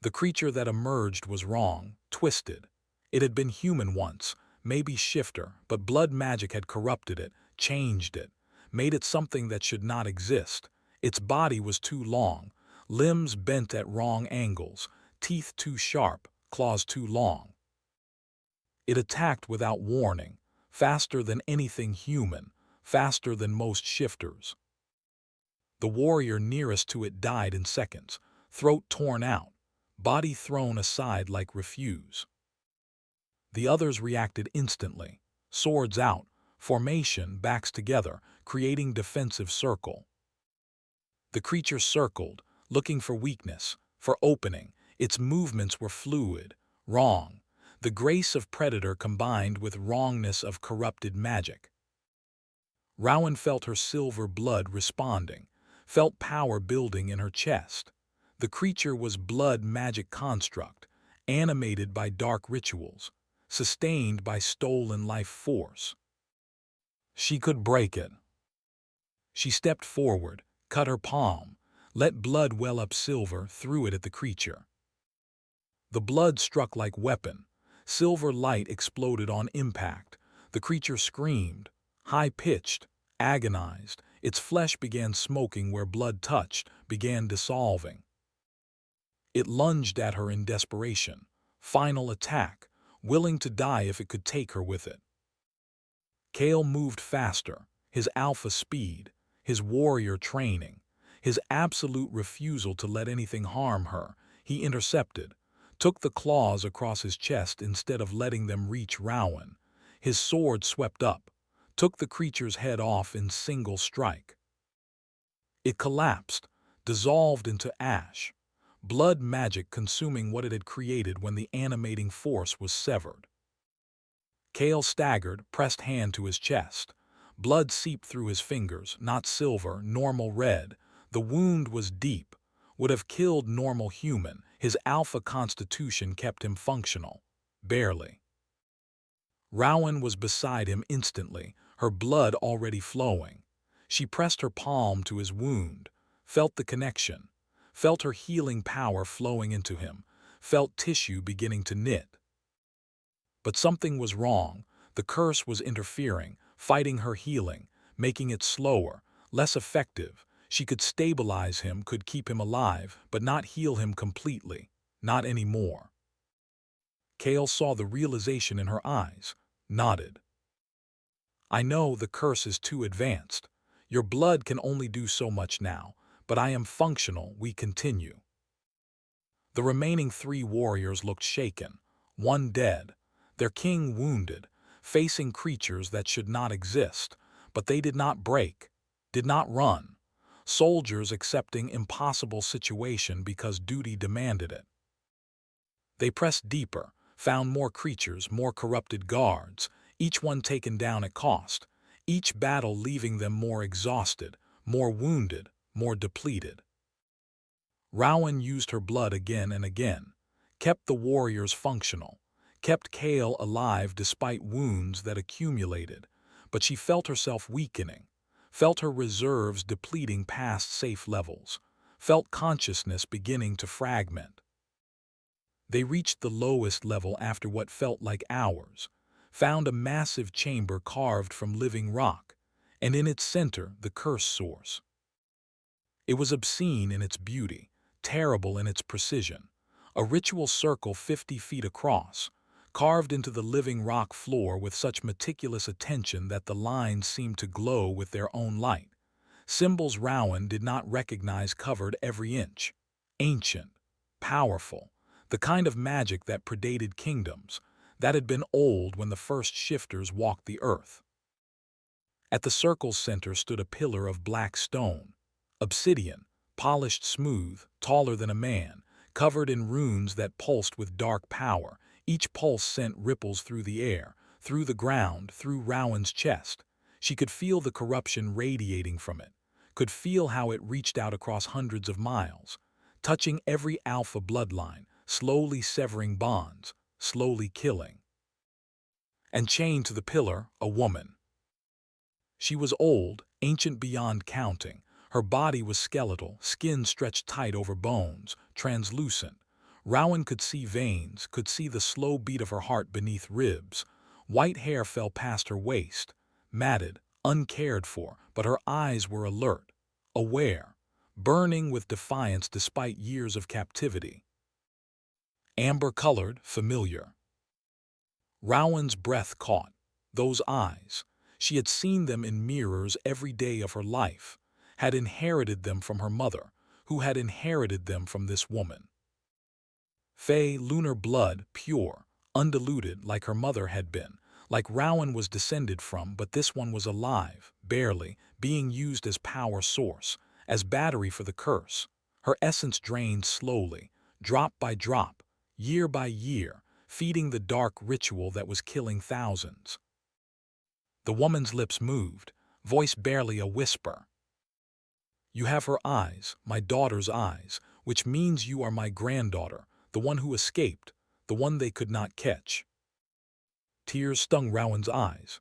The creature that emerged was wrong, twisted. It had been human once, maybe shifter, but blood magic had corrupted it, changed it, made it something that should not exist. Its body was too long, limbs bent at wrong angles, teeth too sharp, claws too long. It attacked without warning, faster than anything human, faster than most shifters. The warrior nearest to it died in seconds, throat torn out, body thrown aside like refuse. The others reacted instantly, swords out, formation, backs together, creating defensive circle. The creature circled, looking for weakness, for opening. Its movements were fluid, wrong, the grace of predator combined with wrongness of corrupted magic. Rowan felt her silver blood responding, felt power building in her chest. The creature was blood magic construct, animated by dark rituals, sustained by stolen life force. She could break it. She stepped forward, cut her palm, let blood well up silver, threw it at the creature. The blood struck like weapon. Silver light exploded on impact. The creature screamed, high-pitched, agonized. Its flesh began smoking where blood touched, began dissolving. It lunged at her in desperation. Final attack, willing to die if it could take her with it. Kael moved faster, his alpha speed, his warrior training, his absolute refusal to let anything harm her. He intercepted, took the claws across his chest instead of letting them reach Rowan. His sword swept up, took the creature's head off in single strike. It collapsed, dissolved into ash, blood magic consuming what it had created when the animating force was severed. Kael staggered, pressed hand to his chest. Blood seeped through his fingers, not silver, normal red. The wound was deep, would have killed normal human. His alpha constitution kept him functional. Barely. Rowan was beside him instantly, her blood already flowing. She pressed her palm to his wound, felt the connection, felt her healing power flowing into him, felt tissue beginning to knit. But something was wrong. The curse was interfering, fighting her healing, making it slower, less effective. She could stabilize him, could keep him alive, but not heal him completely. Not anymore. Kael saw the realization in her eyes, nodded. I know the curse is too advanced. Your blood can only do so much now, but I am functional. We continue. The remaining 3 warriors looked shaken, one dead, their king wounded, facing creatures that should not exist, but they did not break, did not run. Soldiers accepting impossible situation because duty demanded it. They pressed deeper, found more creatures, more corrupted guards, each one taken down at cost. each battle leaving them more exhausted, more wounded, more depleted. Rowan used her blood again and again, kept the warriors functional, kept Kael alive despite wounds that accumulated, but she felt herself weakening, felt her reserves depleting past safe levels, felt consciousness beginning to fragment. They reached the lowest level after what felt like hours, found a massive chamber carved from living rock, and in its center the curse source. It was obscene in its beauty, terrible in its precision, a ritual circle 50 feet across, carved into the living rock floor with such meticulous attention that the lines seemed to glow with their own light. Symbols Rowan did not recognize covered every inch. Ancient, powerful, the kind of magic that predated kingdoms, that had been old when the first shifters walked the earth. At the circle's center stood a pillar of black stone, obsidian, polished smooth, taller than a man, covered in runes that pulsed with dark power. Each pulse sent ripples through the air, through the ground, through Rowan's chest. She could feel the corruption radiating from it, could feel how it reached out across hundreds of miles, touching every alpha bloodline, slowly severing bonds, slowly killing. And chained to the pillar, a woman. She was old, ancient beyond counting. Her body was skeletal, skin stretched tight over bones, translucent. Rowan could see veins, could see the slow beat of her heart beneath ribs. White hair fell past her waist, matted, uncared for, but her eyes were alert, aware, burning with defiance despite years of captivity. Amber-colored, familiar. Rowan's breath caught. Those eyes. She had seen them in mirrors every day of her life, had inherited them from her mother, who had inherited them from this woman. Fey lunar blood, pure, undiluted like her mother had been, like Rowan was descended from, but this one was alive, barely, being used as power source, as battery for the curse. Her essence drained slowly, drop by drop, year by year, feeding the dark ritual that was killing thousands. The woman's lips moved, voice barely a whisper. You have her eyes, my daughter's eyes, which means you are my granddaughter, the one who escaped, the one they could not catch. Tears stung Rowan's eyes.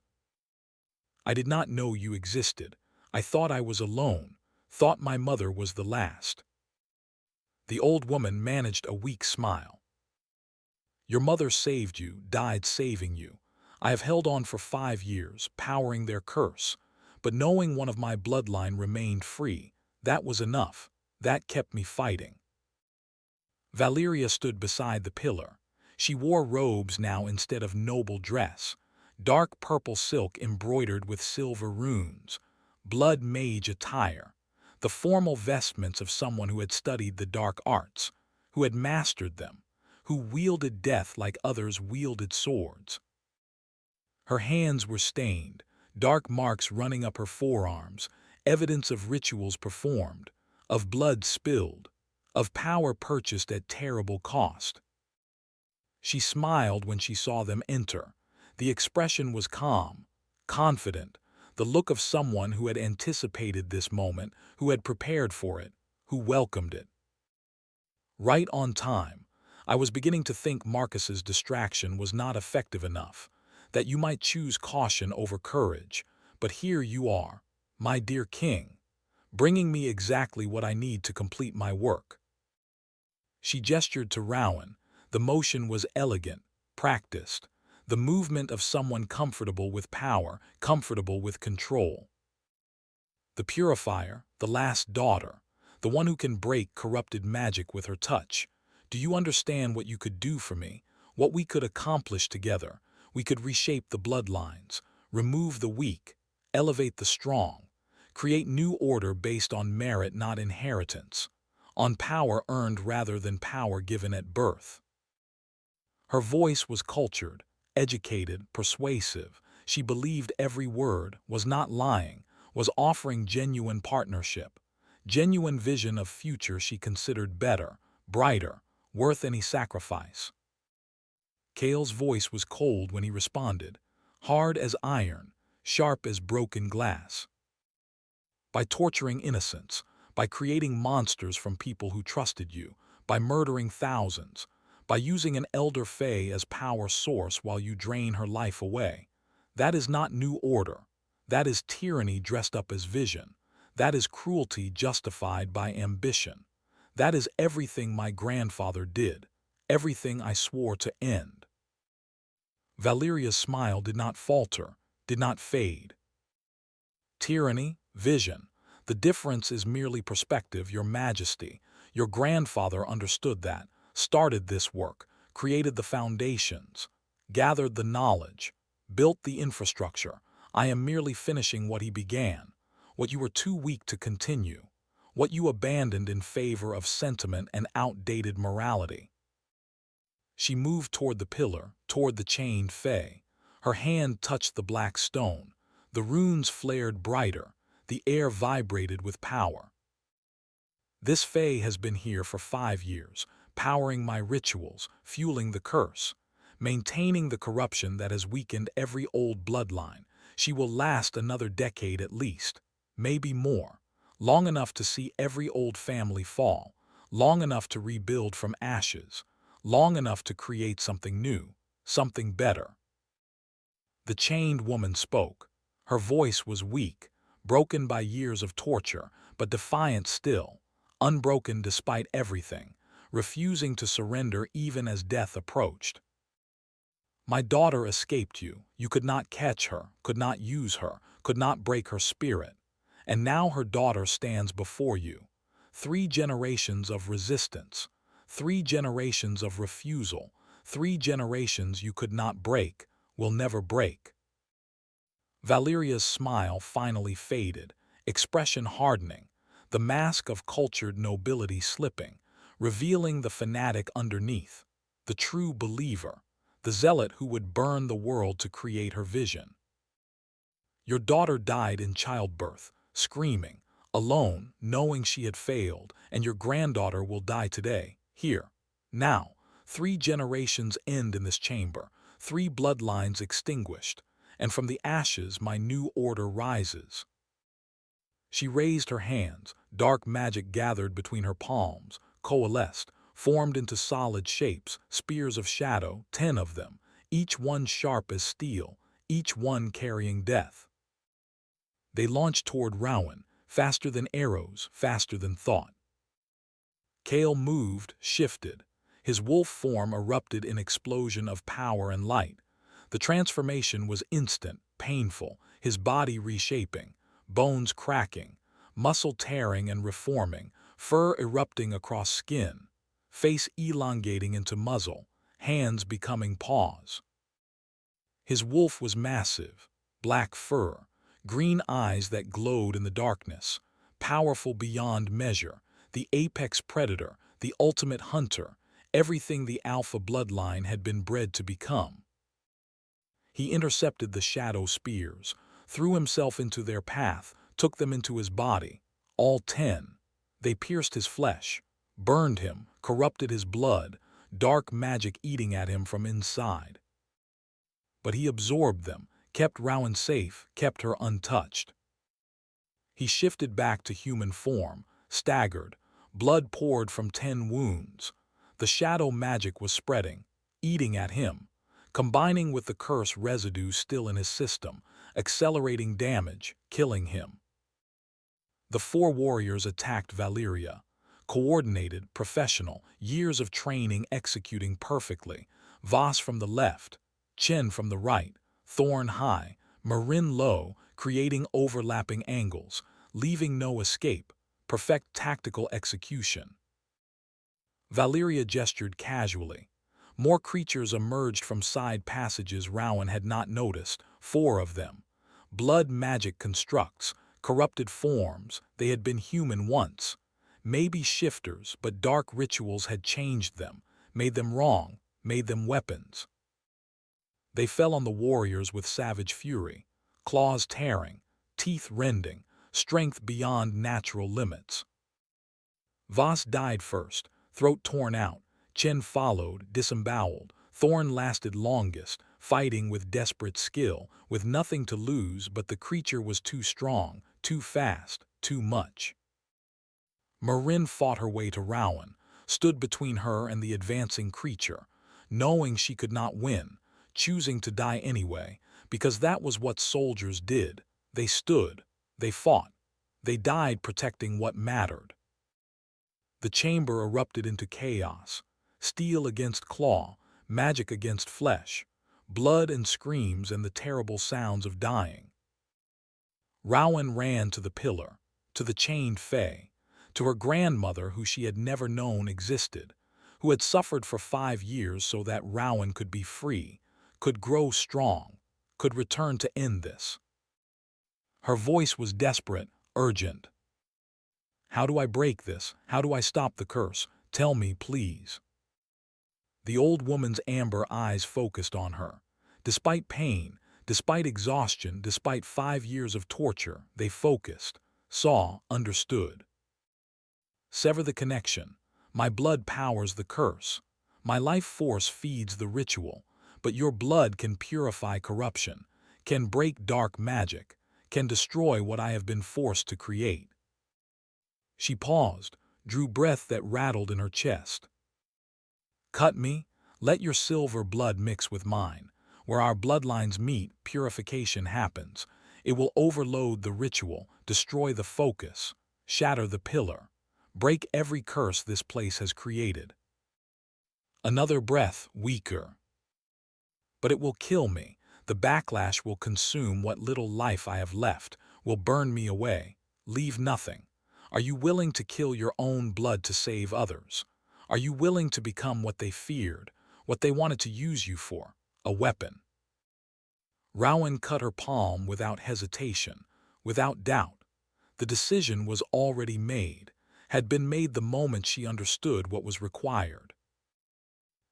I did not know you existed. I thought I was alone, thought my mother was the last. The old woman managed a weak smile. Your mother saved you, died saving you. I have held on for 5 years, powering their curse, but knowing one of my bloodline remained free, that was enough. That kept me fighting. Valeria stood beside the pillar. She wore robes now instead of noble dress, dark purple silk embroidered with silver runes, blood mage attire, the formal vestments of someone who had studied the dark arts, who had mastered them, who wielded death like others wielded swords. Her hands were stained, dark marks running up her forearms, evidence of rituals performed, of blood spilled, of power purchased at terrible cost. She smiled when she saw them enter. The expression was calm, confident, the look of someone who had anticipated this moment, who had prepared for it, who welcomed it. Right on time. I was beginning to think Marcus's distraction was not effective enough, that you might choose caution over courage, but here you are, my dear king, bringing me exactly what I need to complete my work. She gestured to Rowan. The motion was elegant, practiced, the movement of someone comfortable with power, comfortable with control. The purifier, the last daughter, the one who can break corrupted magic with her touch. Do you understand what you could do for me, what we could accomplish together? We could reshape the bloodlines, remove the weak, elevate the strong, create new order based on merit, not inheritance, on power earned rather than power given at birth. Her voice was cultured, educated, persuasive. She believed every word, was not lying, was offering genuine partnership, genuine vision of future she considered better, brighter, worth any sacrifice. Kael's voice was cold when he responded, hard as iron. sharp as broken glass. By torturing innocents, by creating monsters from people who trusted you, by murdering thousands, by using an elder fae as power source while you drain her life away. That is not new order. That is tyranny dressed up as vision. That is cruelty justified by ambition. That is everything my grandfather did, everything I swore to end. Valeria's smile did not falter, did not fade. Tyranny, vision. The difference is merely perspective, Your Majesty. Your grandfather understood that, started this work, created the foundations, gathered the knowledge, built the infrastructure. I am merely finishing what he began, what you were too weak to continue, what you abandoned in favor of sentiment and outdated morality. She moved toward the pillar, toward the chained fae. Her hand touched the black stone. The runes flared brighter. The air vibrated with power. This fae has been here for 5 years, powering my rituals, fueling the curse, maintaining the corruption that has weakened every old bloodline. She will last another decade at least, maybe more, long enough to see every old family fall, long enough to rebuild from ashes, long enough to create something new, something better. The chained woman spoke. Her voice was weak, broken by years of torture, but defiant still, unbroken despite everything, refusing to surrender even as death approached. My daughter escaped you. You could not catch her, could not use her, could not break her spirit. And now her daughter stands before you. 3 generations of resistance, 3 generations of refusal, 3 generations you could not break, will never break. Valeria's smile finally faded, expression hardening, the mask of cultured nobility slipping, revealing the fanatic underneath, the true believer, the zealot who would burn the world to create her vision. Your daughter died in childbirth, screaming, alone, knowing she had failed, and your granddaughter will die today, here, now. 3 generations end in this chamber, 3 bloodlines extinguished, and from the ashes my new order rises. She raised her hands, dark magic gathered between her palms, coalesced, formed into solid shapes, spears of shadow, 10 of them, each one sharp as steel, each one carrying death. They launched toward Rowan, faster than arrows, faster than thought. Kael moved, shifted. His wolf form erupted in explosion of power and light. The transformation was instant, painful, his body reshaping, bones cracking, muscle tearing and reforming, fur erupting across skin, face elongating into muzzle, hands becoming paws. His wolf was massive, black fur, green eyes that glowed in the darkness, powerful beyond measure, the apex predator, the ultimate hunter, everything the alpha bloodline had been bred to become. He intercepted the shadow spears, threw himself into their path, took them into his body, all 10. They pierced his flesh, burned him, corrupted his blood, dark magic eating at him from inside. But he absorbed them, kept Rowan safe, kept her untouched. He shifted back to human form, staggered, blood poured from 10 wounds. The shadow magic was spreading, eating at him, combining with the curse residue still in his system, accelerating damage, killing him. The 4 warriors attacked Valeria. Coordinated, professional, years of training executing perfectly. Voss from the left, Chen from the right, Thorn high, Marin low, creating overlapping angles, leaving no escape, perfect tactical execution. Valeria gestured casually. More creatures emerged from side passages Rowan had not noticed, 4 of them. Blood magic constructs, corrupted forms, they had been human once. Maybe shifters, but dark rituals had changed them, made them wrong, made them weapons. They fell on the warriors with savage fury, claws tearing, teeth rending, strength beyond natural limits. Voss died first, throat torn out. Chen followed, disemboweled, Thorn lasted longest, fighting with desperate skill, with nothing to lose, but the creature was too strong, too fast, too much. Marin fought her way to Rowan, stood between her and the advancing creature, knowing she could not win, choosing to die anyway, because that was what soldiers did. They stood, they fought, they died protecting what mattered. The chamber erupted into chaos, steel against claw, magic against flesh, blood and screams and the terrible sounds of dying. Rowan ran to the pillar, to the chained Fae, to her grandmother who she had never known existed, who had suffered for 5 years so that Rowan could be free, could grow strong, could return to end this. Her voice was desperate, urgent. "How do I break this? How do I stop the curse? Tell me, please." The old woman's amber eyes focused on her. Despite pain, despite exhaustion, despite 5 years of torture, they focused, saw, understood. "Sever the connection. My blood powers the curse. My life force feeds the ritual, but your blood can purify corruption, can break dark magic, can destroy what I have been forced to create." She paused, drew breath that rattled in her chest. "Cut me, let your silver blood mix with mine. Where our bloodlines meet, purification happens. It will overload the ritual, destroy the focus, shatter the pillar, break every curse this place has created." Another breath, weaker. "But it will kill me. The backlash will consume what little life I have left, will burn me away, leave nothing. Are you willing to kill your own blood to save others? Are you willing to become what they feared, what they wanted to use you for, a weapon?" Rowan cut her palm without hesitation, without doubt. The decision was already made, had been made the moment she understood what was required.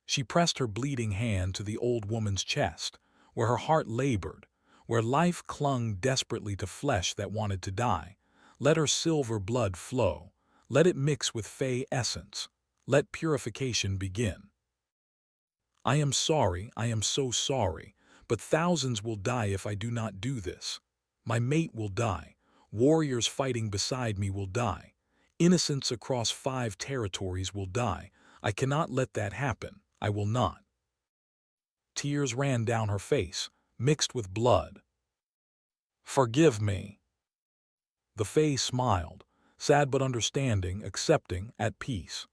She pressed her bleeding hand to the old woman's chest, where her heart labored, where life clung desperately to flesh that wanted to die. Let her silver blood flow. Let it mix with Fae essence. Let purification begin. "I am sorry, I am so sorry, but thousands will die if I do not do this. My mate will die. Warriors fighting beside me will die. Innocents across 5 territories will die. I cannot let that happen. I will not." Tears ran down her face, mixed with blood. "Forgive me." The Fae smiled, sad but understanding, accepting, at peace.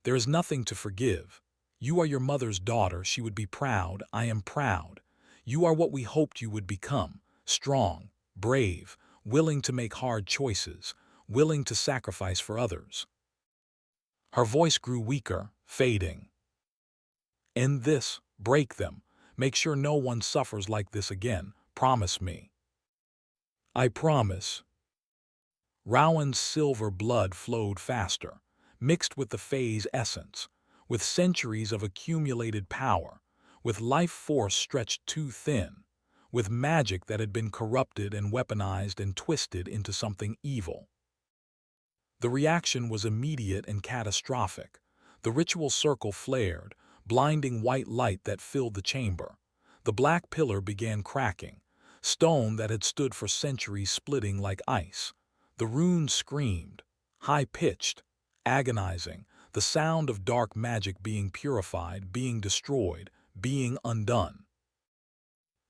"There is nothing to forgive. You are your mother's daughter. She would be proud. I am proud. You are what we hoped you would become, strong, brave, willing to make hard choices, willing to sacrifice for others." Her voice grew weaker, fading. "End this, break them. Make sure no one suffers like this again. Promise me." "I promise." Rowan's silver blood flowed faster, mixed with the Fae's essence, with centuries of accumulated power, with life force stretched too thin, with magic that had been corrupted and weaponized and twisted into something evil. The reaction was immediate and catastrophic. The ritual circle flared, blinding white light that filled the chamber. The black pillar began cracking, stone that had stood for centuries splitting like ice. The runes screamed, high-pitched, agonizing, the sound of dark magic being purified, being destroyed, being undone.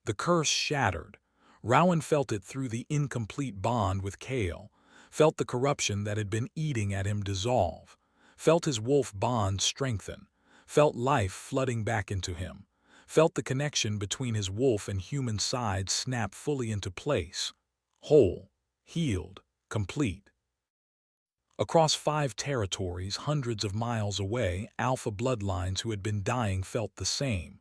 The curse shattered. Rowan felt it through the incomplete bond with Kael, felt the corruption that had been eating at him dissolve, felt his wolf bond strengthen, felt life flooding back into him, felt the connection between his wolf and human side snap fully into place, whole, healed, complete. Across 5 territories, hundreds of miles away, alpha bloodlines who had been dying felt the same.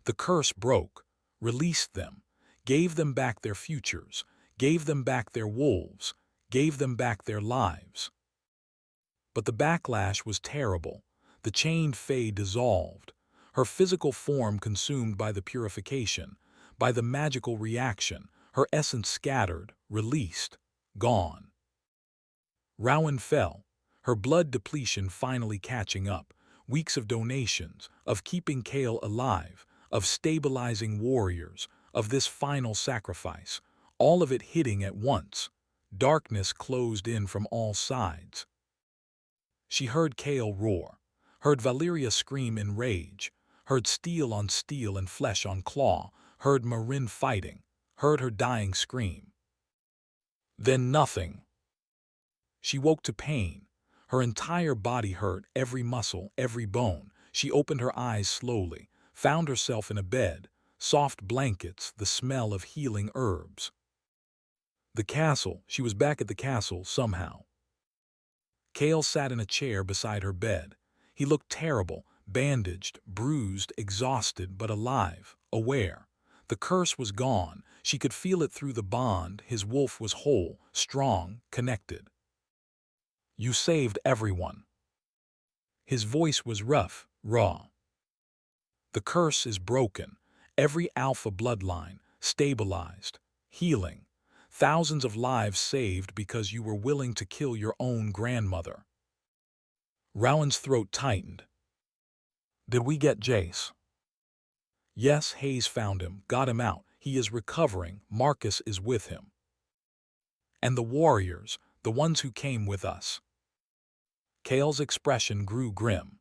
The curse broke, released them, gave them back their futures, gave them back their wolves, gave them back their lives. But the backlash was terrible. The chained Fae dissolved, her physical form consumed by the purification, by the magical reaction, her essence scattered, released, gone. Rowan fell, her blood depletion finally catching up, weeks of donations, of keeping Kael alive, of stabilizing warriors, of this final sacrifice, all of it hitting at once. Darkness closed in from all sides. She heard Kael roar, heard Valeria scream in rage, heard steel on steel and flesh on claw, heard Marin fighting, heard her dying scream. Then nothing. She woke to pain. Her entire body hurt, every muscle, every bone. She opened her eyes slowly, found herself in a bed, soft blankets, the smell of healing herbs. The castle, she was back at the castle somehow. Kael sat in a chair beside her bed. He looked terrible, bandaged, bruised, exhausted, but alive, aware. The curse was gone. She could feel it through the bond. His wolf was whole, strong, connected. You saved everyone. His voice was rough, raw. The curse is broken. Every alpha bloodline, stabilized, healing. Thousands of lives saved because you were willing to kill your own grandmother. Rowan's throat tightened. Did we get Jace? Yes, Hayes found him, got him out. He is recovering. Marcus is with him. And the warriors, the ones who came with us. Kael's expression grew grim.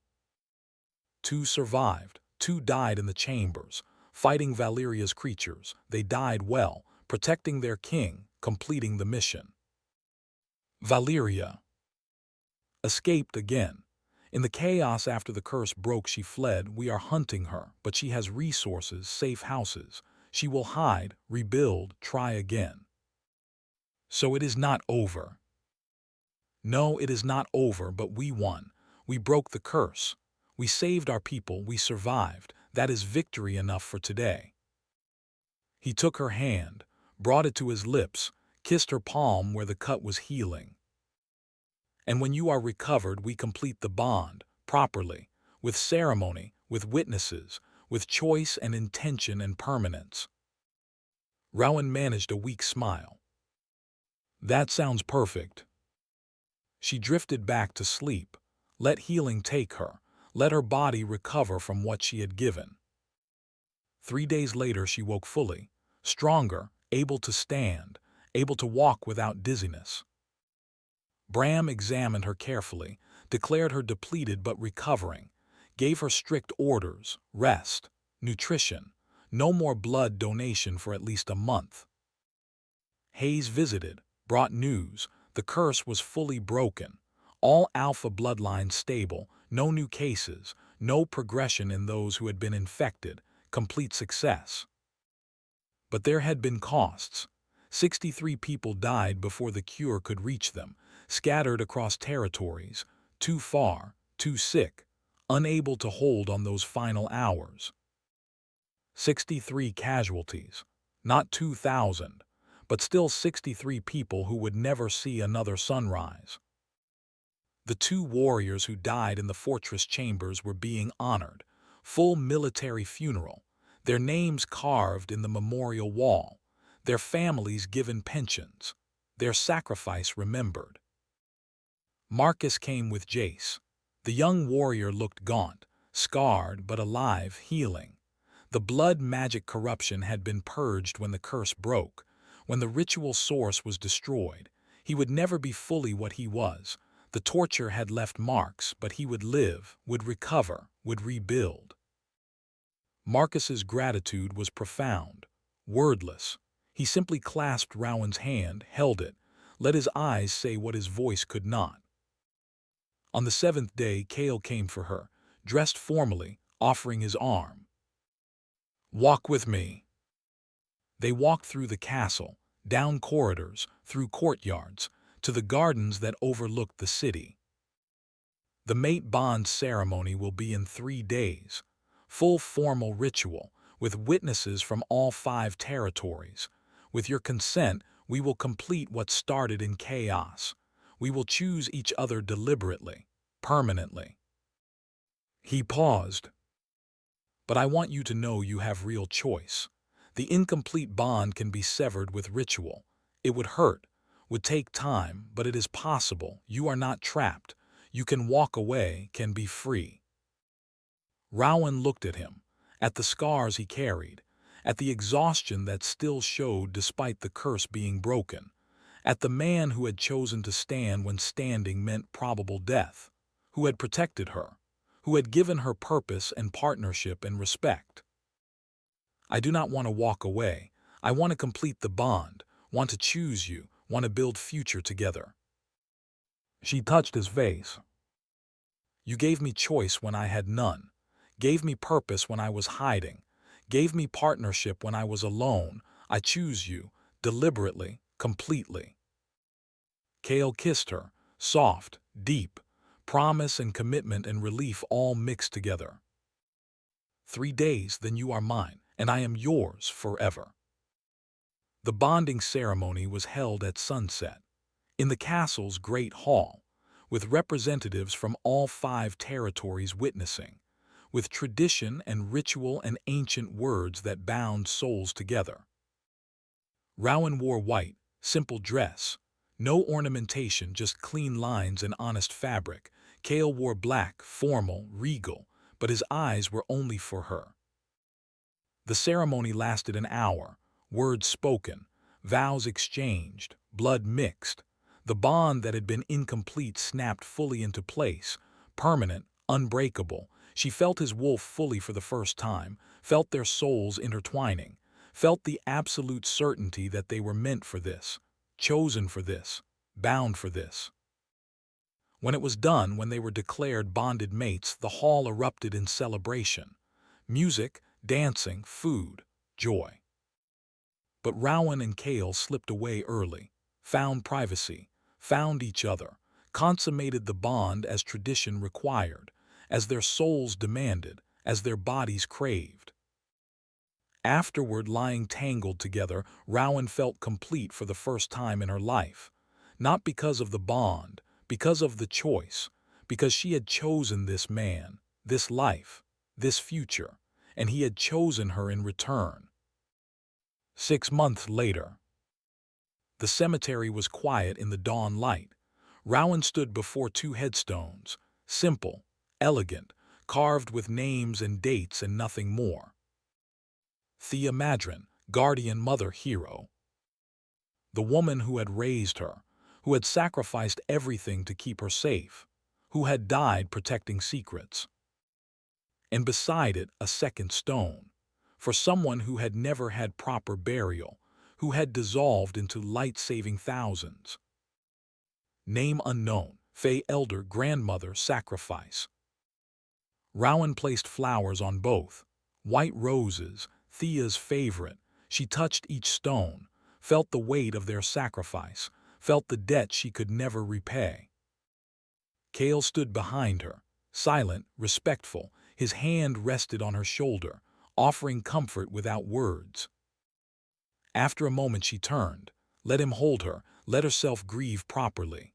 2 survived, 2 died in the chambers, fighting Valeria's creatures. They died well, protecting their king, completing the mission. Valeria escaped again. In the chaos after the curse broke, she fled. We are hunting her, but she has resources, safe houses. She will hide, rebuild, try again. So it is not over. No, it is not over, but we won. We broke the curse. We saved our people. We survived. That is victory enough for today. He took her hand, brought it to his lips, kissed her palm where the cut was healing. And when you are recovered, we complete the bond, properly, with ceremony, with witnesses, with choice and intention and permanence. Rowan managed a weak smile. That sounds perfect. She drifted back to sleep. Let healing take her. Let her body recover from what she had given. 3 days later she woke fully, stronger, able to stand, able to walk without dizziness. Bram examined her carefully, declared her depleted but recovering, gave her strict orders, rest, nutrition, no more blood donation for at least a month. Hayes visited, brought news. The curse was fully broken. All alpha bloodlines stable, no new cases, no progression in those who had been infected, complete success. But there had been costs. 63 people died before the cure could reach them, scattered across territories, too far, too sick, unable to hold on those final hours. 63 casualties, not 2,000, but still 63 people who would never see another sunrise. The 2 warriors who died in the fortress chambers were being honored, full military funeral, their names carved in the memorial wall, their families given pensions, their sacrifice remembered. Marcus came with Jace. The young warrior looked gaunt, scarred but alive, healing. The blood magic corruption had been purged when the curse broke, when the ritual source was destroyed. He would never be fully what he was. The torture had left marks, but he would live, would recover, would rebuild. Marcus's gratitude was profound, wordless. He simply clasped Rowan's hand, held it, let his eyes say what his voice could not. On the 7th day, Kael came for her, dressed formally, offering his arm. Walk with me. They walked through the castle, down corridors, through courtyards, to the gardens that overlooked the city. The mate bond ceremony will be in 3 days. Full formal ritual, with witnesses from all 5 territories. With your consent, we will complete what started in chaos. We will choose each other deliberately, permanently. He paused. But I want you to know you have real choice. The incomplete bond can be severed with ritual. It would hurt, would take time, but it is possible. You are not trapped. You can walk away, can be free. Rowan looked at him, at the scars he carried, at the exhaustion that still showed despite the curse being broken, at the man who had chosen to stand when standing meant probable death, who had protected her, who had given her purpose and partnership and respect. I do not want to walk away. I want to complete the bond, want to choose you, want to build future together. She touched his face. You gave me choice when I had none, gave me purpose when I was hiding, gave me partnership when I was alone. I choose you, deliberately, completely. Kael kissed her, soft, deep, promise and commitment and relief all mixed together. 3 days, then you are mine, and I am yours forever. The bonding ceremony was held at sunset, in the castle's great hall, with representatives from all 5 territories witnessing, with tradition and ritual and ancient words that bound souls together. Rowan wore white, simple dress, no ornamentation, just clean lines and honest fabric. Kael wore black, formal, regal, but his eyes were only for her. The ceremony lasted an hour, words spoken, vows exchanged, blood mixed. The bond that had been incomplete snapped fully into place, permanent, unbreakable. She felt his wolf fully for the first time, felt their souls intertwining, felt the absolute certainty that they were meant for this, chosen for this, bound for this. When it was done, when they were declared bonded mates, the hall erupted in celebration. Music, dancing, food, joy. But Rowan and Kael slipped away early, found privacy, found each other, consummated the bond as tradition required, as their souls demanded, as their bodies craved. Afterward, lying tangled together, Rowan felt complete for the first time in her life, not because of the bond, because of the choice, because she had chosen this man, this life, this future, and he had chosen her in return. 6 months later. The cemetery was quiet in the dawn light. Rowan stood before 2 headstones, simple, elegant, carved with names and dates and nothing more. Thea Madron, guardian mother hero. The woman who had raised her, who had sacrificed everything to keep her safe, who had died protecting secrets. And beside it, a second stone, for someone who had never had proper burial, who had dissolved into light-saving thousands. Name unknown, Fey elder grandmother sacrifice. Rowan placed flowers on both, white roses, Thea's favorite. She touched each stone, felt the weight of their sacrifice, felt the debt she could never repay. Kael stood behind her, silent, respectful, his hand rested on her shoulder, offering comfort without words. After a moment she turned, let him hold her, let herself grieve properly.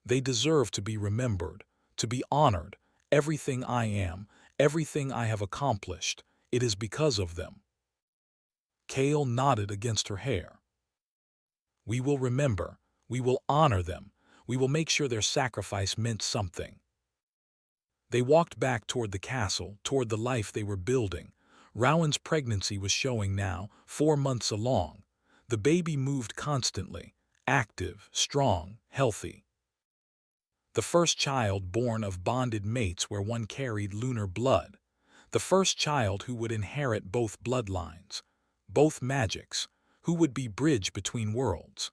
They deserve to be remembered, to be honored. Everything I am, everything I have accomplished, it is because of them. Kael nodded against her hair. We will remember, we will honor them, we will make sure their sacrifice meant something. They walked back toward the castle, toward the life they were building. Rowan's pregnancy was showing now, 4 months along. The baby moved constantly, active, strong, healthy. The first child born of bonded mates where one carried lunar blood. The first child who would inherit both bloodlines, both magics, who would be bridge between worlds.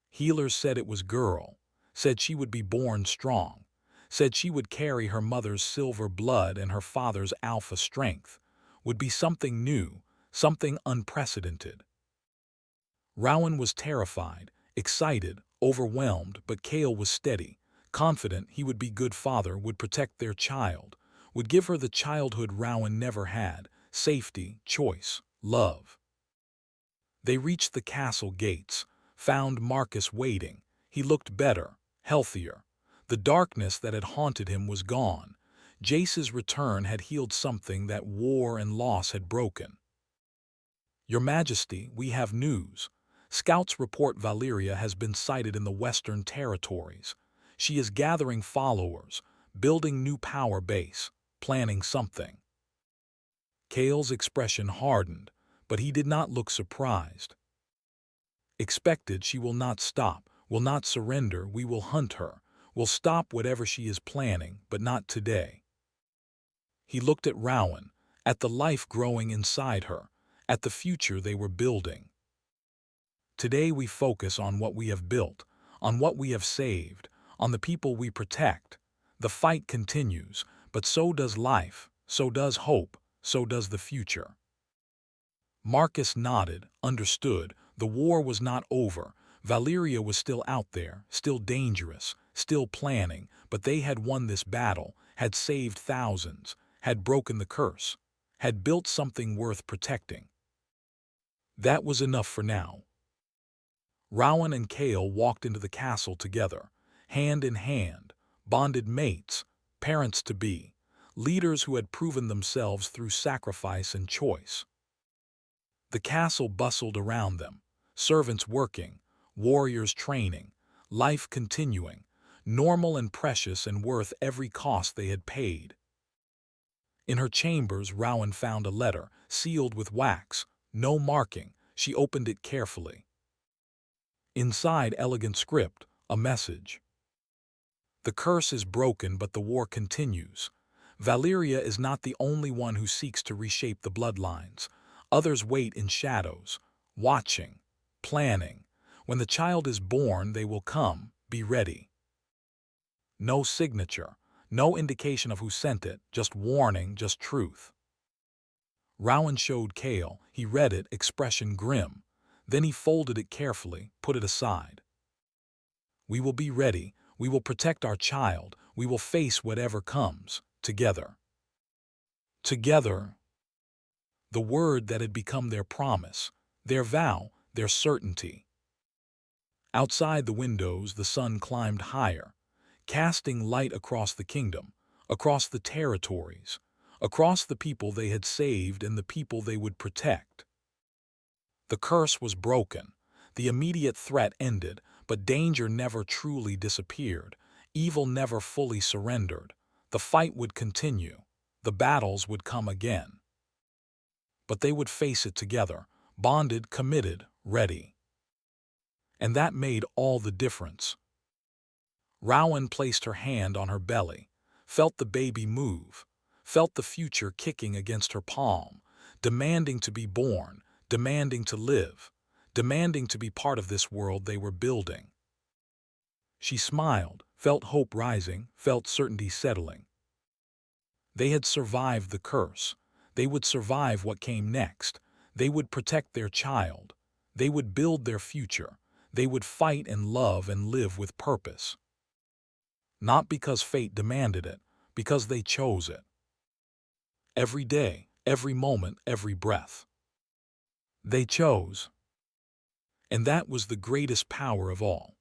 Healers said it was girl, said she would be born strong, said she would carry her mother's silver blood and her father's alpha strength, would be something new, something unprecedented. Rowan was terrified, excited, overwhelmed, but Kael was steady, confident he would be good father, would protect their child, would give her the childhood Rowan never had, safety, choice, love. They reached the castle gates, found Marcus waiting. He looked better, healthier. The darkness that had haunted him was gone. Jace's return had healed something that war and loss had broken. Your Majesty, we have news. Scouts report Valyria has been sighted in the Western Territories. She is gathering followers, building new power base, planning something. Kael's expression hardened, but he did not look surprised. Expected, she will not stop, will not surrender, we will hunt her, will stop whatever she is planning, but not today. He looked at Rowan, at the life growing inside her, at the future they were building. Today we focus on what we have built, on what we have saved, on the people we protect. The fight continues, but so does life, so does hope, so does the future. Marcus nodded, understood. The war was not over. Valeria was still out there, still dangerous, still planning, but they had won this battle, had saved thousands, had broken the curse, had built something worth protecting. That was enough for now. Rowan and Kael walked into the castle together, hand in hand, bonded mates, parents-to-be, leaders who had proven themselves through sacrifice and choice. The castle bustled around them, servants working, warriors training, life continuing, normal and precious and worth every cost they had paid. In her chambers, Rowan found a letter, sealed with wax, no marking. She opened it carefully. Inside, elegant script, a message. The curse is broken, but the war continues. Valeria is not the only one who seeks to reshape the bloodlines. Others wait in shadows, watching, planning. When the child is born, they will come. Be ready. No signature, no indication of who sent it, just warning, just truth. Rowan showed Kael. He read it, expression grim. Then he folded it carefully, put it aside. We will be ready. We will protect our child. We will face whatever comes, together. Together. The word that had become their promise, their vow, their certainty. Outside the windows, the sun climbed higher, casting light across the kingdom, across the territories, across the people they had saved and the people they would protect. The curse was broken. The immediate threat ended, but danger never truly disappeared. Evil never fully surrendered. The fight would continue. The battles would come again. But they would face it together, bonded, committed, ready. And that made all the difference. Rowan placed her hand on her belly, felt the baby move, felt the future kicking against her palm, demanding to be born, demanding to live, demanding to be part of this world they were building. She smiled, felt hope rising, felt certainty settling. They had survived the curse. They would survive what came next. They would protect their child. They would build their future. They would fight and love and live with purpose. Not because fate demanded it, because they chose it. Every day, every moment, every breath. They chose. And that was the greatest power of all.